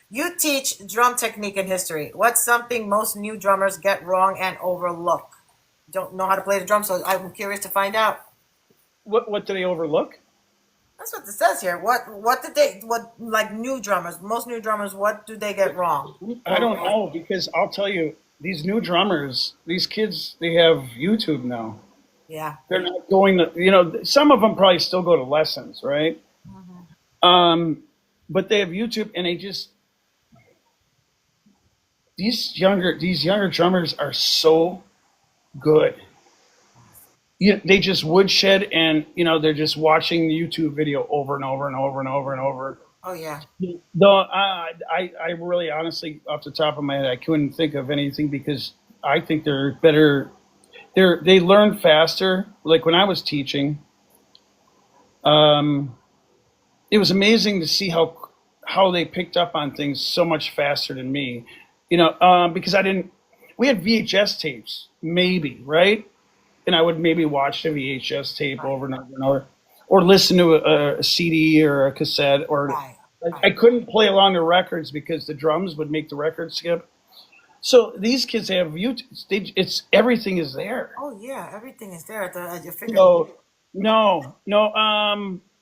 You teach drum technique and history. What's something most new drummers get wrong and overlook? Don't know how to play the drum, so I'm curious to find out. What do they overlook? That's what it says here. What like new drummers, most new drummers, what do they get wrong? I Or don't know because I'll tell you, these new drummers, these kids, they have YouTube now. yeah. They're not going to, some of them probably still go to lessons, right? Mhm. But they have YouTube, and these younger drummers are so good. They just woodshed, and they're just watching the YouTube video over and over and over and over and over. Oh yeah. Though I really honestly, off the top of my head, I couldn't think of anything because I think they're better. They learn faster. Like when I was teaching, um, it was amazing to see how they picked up on things so much faster than me. Because I didn't. We had VHS tapes, maybe, right? And I would maybe watch the VHS tape Right. over and over and over, or listen to a CD or a cassette, or Right. I Right. couldn't play along the records because the drums would make the record skip. So these kids have YouTube. It's everything is there. Oh yeah, everything is there at your fingertips. So no, no.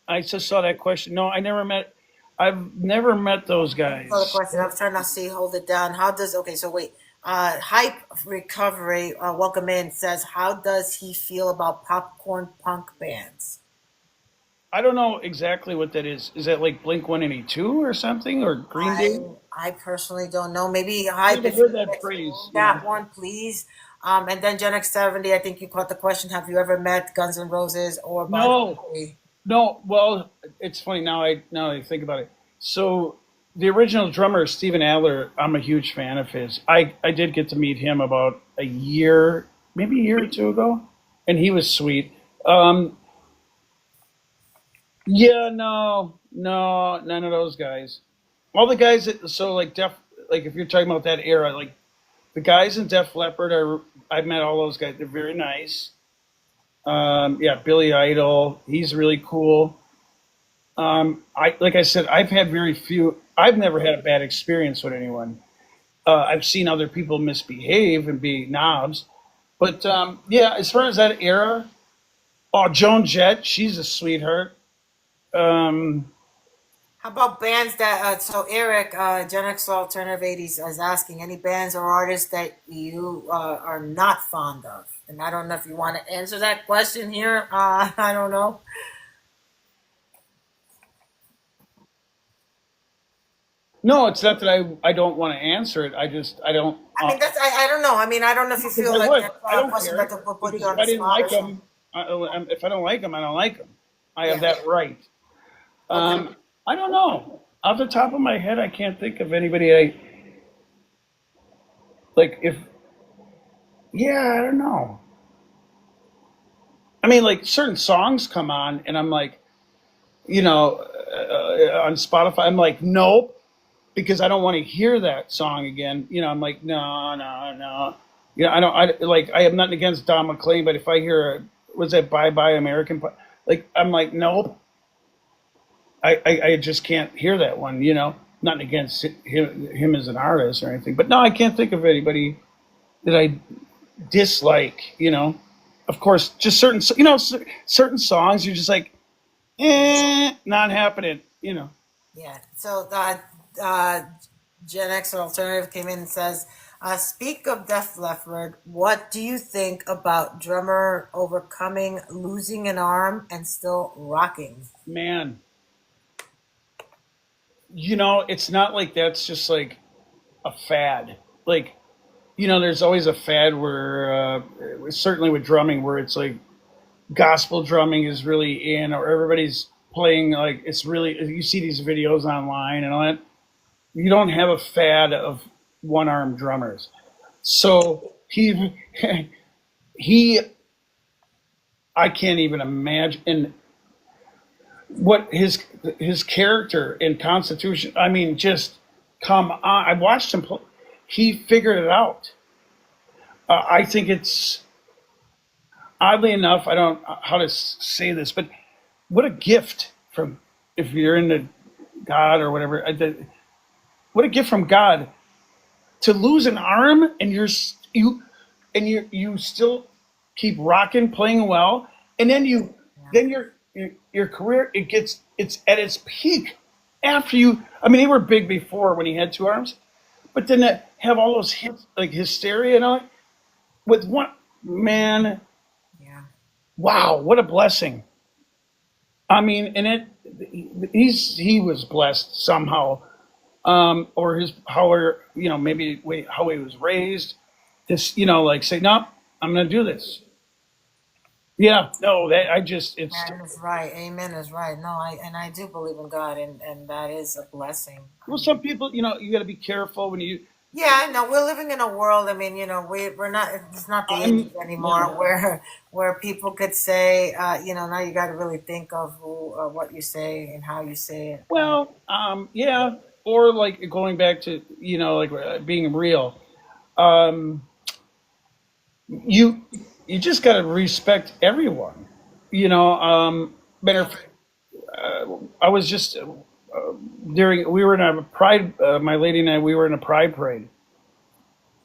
I just saw that question. No, I never met. I've never met those So the guys. question I'm trying to see, hold it down. How does okay? So wait, hype recovery. Welcome in says, how does he feel about popcorn punk bands? I don't know exactly what that is. Is that like Blink 182 or something, or Green I Day? I personally don't know. Maybe hype Never if you heard could that explain phrase. that one, please. And then Gen X 70. I think you caught the question. Have you ever met Guns N' Roses or Bon No, Jovi? no. Well, it's funny now I think about it. So the original drummer Steven Adler, I'm a huge fan of his. I did get to meet him about a year, maybe a year or two ago, and he was sweet. Um, yeah, no, no, none of those guys. All the guys that like like if you're talking about that era, like the guys in Def Leppard are. I've met all those guys. They're very nice. Yeah, Billy Idol, he's really cool. I like I said, I've had very few. I've never had a bad experience with anyone. I've seen other people misbehave and be knobs, but yeah, as far as that era, oh, Joan Jett, she's a sweetheart. Um, How about bands that? So Eric, Gen X Alternative 80s is asking any bands or artists that you are not fond of, and I don't know if you want to answer that question here. I don't know. no, it's not that I don't want to answer it. I don't I mean, I don't know. I mean, I don't know if you because feel I like would. that's I a don't question that care will put you because if on the I didn't spot or like something. them, if I don't like them, I don't like them. I have Yeah. that right. Okay. Um, I don't know. Off the top of my head, I can't think of anybody. I like if yeah, I don't know. I mean, like certain songs come on, and I'm like, on Spotify, I'm like, nope, because I don't want to hear that song again. I'm like, no, no, no. I don't. I have nothing against Don McLean, but if I hear was that Bye Bye American, like I'm like, nope, I just can't hear that one. Nothing against him as an artist or anything, but no, I can't think of anybody that I dislike. Of course, just certain songs you're just like, not happening. Yeah. So uh, Gen X Alternative came in and says, "Speak of Def Leppard. What do you think about drummer overcoming losing an arm and still rocking?" Man, it's not like that's just like a fad. Like, there's always a fad where, certainly with drumming, where it's like gospel drumming is really in, or everybody's playing like it's really. You see these videos online and all that. You don't have a fad of one armed drummers. So he, I can't even imagine what his character and constitution. I mean, just come on. I watched him play. He figured it out. I think it's oddly enough. I don't know how to say this, but what a gift from if you're into God or whatever. What a gift from God to lose an arm and you still keep rocking, playing well, and then your career it's at its peak after you. I mean, they were big before when he had two arms, but then to have all those hits like Hysteria and all that, with one man. Yeah. Wow, what a blessing! I mean, and he was blessed somehow, or his maybe how he was raised. This like say no, I'm going to do this. Yeah, no, that I just it's Amen is right. Amen is right. No, I do believe in God, and that is a blessing. I well, some mean, people you got to be careful when you. yeah, no, we're living in a world. I mean, we're not. It's not the I'm '80s anymore, yeah. where people could say, now you got to really think of what you say and how you say it. Well, yeah, or like going back to like being real. Um, you you just got to respect everyone. Matter of fact, I was just during we were in a pride. My lady and I we were in a pride parade.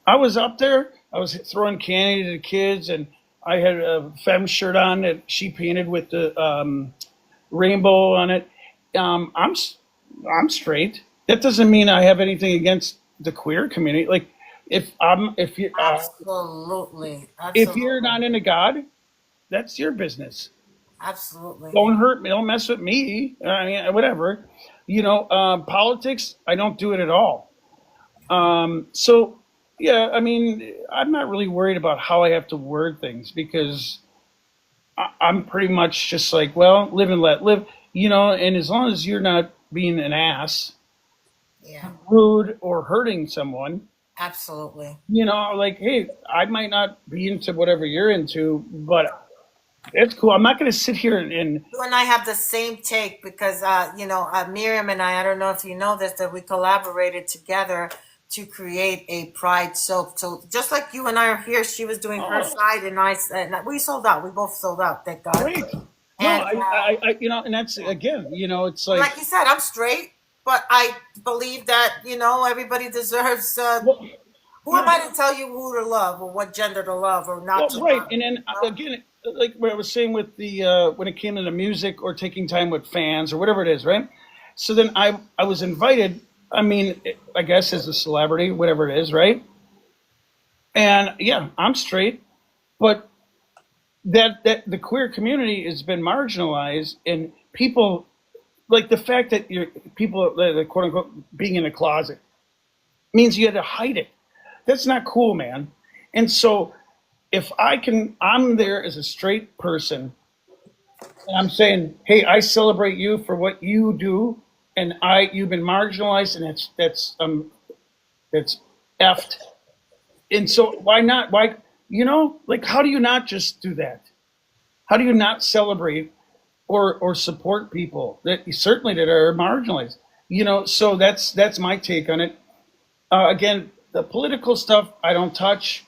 I was up there. I was throwing candy to the kids, and I had a Femmes shirt on that she painted with the rainbow on it. I'm I'm straight. That doesn't mean I have anything against the queer community. Like Absolutely, if you're not absolutely, into God, that's your business. absolutely. Don't hurt me. Don't mess with me. I mean, whatever. Politics. I don't do it at all. So yeah, I mean, I'm not really worried about how I have to word things because I'm pretty much just like, well, live and let live. And as long as you're not being an ass, Yeah, rude, or hurting someone, absolutely. like, hey, I might not be into whatever you're into, but it's cool. I'm not going to sit here and You and I have the same take because, Miriam and I don't know if you know this, that we collaborated together to create a pride soap. So just like you and I are here, she was doing her oh, side, and we sold out. We both sold out, thank God. great. No, And and that's again, it's like, like you said, I'm straight, but I believe that everybody deserves. well, Who am yeah, I to tell you who to love or what gender to love or not well, to right. love? And then You know? again, like what I was saying with the when it came to the music or taking time with fans or whatever it is, right? So then I was invited. I mean, I guess as a celebrity, whatever it is, right? And yeah, I'm straight, but that the queer community has been marginalized, and people like the fact that you're people the quote unquote being in a closet means you had to hide it. That's not cool, man. And so if I'm there as a straight person, and I'm saying, hey, I celebrate you for what you do, and you've been marginalized, and that's effed. And so why not? Why, like, how do you not just do that? How do you not celebrate or support people that certainly that are marginalized? So that's my take on it. Again, the political stuff I don't touch.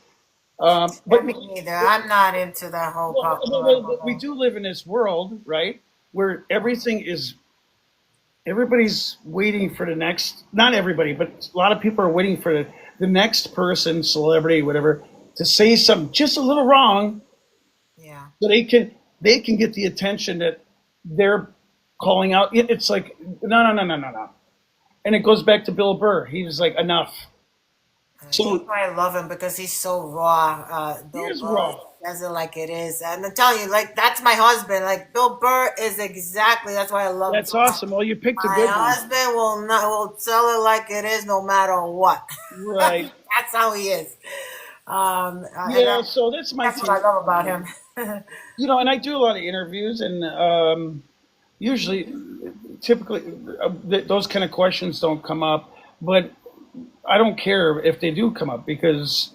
Yeah, But me neither. I'm not into that whole But we political. do live in this world, right, where everybody's waiting for the next. Not everybody, but a lot of people are waiting for the next person, celebrity, whatever, to say something just a little wrong, Yeah. so they can get the attention that they're calling out. It's like no, no, no, no, no, no. And it goes back to Bill Burr. He was like, enough. That's So why I love him because he's so raw. Bill here's Burr raw. says it like it is, and I'm telling you, like that's my husband. Like Bill Burr is exactly. That's why I love him That's so much. awesome. Well, you picked a My good one. husband will tell it like it is, no matter what. Right. That's how he is. And Yeah, so that's my that's what I take. love about him. And I do a lot of interviews, and usually, typically, those kind of questions don't come up. But I don't care if they do come up because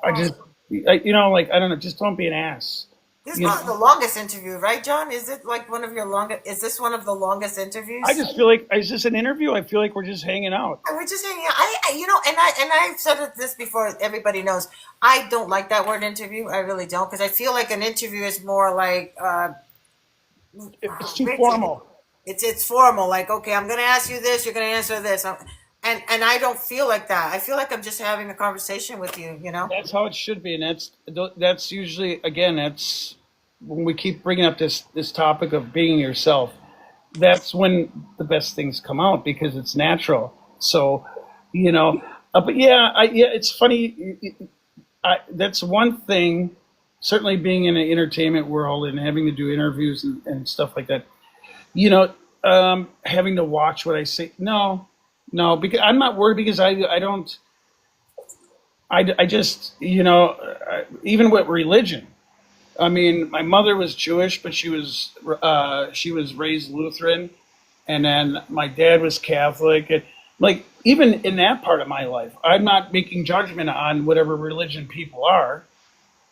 I just, like, I don't know, just don't be an ass. This is You one of the know, longest interview, right, John? Is it like one of your longest? Is this one of the longest I interviews? just feel like, is this an interview? I feel like we're just hanging out. And we're just saying, yeah, and I've said this before. Everybody knows I don't like that word interview. I really don't because I feel like an interview is more like It's too written. formal. It's formal. Like, okay, I'm going to ask you this. You're going to answer this. And I don't feel like that. I feel like I'm just having a conversation with you. You know. That's how it should be, and that's usually, again, that's when we keep bringing up this topic of being yourself. That's when the best things come out because it's natural. So, but yeah, it's funny. That's one thing. Certainly, being in the entertainment world and having to do interviews and stuff like that. Having to watch what I say. No, no, because I'm not worried because I don't. I just even with religion. I mean, my mother was Jewish, but she was raised Lutheran, and then my dad was Catholic. And like even in that part of my life, I'm not making judgment on whatever religion people are,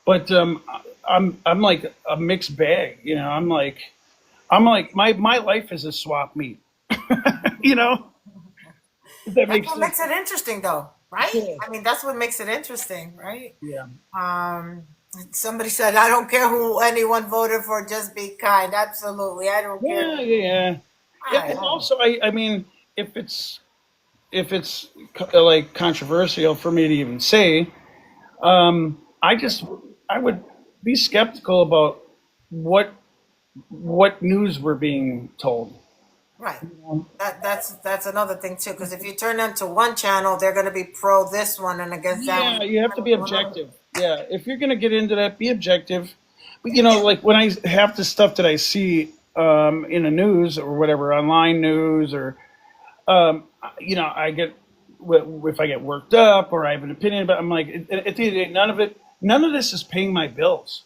but I'm like a mixed bag. I'm like my life is a swap meet. you know, if that That's makes what sense. makes it interesting, though, right? Yeah. I mean, that's what makes it interesting, right? Yeah. Um, Somebody said, "I don't care who anyone voted for, just be kind." Absolutely, I don't care. Yeah, yeah, yeah. Yeah, I and don't. also, I mean, if it's like controversial for me to even say, I would be skeptical about what what news we're being told. Right. That's another thing too, because if you turn them to one channel, they're going to be pro this one and against that one. Yeah, you have to be Turn to another. objective. Yeah, if you're gonna get into that, be objective. But like when I have the stuff that I see in the news or whatever, online news, or I get if I get worked up or I have an opinion, but I'm like, at the end of the day, none of this is paying my bills.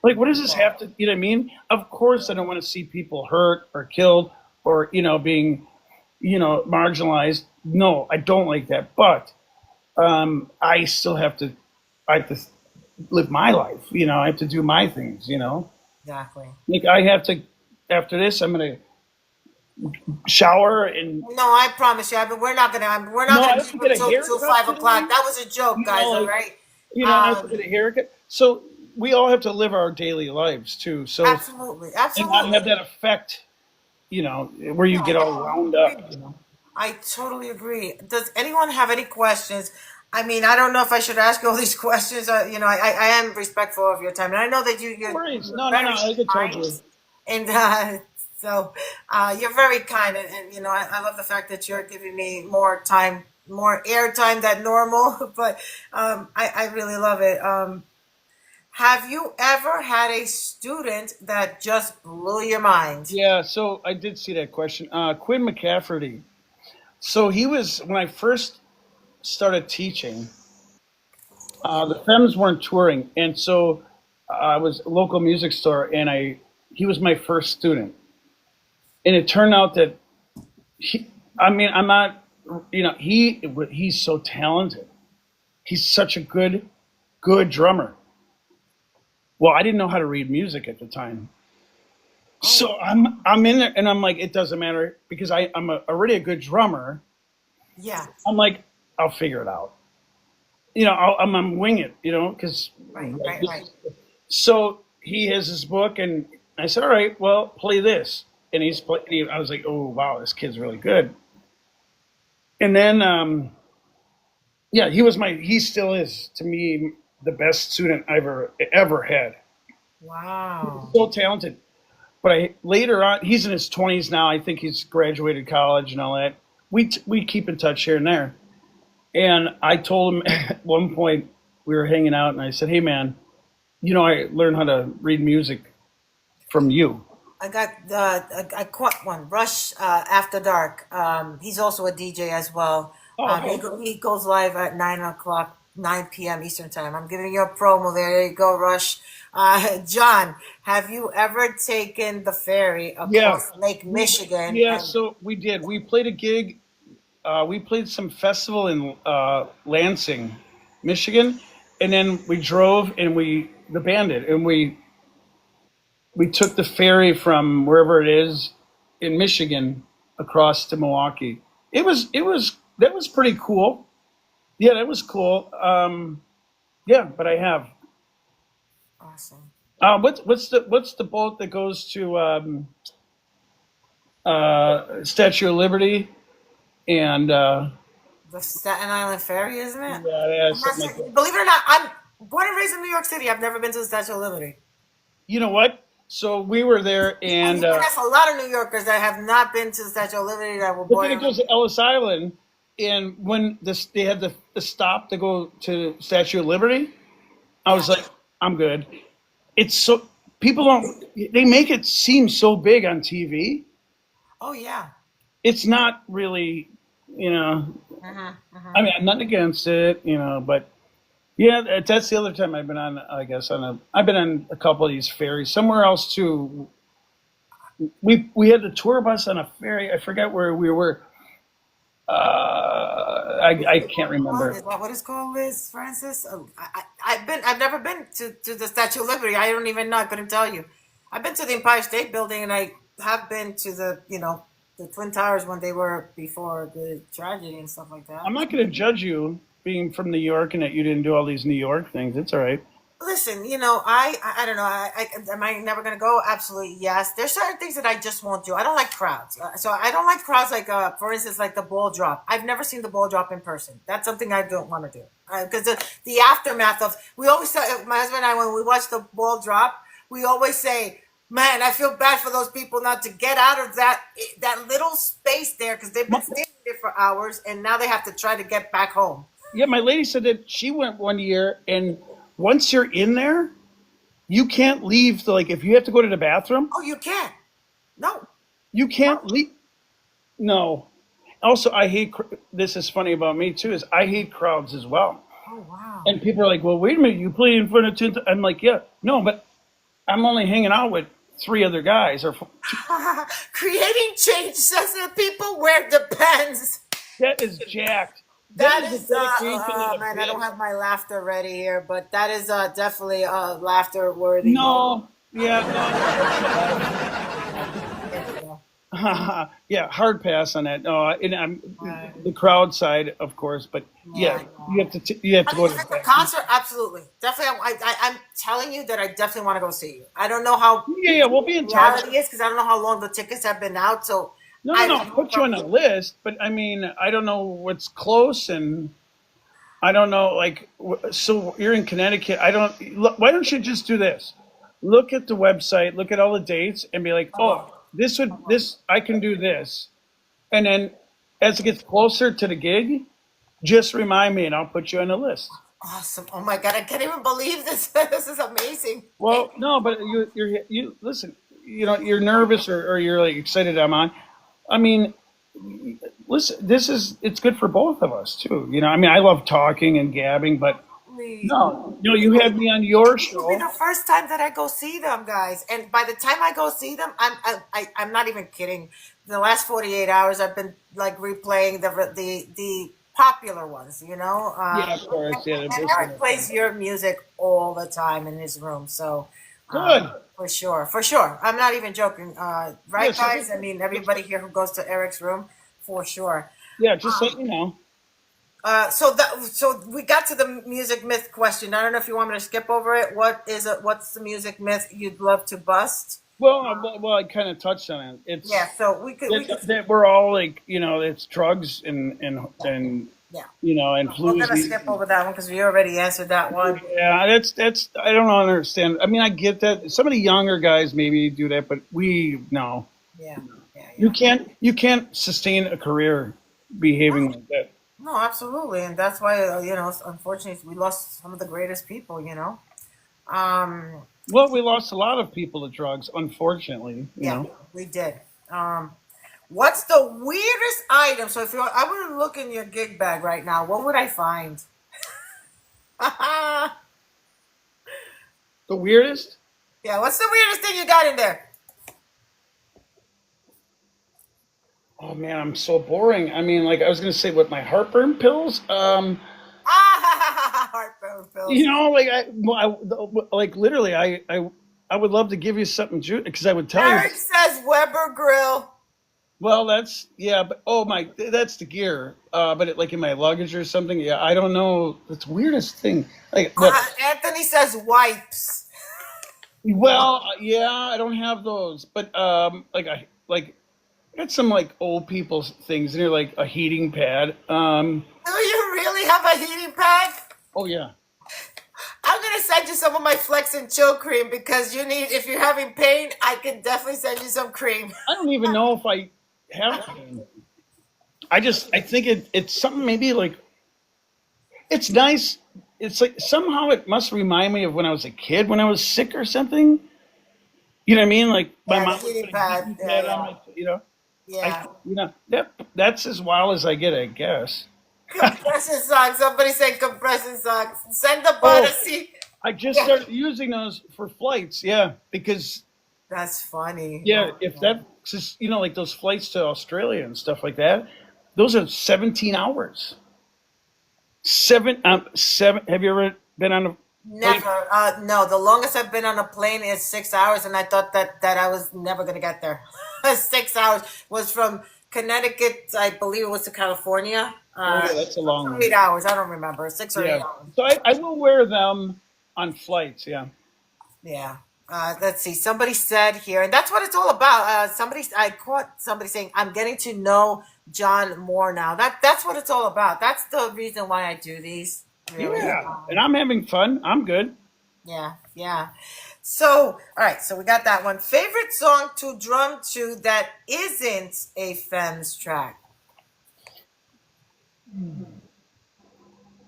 Like, what does this have to? You know what I mean? Of course, I don't want to see people hurt or killed or being marginalized. No, I don't like that. But I still have to. I have to live my life. I have to do my things. Exactly. Like I have to. After this, I'm gonna shower and No, I promise you. I mean, we're not no, I gonna have to keep get it a till haircut 5 o'clock. today. That was a joke, guys. All Like right. I have to Um, get a haircut. So we all have to live our daily lives too. So Absolutely, and not have absolutely. that effect. Where you No, get all wound up. I totally agree. Does anyone have any questions? I mean, I don't know if I should ask you all these questions. I am respectful of your time, and I know that No worries. you're No, no, no. very Like I told kind, you. and so you're very kind, and I love the fact that you're giving me more time, more air time than normal. But I really love it. Have you ever had a student that just blew your mind? Yeah, so I did see that question. Quinn McCafferty. So he was when I first started teaching. The Femmes weren't touring, and so I was a local music store, and he was my first student, and it turned out that he, I mean, I'm not, he's so talented. He's such a good drummer. Well, I didn't know how to read music at the time. Oh, So I'm in there and I'm like, it doesn't matter because already a good drummer. yeah. I'm like, I'll figure it out. I'm wing it, because Right, right, right. so he has his book and I said, all right, well, play this. And I was like, oh wow, this kid's really good. And then, yeah, he still is to me the best student I've ever had. Wow. So talented. But later on, he's in his 20s now. I think he's graduated college and all that. We keep in touch here and there. And I told him at one point we were hanging out, and I said, "Hey, man, I learned how to read music from you." I got I caught one. Rush After Dark. He's also a DJ as well. Oh, He, okay. he goes live at 9 o'clock, 9 p.m. Eastern time. I'm giving you a promo there. There you go, Rush. John, have you ever taken the ferry Yeah, across Lake Michigan? yeah. And So we did. We played a gig. We played some festival in Lansing, Michigan, and then we drove and the band did, and we took the ferry from wherever it is in Michigan across to Milwaukee. That was pretty cool. Yeah, that was cool. Yeah, but I have. awesome. What's the boat that goes to Statue of Liberty and The Staten Island Ferry, isn't it? yeah, I'm not something sure. like that. Believe it or not, I'm born and raised in New York City. I've never been to the Statue of Liberty. You know what? So we were there, And and you can ask a lot of New Yorkers that have not been to the Statue of Liberty that were but born then it and goes to Ellis Island, and when they had the stop to go to Statue of Liberty, I yeah. was like, I'm good. It's so people don't they make it seem so big on TV. Oh yeah. It's not really, you know. I mean, I'm not against it, but yeah, that's the other time I've been on. I guess I've been on a couple of these ferries. Somewhere else too. We had the tour bus on a ferry. I forget where we were. I can't remember. What is called this, Francis? I've never been to the Statue of Liberty. I don't even know. I couldn't tell you. I've been to the Empire State Building, and I have been to the Twin Towers when they were before the tragedy and stuff like that. I'm not going to judge you being from New York and that you didn't do all these New York things. It's all right. Listen, I don't know. Am I never gonna go? Absolutely, yes. There's certain things that I just won't do. I don't like crowds. So I don't like crowds like, for instance, like the ball drop. I've never seen the ball drop in person. That's something I don't want to do. Because the aftermath of, we always say, my husband and I, when we watch the ball drop, we always say, man, I feel bad for those people not to get out of that little space there because they've been standing there for hours and now they have to try to get back home. Yeah, my lady said that she went one year, and once you're in there, you can't leave. Like, if you have to go to the bathroom, Oh, you can't. No. you can't leave. No. Also, I hate. This is funny about me too. Is I hate crowds as well. Oh, wow. And people are like, "Well, wait a minute, you play in front of 10," I'm like, "Yeah, no, but I'm only hanging out with three other guys." Creating change says that people wear depends. That is jacked. That That is a is dedication and a man, I don't bit. have my laughter ready here, but that is definitely a laughter worthy moment. No, yeah, There you go. no. Yeah, hard pass on that. No, and I'm Uh, the crowd side, of course, but yeah, yeah, no. you have I to mean, go to if the it's a bathroom. concert, absolutely, definitely. I'm telling you that I definitely want to go see you. I don't know how Yeah, yeah, we'll be in touch. reality is because I don't know how long the tickets have been out, so No, no, I no. don't I'll know put you from on a you. list, but I mean, I don't know what's close, and I don't know. Like, so you're in Connecticut. I don't. Why don't you just do this? Look at the website, look at all the dates, and be like, oh, this I can do this, and then as it gets closer to the gig, just remind me, and I'll put you on the list. Awesome! Oh my god, I can't even believe this. This is amazing. Thank Well, no, but you listen. You're nervous or you're like excited. I'm on. I mean, listen. It's good for both of us too. I mean, I love talking and gabbing, but you. no, you had me on your It'll be show. the first time that I go see them, guys. And by the time I go see them, I'm not even kidding. the last 48 hours I've been like replaying the popular ones, you know. Yeah, of course. Yeah, And most of Eric them. plays your music all the time in his room, so Good. for sure, for sure. I'm not even joking. Yeah, Right, guys? I mean, everybody here who goes to Eric's room, for sure. yeah, just let me know. So we got to the music myth question. I don't know if you want me to skip over it. What is it? What's the music myth you'd love to bust? Well, I kind of touched on it. Yeah, It's so we could that we're all like, it's drugs and yeah. and We're flus. gonna skip over that one because we already answered that one. Yeah, that's I don't understand. I mean, I get that some of the younger guys maybe do that, but we no. Yeah, yeah, You yeah. can't sustain a career behaving like that. No, absolutely, and that's why unfortunately, we lost some of the greatest people. Um, Well, we lost a lot of people to drugs, unfortunately. yeah, we did. Um, what's the weirdest item? So if I were to look in your gig bag right now, what would I find? Yeah, The weirdest. what's the weirdest thing you got in there? Oh man, I'm so boring. I mean, like I was gonna say, what my heartburn pills. Heartburn pills. Like like literally, I would love to give you something because I would tell you. Eric says Weber Grill. Well, that's yeah, but oh my, that's the gear. But like in my luggage or something. Yeah, I don't know. That's the weirdest thing. Like what? Anthony says wipes. Well, yeah, I don't have those, but I got some like old people things in here, like a heating pad. Do you really have a heating pad? Oh yeah. I'm gonna send you some of my Flex and Chill cream because if you're having pain, I can definitely send you some cream. I don't even know if I have pain. I think it's something maybe like it's nice. It's like somehow it must remind me of when I was a kid when I was sick or something. You know what I mean? Like my Yeah, the mom would heating put a pad. heating Yeah, pad on my, yeah. that's as wild as I get, I guess. Compression socks. Somebody said compression socks. Send the bar to Oh, see. I just Yeah, started using those for flights. Yeah, because that's funny. yeah, Oh, if man. that, just, like those flights to Australia and stuff like that, those are 17 hours. Seven. Have you ever been on a plane? Never. No, the longest I've been on a plane is 6 hours, and I thought that I was never gonna get there. 6 hours was from Connecticut, I believe it was to California. Oh yeah, that's a long 8 one. hours. I don't remember. 6 or 8 Yeah. hours. So I will wear them on flights. Yeah. Yeah. Let's see. Somebody said here, and that's what it's all about. I caught somebody saying, "I'm getting to know John more now." That's what it's all about. That's the reason why I do these. Really. Yeah. And I'm having fun. I'm good. Yeah, yeah. So, all right, so we got that one. Favorite song to drum to that isn't a Femmes track?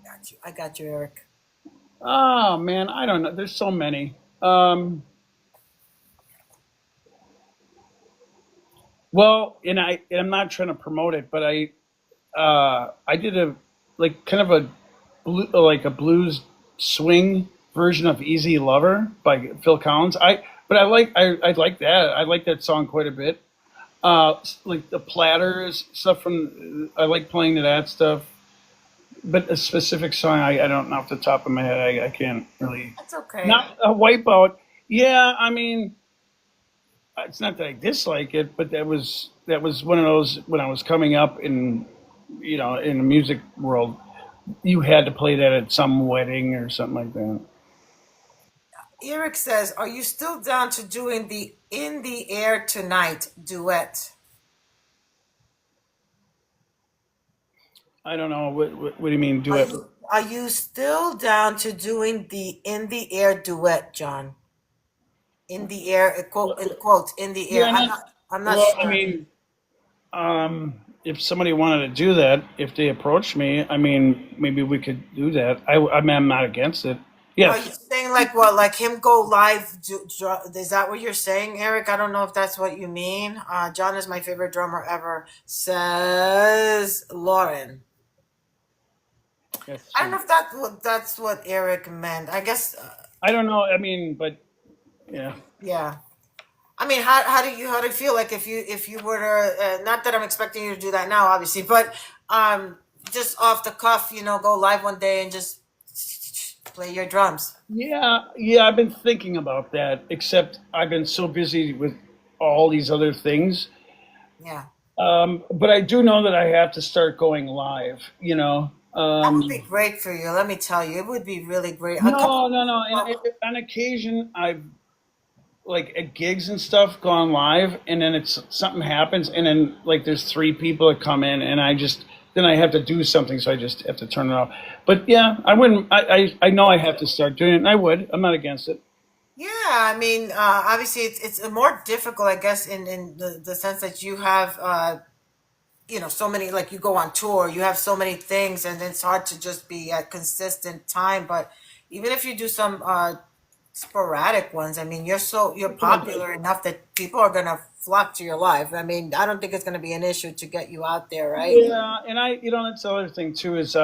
Got you. I got you, Eric. Oh man, I don't know. There's so many. Um, well, I'm not trying to promote it, but I did a like kind of a blues swing version of Easy Lover by Phil Collins. I like that. I like that song quite a bit. Like the Platters stuff from I like playing to that stuff. But a specific song I don't know off the top of my head. I can't really. That's okay. Not a Wipeout. Yeah, I mean it's not that I dislike it, but that was one of those when I was coming up in the music world. You had to play that at some wedding or something like that. Eric says, "Are you still down to doing the In the Air Tonight duet?" I don't know what do you mean do Are it? you are you still down to doing the In the Air duet, John? In the air, quote in quotes, in the air. Yeah, I'm not not. I'm not well. I sure. mean, if somebody wanted to do that, if they approached me, I mean, maybe we could do that. I mean, I'm not against it. Yeah, Are you saying like what, like him go live? Is that what you're saying, Eric? I don't know if that's what you mean. John is my favorite drummer ever, says Lauren. that's I don't know true. if that's what Eric meant. I guess, I don't know. I mean, but yeah. yeah. I mean, how do you feel like if you were to not that I'm expecting you to do that now, obviously, but um, just off the cuff, go live one day and just play your drums. Yeah, yeah, I've been thinking about that, except I've been so busy with all these other things. Yeah, But I do know that I have to start going live, that would be great for you. Let me tell you, it would be really great. A couple No, no, no. And people. on occasion, I've like at gigs and stuff gone live, and then it's something happens, and then like there's three people that come in, and I just then I have to do something, so I just have to turn it off. But yeah, I wouldn't. I know I have to start doing it, and I would. I'm not against it. Yeah, I mean, obviously, it's more difficult, I guess, in the sense that you have so many, like you go on tour, you have so many things, and it's hard to just be at consistent time. But even if you do some sporadic ones, I mean, you're popular enough that people are gonna flock to your live. I mean, I don't think it's gonna be an issue to get you out there, right? Yeah, and that's the other thing too is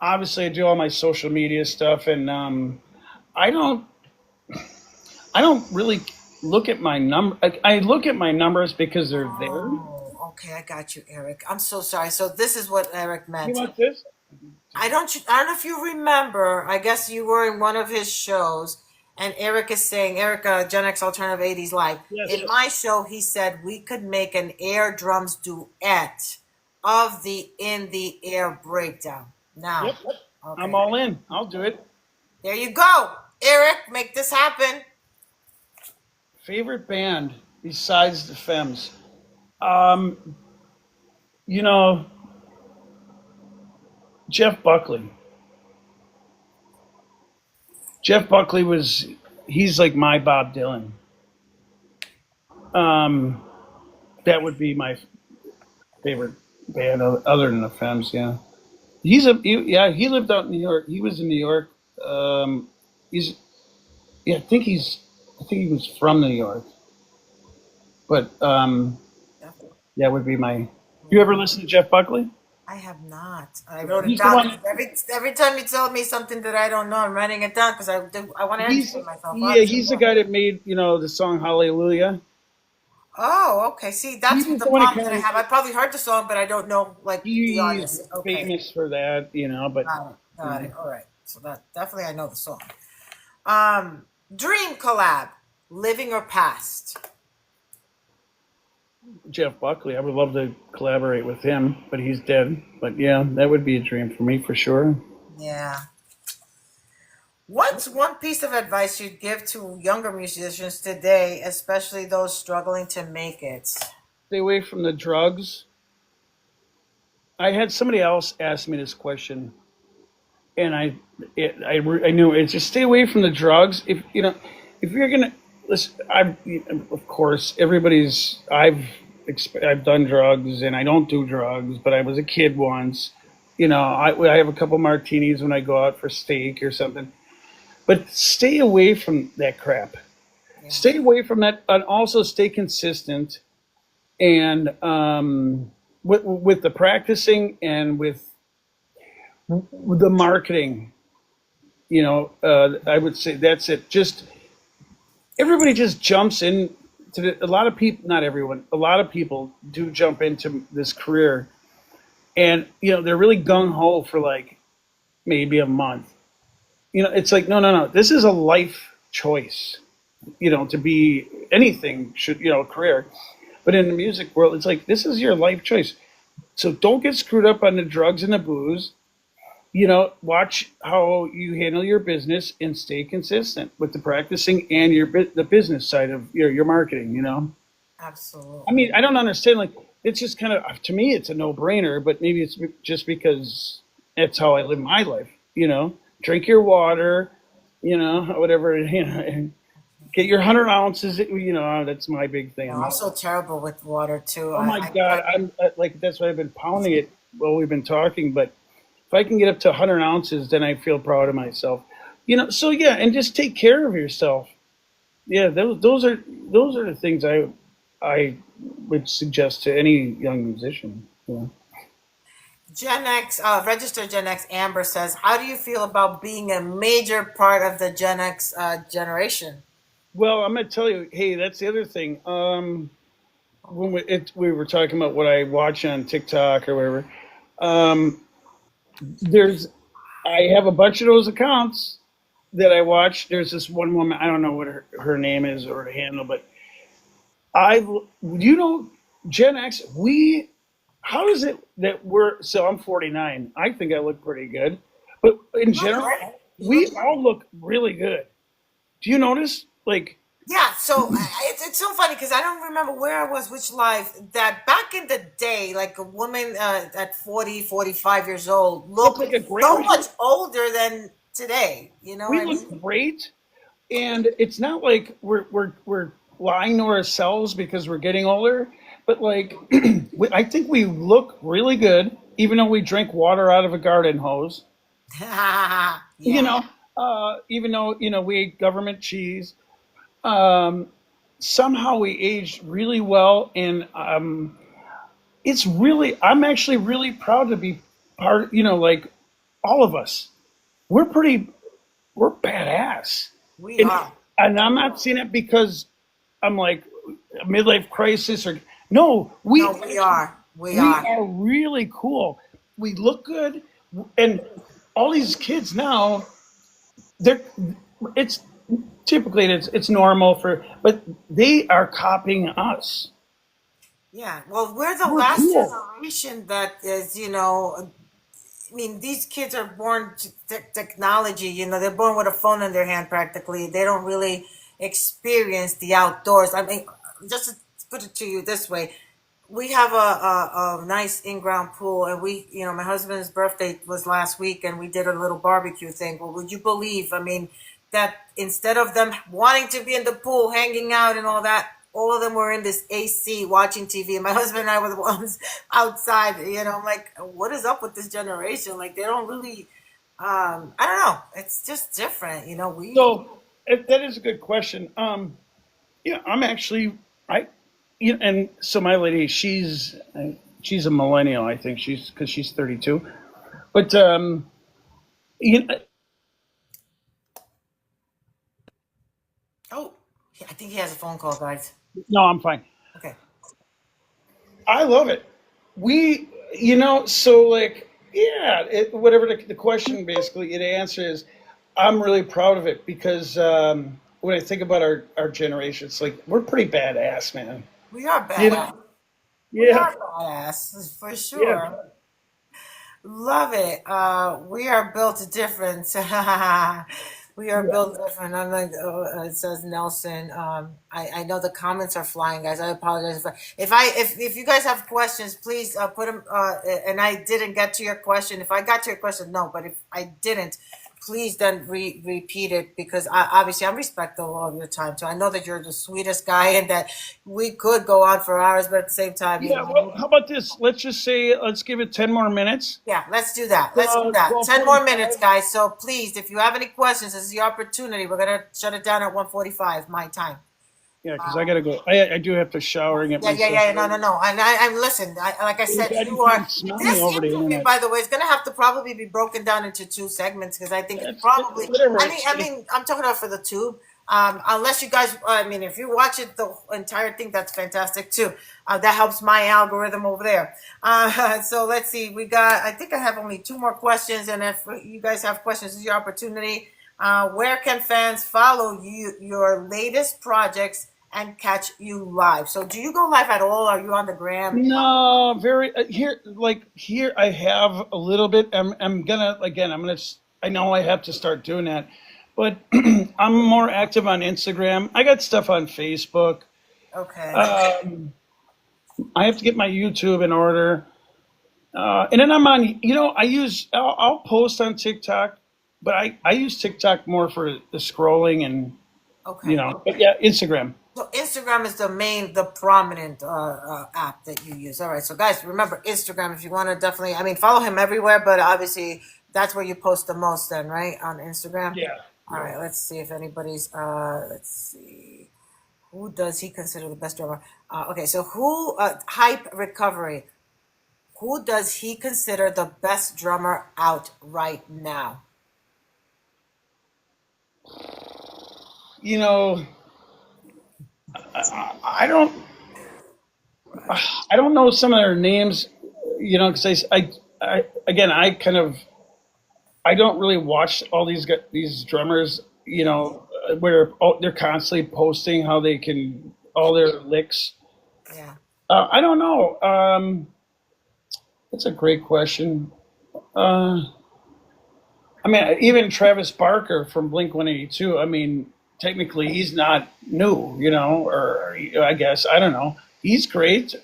obviously I do all my social media stuff, and I don't I don't really look at my number. I look at my numbers because they're there. Oh, okay, I got you, Eric. I'm so sorry. So this is what Eric You meant. want this? I don't know if you remember. I guess you were in one of his shows, and Eric is saying, Eric, Gen X Alternative 80s Live. Yes. In my show, he said we could make an air drums duet of the In the Air breakdown. Yep. Now, I'm okay, all in. I'll do it. there you go, Eric. Make this happen. Favorite band besides the Femmes? Um, you know, Jeff Buckley. Jeff Buckley he's like my Bob Dylan. Um, that would be my favorite band other than the Femmes. Yeah. Yeah, he lived out in New York. He was in New York. Um, he's, yeah, I think he was from New York. But that would be my. You ever listen to Jeff Buckley? I have not. I wrote it He's the down one. because every time you tell me something that I don't know, I'm writing it down because I want to He's educate myself. yeah, Obviously, he's the yeah. guy that made the song Hallelujah. Oh, okay. See, He that's was the the one that problem kind that I of have. I probably heard the song, but I don't know like the he's artist. Okay, famous for that, But got it. you Got know, it. All right. So that definitely I know the song. Um, Dream collab, living or past. Jeff Buckley, I would love to collaborate with him, but he's dead. But yeah, that would be a dream for me for sure. Yeah. What's one piece of advice you'd give to younger musicians today, especially those struggling to make it? Stay away from the drugs. I had somebody else ask me this question, and I knew it. Just stay away from the drugs. If you're gonna listen, of course I've done drugs, and I don't do drugs, but I was a kid once. I have a couple martinis when I go out for steak or something. But stay away from that crap. Yeah. Stay away from that, and also stay consistent and with the practicing and with the marketing. I would say that's it. Just everybody just jumps in a lot of people, not everyone, a lot of people do jump into this career, and they're really gung ho for like maybe a month. It's like, no, no, no, this is a life choice. To be anything should, career, but in the music world, it's like this is your life choice. So don't get screwed up on the drugs and the booze. Watch how you handle your business and stay consistent with the practicing and the business side of your marketing. I Absolutely. mean, I don't understand. Like, it's just kind of to me, it's a no brainer. But maybe it's just because that's how I live my life. Drink your water. Whatever. And get your 100 ounces. That's my big thing. I'm also terrible with water too. Oh my I God, I'm like that's why I've been pounding it while we've been talking. But if I can get up to 100 ounces, then I feel proud of myself. So yeah, and just take care of yourself. Yeah, those are the things I would suggest to any young musician. Gen X, registered Gen X Amber says, how do you feel about being a major part of the Gen X generation? Well, I'm gonna tell you. Hey, that's the other thing. When we were talking about what I watch on TikTok or whatever, um, there's I have a bunch of those accounts that I watch. There's this one woman. I don't know what her name is or her handle, but I, you know, Gen X. We How is it that we're so I'm 49. I think I look pretty good, but in You look general, great. You we look great. all look really good. Do you notice? Like, Yeah, so it's so funny because I don't remember where I was, which life, that back in the day, like a woman at 40, 45 years old look looked like a great so man. much older than today. You know what We I mean? look great, and it's not like we're lying to ourselves because we're getting older, but like I think we look really good, even though we drink water out of a garden hose. You Yeah, know, even though we ate government cheese, um, somehow we aged really well, and it's really I'm actually really proud to be part. Like all of us, we're pretty we're badass. we And are. and I'm not saying it because I'm like a midlife crisis or no, No, we are. We we are. are really cool. We look good, and all these kids now, they're it's typically it's normal for, but they are copying us. Yeah. Well, we're the We're last cool. generation that is, I mean, these kids are born to technology. They're born with a phone in their hand practically. They don't really experience the outdoors. I mean, just to put it to you this way, we have a nice in-ground pool, and my husband's birthday was last week, and we did a little barbecue thing. Well, would you believe? I mean, that instead of them wanting to be in the pool, hanging out and all that, all of them were in this AC watching TV, and my husband and I were the ones outside. I'm like, what is up with this generation? Like, they don't really. I don't know. It's just different. We. So that is a good question. Yeah, I'm actually I, and so my lady, she's a millennial. I think she's 32. But you know, Oh, I think he has a phone call, guys. no, I'm fine. Okay. I love it. So like, yeah, whatever the question basically, the answer is, I'm really proud of it because when I think about our generation, it's like we're pretty badass, man. We are You know? badass. We Yeah, are badass for yeah. sure. Love it. We are built different. We are Yeah. built different. I'm like, it says Nelson. I know the comments are flying, guys. I apologize if you guys have questions, please put them. And I didn't get to your question. If I got to your question, no. But if I didn't, please then repeat it because obviously I'm respectful of your time too. I know that you're the sweetest guy and that we could go on for hours, but at the same time, Yeah, well, how about this? Let's just say, let's give it 10 more minutes. yeah, let's do that. Let's do that. 10 more minutes, 12:45. guys. So please, if you have any questions, this is the opportunity. We're going to shut it down at 1:45 my time. Yeah, because I gotta go. I do have to shower and get Yeah, yeah, myself yeah. No, no, ready. no. And I'm listen. Like I Thank said, God you you are. can't smell me This over the interview, internet. by the way, is going to have to probably be broken down into two segments because I think it's That's probably. whatever. I mean, I'm talking about for the tube. Unless you guys, I mean, if you watch it the entire thing, that's fantastic too. That helps my algorithm over there. So let's see. I think I have only two more questions, and if you guys have questions, this is your opportunity. Where can fans follow your latest projects, and catch you live? So, do you go live at all? Are you on the gram? No, very here. I have a little bit. I'm gonna again. I know I have to start doing that, but I'm more active on Instagram. I got stuff on Facebook. Okay. Um, I have to get my YouTube in order, and then I'm on. I'll post on TikTok, but I use TikTok more for the scrolling and Okay. But yeah, Instagram. So Instagram is the prominent app that you use. All right. So guys, remember Instagram if you want to definitely. I mean, follow him everywhere, but obviously that's where you post the most. Then, right, on Instagram. Yeah. All Yeah. right. Let's see if anybody's. Let's see. Who does he consider the best drummer? Okay. So who hype recovery? Who does he consider the best drummer out right now? You know. I don't I don't know some of their names, because again, I don't really watch all these drummers, where they're constantly posting how they can all their licks. Yeah. I don't know. That's a great question. Uh, I mean, even Travis Barker from Blink 182. I mean, technically, he's not new, or I guess I don't know. He's great.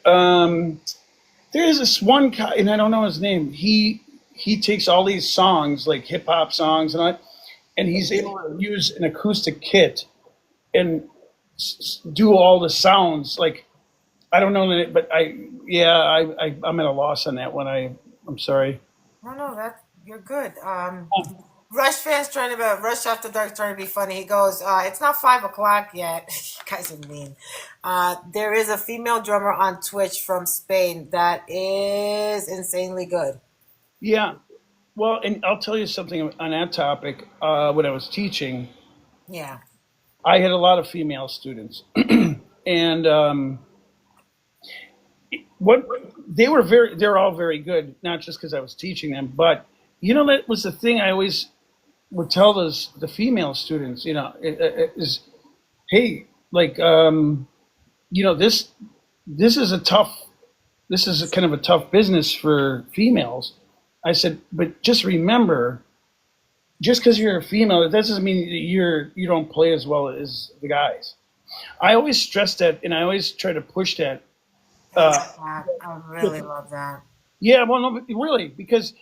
There's this one guy, and I don't know his name. He takes all these songs, like hip hop songs, and he's able to use an acoustic kit and do all the sounds. Like I don't know, but I'm at a loss on that one. I'm sorry. No, no, that you're good. Rush After Dark trying to be funny. He goes, "It's not 5 o'clock yet." You guys are mean. There is a female drummer on Twitch from Spain that is insanely good. Yeah. Well, and I'll tell you something on that topic. When I was teaching, Yeah, I had a lot of female students, and what they're all very good, not just because I was teaching them, but that was the thing I always would tell the female students, is, hey, like, this is a tough, this is a kind of a tough business for females. I said, but just remember, just because you're a female, that doesn't mean that you don't play as well as the guys. I always stress that, and I always try to push that. I Uh, love that. I really love that. yeah, well, no, but really, because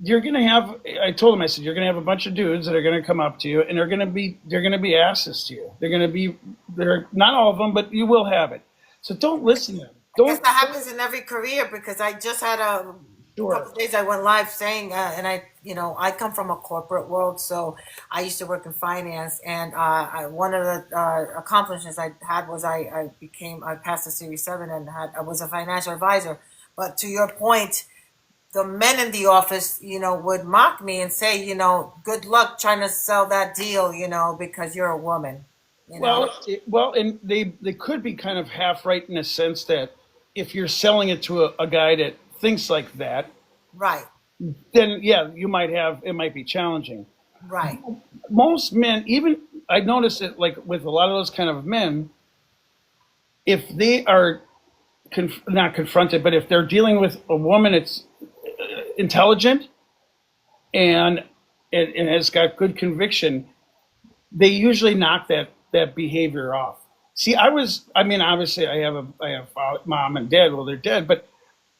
you're gonna have. I told him, I said, you're gonna have a bunch of dudes that are gonna come up to you, and they're gonna be asses to you. They're not all of them, but you will have it. So don't listen to them. I guess Don't. that happens in every career because I just had a couple Sure. of days I went live saying, and I come from a corporate world, so I used to work in finance, and one of the accomplishments I had was I passed the Series 7 and I was a financial advisor. But to your point, the men in the office, would mock me and say, good luck trying to sell that deal, because you're a woman, you know. And they could be kind of half right in a sense that if you're selling it to a guy that thinks like that, Right, then yeah, it might be challenging. right, Most men, even I noticed it like with a lot of those kind of men, if they are not confronted, but if they're dealing with a woman that's intelligent and has got good conviction, they usually knock that behavior off. See, I mean, obviously, I have mom and dad. Well, they're dead, but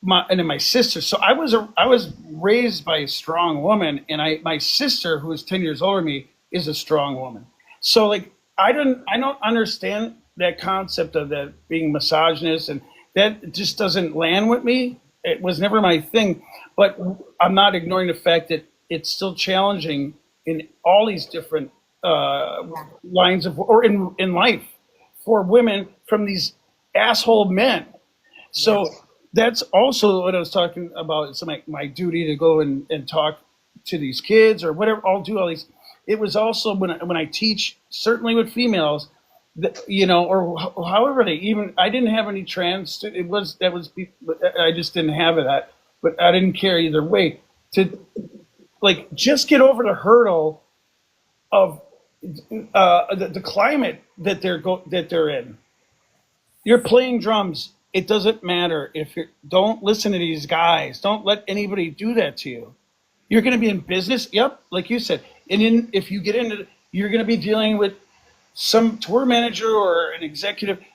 and then my sister. So I was raised by a strong woman, and my sister, who is 10 years older than me, is a strong woman. So like I don't understand that concept of that being misogynist, and that just doesn't land with me. It was never my thing, but I'm not ignoring the fact that it's still challenging in all these different yeah, lines of or in life for women from these asshole men. So yes, that's also what I was talking about. It's my duty to go and talk to these kids or whatever. I'll do all these. It was also when I teach, certainly with females, or however they even. I didn't have any trans. It was that was I just didn't have that, but I didn't care either way. To like just get over the hurdle of the climate that they're in. You're playing drums. It doesn't matter if you don't listen to these guys. Don't let anybody do that to you. You're going to be in business. Yep, like you said. If you get into, you're going to be dealing with some tour manager or an executive. right.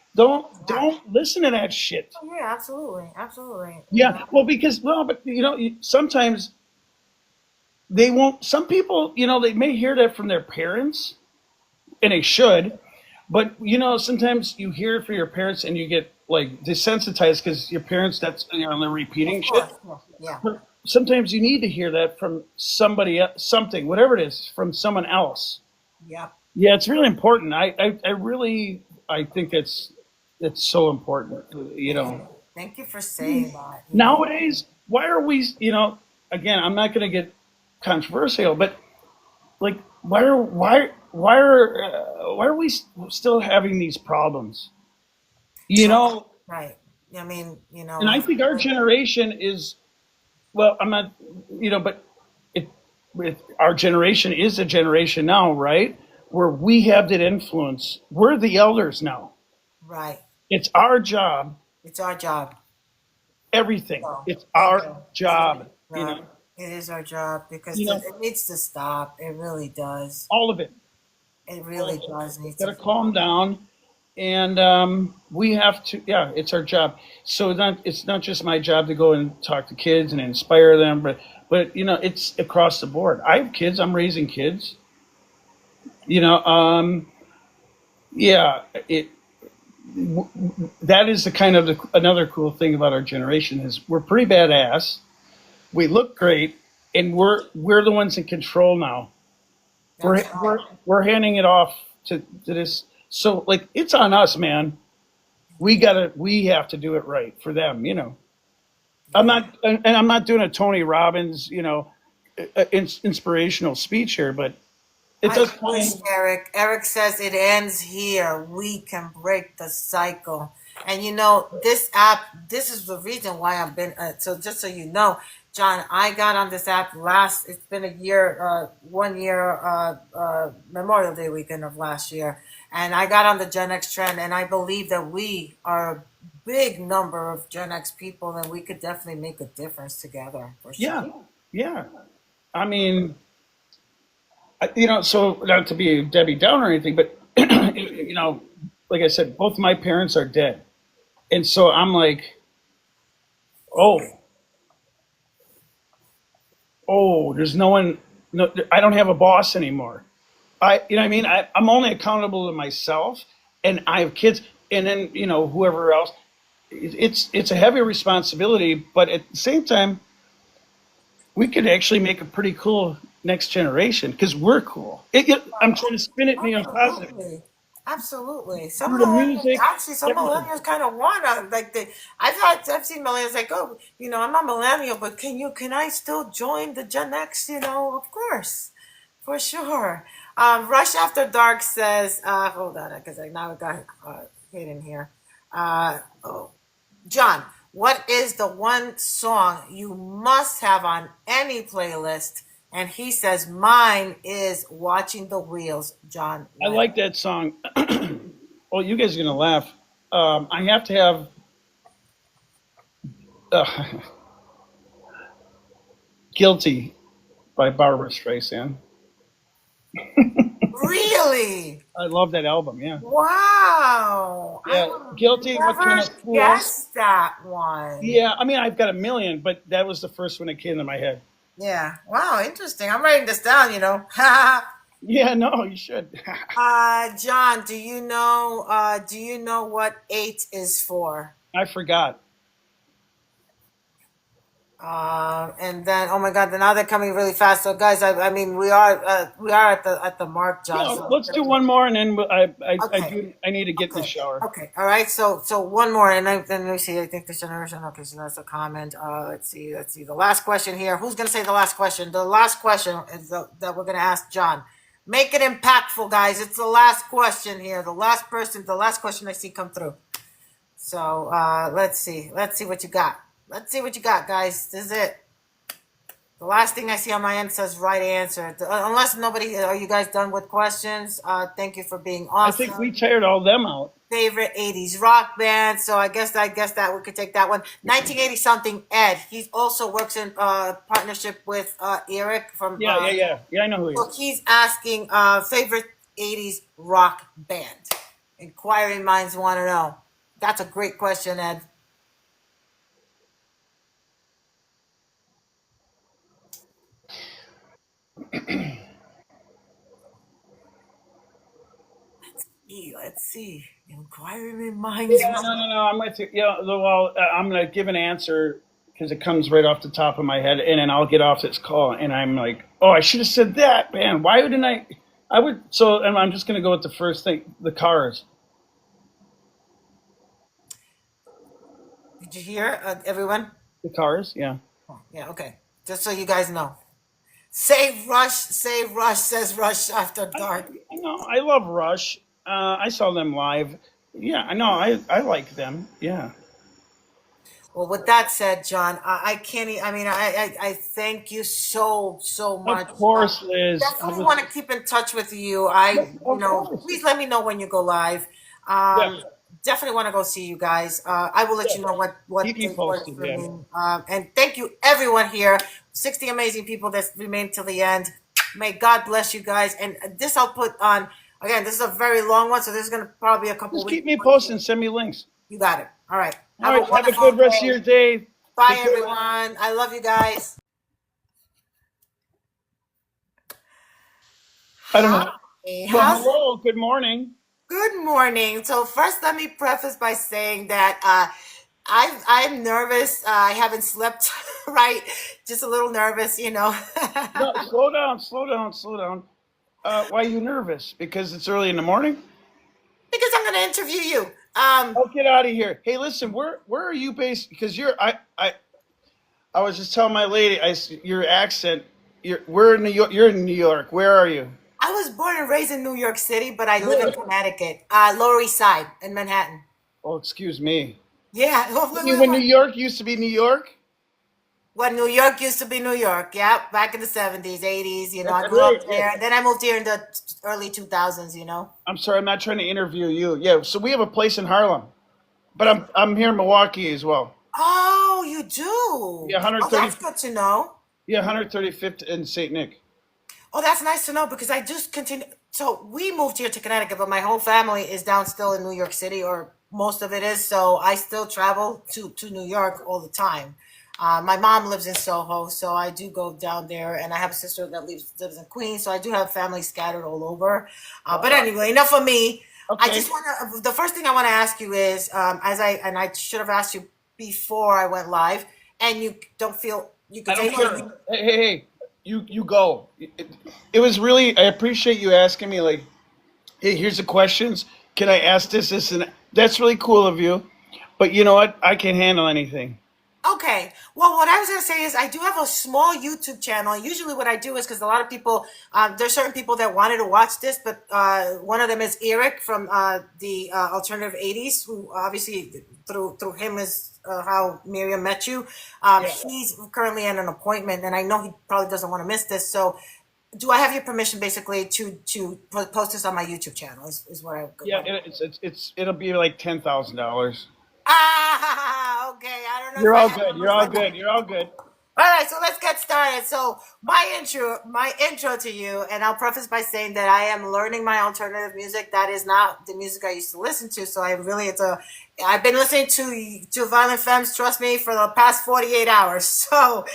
Don't listen to that shit. Oh, yeah, absolutely, absolutely. Yeah, well, but sometimes they won't. Some people, they may hear that from their parents, and they should. But sometimes you hear it from your parents, and you get like desensitized because your parents. That's they're Of repeating shit. course, yeah, yeah. But sometimes you need to hear that from somebody, something, whatever it is, from someone else. Yep. Yeah, it's really important. I really I think it's so important. Thank you for saying that. Nowadays, why are we? Again, I'm not going to get controversial, but like, why are we still having these problems? You know, Right. I mean, and I think our generation is, well, I'm not, but it, our generation is a generation now, right? Where we have that influence. We're the elders now. right. It's our job, It's our job. everything. So It's thank our you. It is job, our job. It is our job because you know, it needs to stop. It really does. all of it. It All really of it. does need Got to to calm down, and we have to. Yeah, it's our job. So it's not just my job to go and talk to kids and inspire them, but it's across the board. I have kids. I'm raising kids. You know, yeah, that is the kind of another cool thing about our generation is we're pretty badass. We look great, and we're the ones in control now. That's We're handing it off to this. So like it's on us, man. We have to do it right for them. yeah. I'm not doing a Tony Robbins, inspirational speech here, but it I does wish, kind. Eric. Eric says it ends here. We can break the cycle. And this app, this is the reason why I've been, so just so you know, John, I got on this app it's been a year, 1 year, Memorial Day weekend of last year. And I got on the Gen X trend, and I believe that we are a big number of Gen X people, and we could definitely make a difference together, for sure. Yeah, yeah. I mean, so not to be a Debbie Downer or anything, but like I said, both my parents are dead, and so I'm like, oh, there's no one. No, I don't have a boss anymore. What I mean? I'm only accountable to myself, and I have kids, and then whoever else. It's a heavy responsibility, but at the same time, we could actually make a pretty cool next generation because we're cool. I'm trying to spin it in a positive Absolutely. Absolutely. through the music, Some everything. millennials kind of want to I've seen millennials like, oh, I'm a millennial, but can I still join the Gen X? Of course, for sure. Rush After Dark says, hold on, because I now got hidden here. Oh, John, what is the one song you must have on any playlist? And he says, mine is Watching the Wheels, John I Lennon. like that song. Well, you guys are gonna laugh. I have to have uh, "Guilty" by Barbara Streisand. Really? I love that album. Yeah, Wow. I yeah. would "Guilty." What kind never of fools? guess that one. Yeah, I mean, I've got a million, but that was the first one that came to my head. Yeah. Wow, interesting. I'm writing this down. Yeah, no, you should. John, do you know what 8 is for? I forgot. And then, oh my God, now they're coming really fast. So, guys, I mean, we are at the mark, John. Yeah, So, let's do one more, and then okay, I need to get in the okay, shower. okay. All right. So one more, and then let me see. I think this generation. Okay, so that's a comment. Let's see. The last question here. Who's gonna say the last question? The last question is that we're gonna ask John. Make it impactful, guys. It's the last question here. The last person. The last question I see come through. So let's see. Let's see what you got. Let's see what you got, guys. This is it. The last thing I see on my end says right answer. Unless nobody, are you guys done with questions? Thank you for being I think we awesome. tired all them out. Favorite 80s rock band. So I guess that we could take that one. 1980 something Ed. He also works in partnership with Eric from Yeah, yeah, yeah, yeah. I know who he so is. he's asking favorite 80s rock band. Inquiring minds want to know. That's a great question, Ed. Let's see. Inquiring minds Yeah, no, no, no. I'm with you. Yeah, well, I'm gonna give an answer because it comes right off the top of my head, and then I'll get off this call, and I'm like, oh, I should have said that, man. Why didn't I? I would. So, and I'm just gonna go with the first thing: the Cars. Did you hear, everyone? The Cars. Yeah. Yeah, okay. Just so you guys know. Save Rush, says Rush After I, Dark. I know. I love Rush. I saw them live. Yeah, I know. I like them. Yeah. Well, with that said, John, I can't. I mean, I thank you so Of much. course, Liz. I Definitely was. want to keep in touch with you. I, Of course. please let me know when you go live. Yes. Definitely want to go see you guys. I will let Yes. you know Keep what me works posted. for Yeah. me. And thank you, everyone here. 60 amazing people that remained till the end. May God bless you guys. And this I'll put on again. This is a very long one, so there's going to probably be a couple Just weeks. keep me posted and send me links. You got it. All right. All Have a right. Have a wonderful good rest of day. your day. Bye, Take care. everyone. I love you guys. I don't know. Hi. Well, How's it? hello. Good morning. Good morning. So first, let me preface by saying that I'm nervous. I haven't slept right. Just a little nervous, you know. No, slow down. Slow down. Slow down. Why are you nervous? Because it's early in the morning? Because I'm going to interview you. Oh, get out of here. Hey, listen, where are you based? Because I was just telling my lady, your accent, we're in New York. You're in New York. Where are you? I was born and raised in New York City, but I live in Where? Connecticut, Lower East Side in Manhattan. Oh, excuse me. Yeah. You mean when New York used to be New York? When New York used to be New York, yeah, back in the 70s, 80s, you know, That's I grew great. up Yeah. there. Then I moved here in the early 2000s, you know. I'm sorry, I'm not trying to interview you. Yeah, so we have a place in Harlem, but I'm here in Milwaukee as well. Oh, you do? Yeah, Oh, 130. that's good to know. Yeah, 135th in Saint Nick. Oh, that's nice to know because I just continue. So we moved here to Connecticut, but my whole family is down still in New York City, or most of it is. So I still travel to New York all the time. My mom lives in Soho, so I do go down there, and I have a sister that lives in Queens, so I do have family scattered all over. But anyway, enough of me. I Okay. just want to. The first thing I want to ask you is, I should have asked you before I went live, and you don't feel you I could say don't no. care. Hey, you go. It was really. I appreciate you asking me. Like, hey, here's the questions. Can I ask this, and that? That's really cool of you. But you know what? I can't handle anything. Okay. Well, what I was going to say is I do have a small YouTube channel. Usually what I do is because a lot of people, there's certain people that wanted to watch this, but one of them is Eric from the Alternative 80s, who obviously through him is how Miriam met you. Yeah. He's currently at an appointment, and I know he probably doesn't want to miss this. So do I have your permission basically to post this on my YouTube channel is what I Yeah. want. It'll be like $10,000. Ah, okay. I don't know if You're I all have good. You're numbers all like good. that. You're all good. All right, so let's get started. So my intro to you, and I'll preface by saying that I am learning my alternative music. That is not the music I used to listen to. So I've been listening to Violent Femmes, trust me, for the past 48 hours. So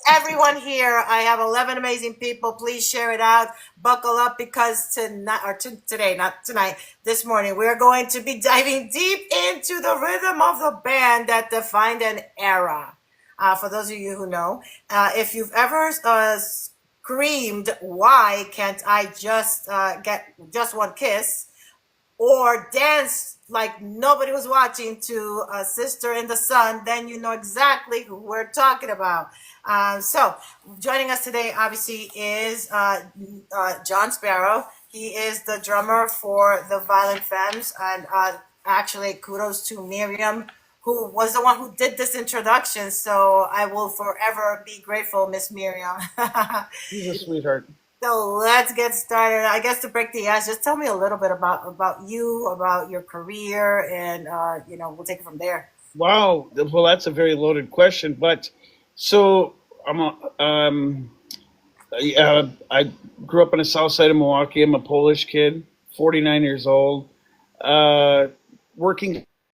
everyone here, I have 11 amazing people. Please share it out. Buckle up because today, not tonight, this morning, we're going to be diving deep into the rhythm of the band that defined an era. For those of you who know, if you've ever screamed, "Why can't I just get just one kiss?" or dance like nobody was watching to Sister in the Sun, then you know exactly who we're talking about. So, joining us today, obviously, is John Sparrow. He is the drummer for the Violent Femmes, and actually, kudos to Miriam, who was the one who did this introduction. So, I will forever be grateful, Miss Miriam. He's a sweetheart. So let's get started. I guess to break the ice, just tell me a little bit about you, about your career, and we'll take it from there. Wow. Well, that's a very loaded question. But so I grew up on the south side of Milwaukee. I'm a Polish kid, 49 years old, working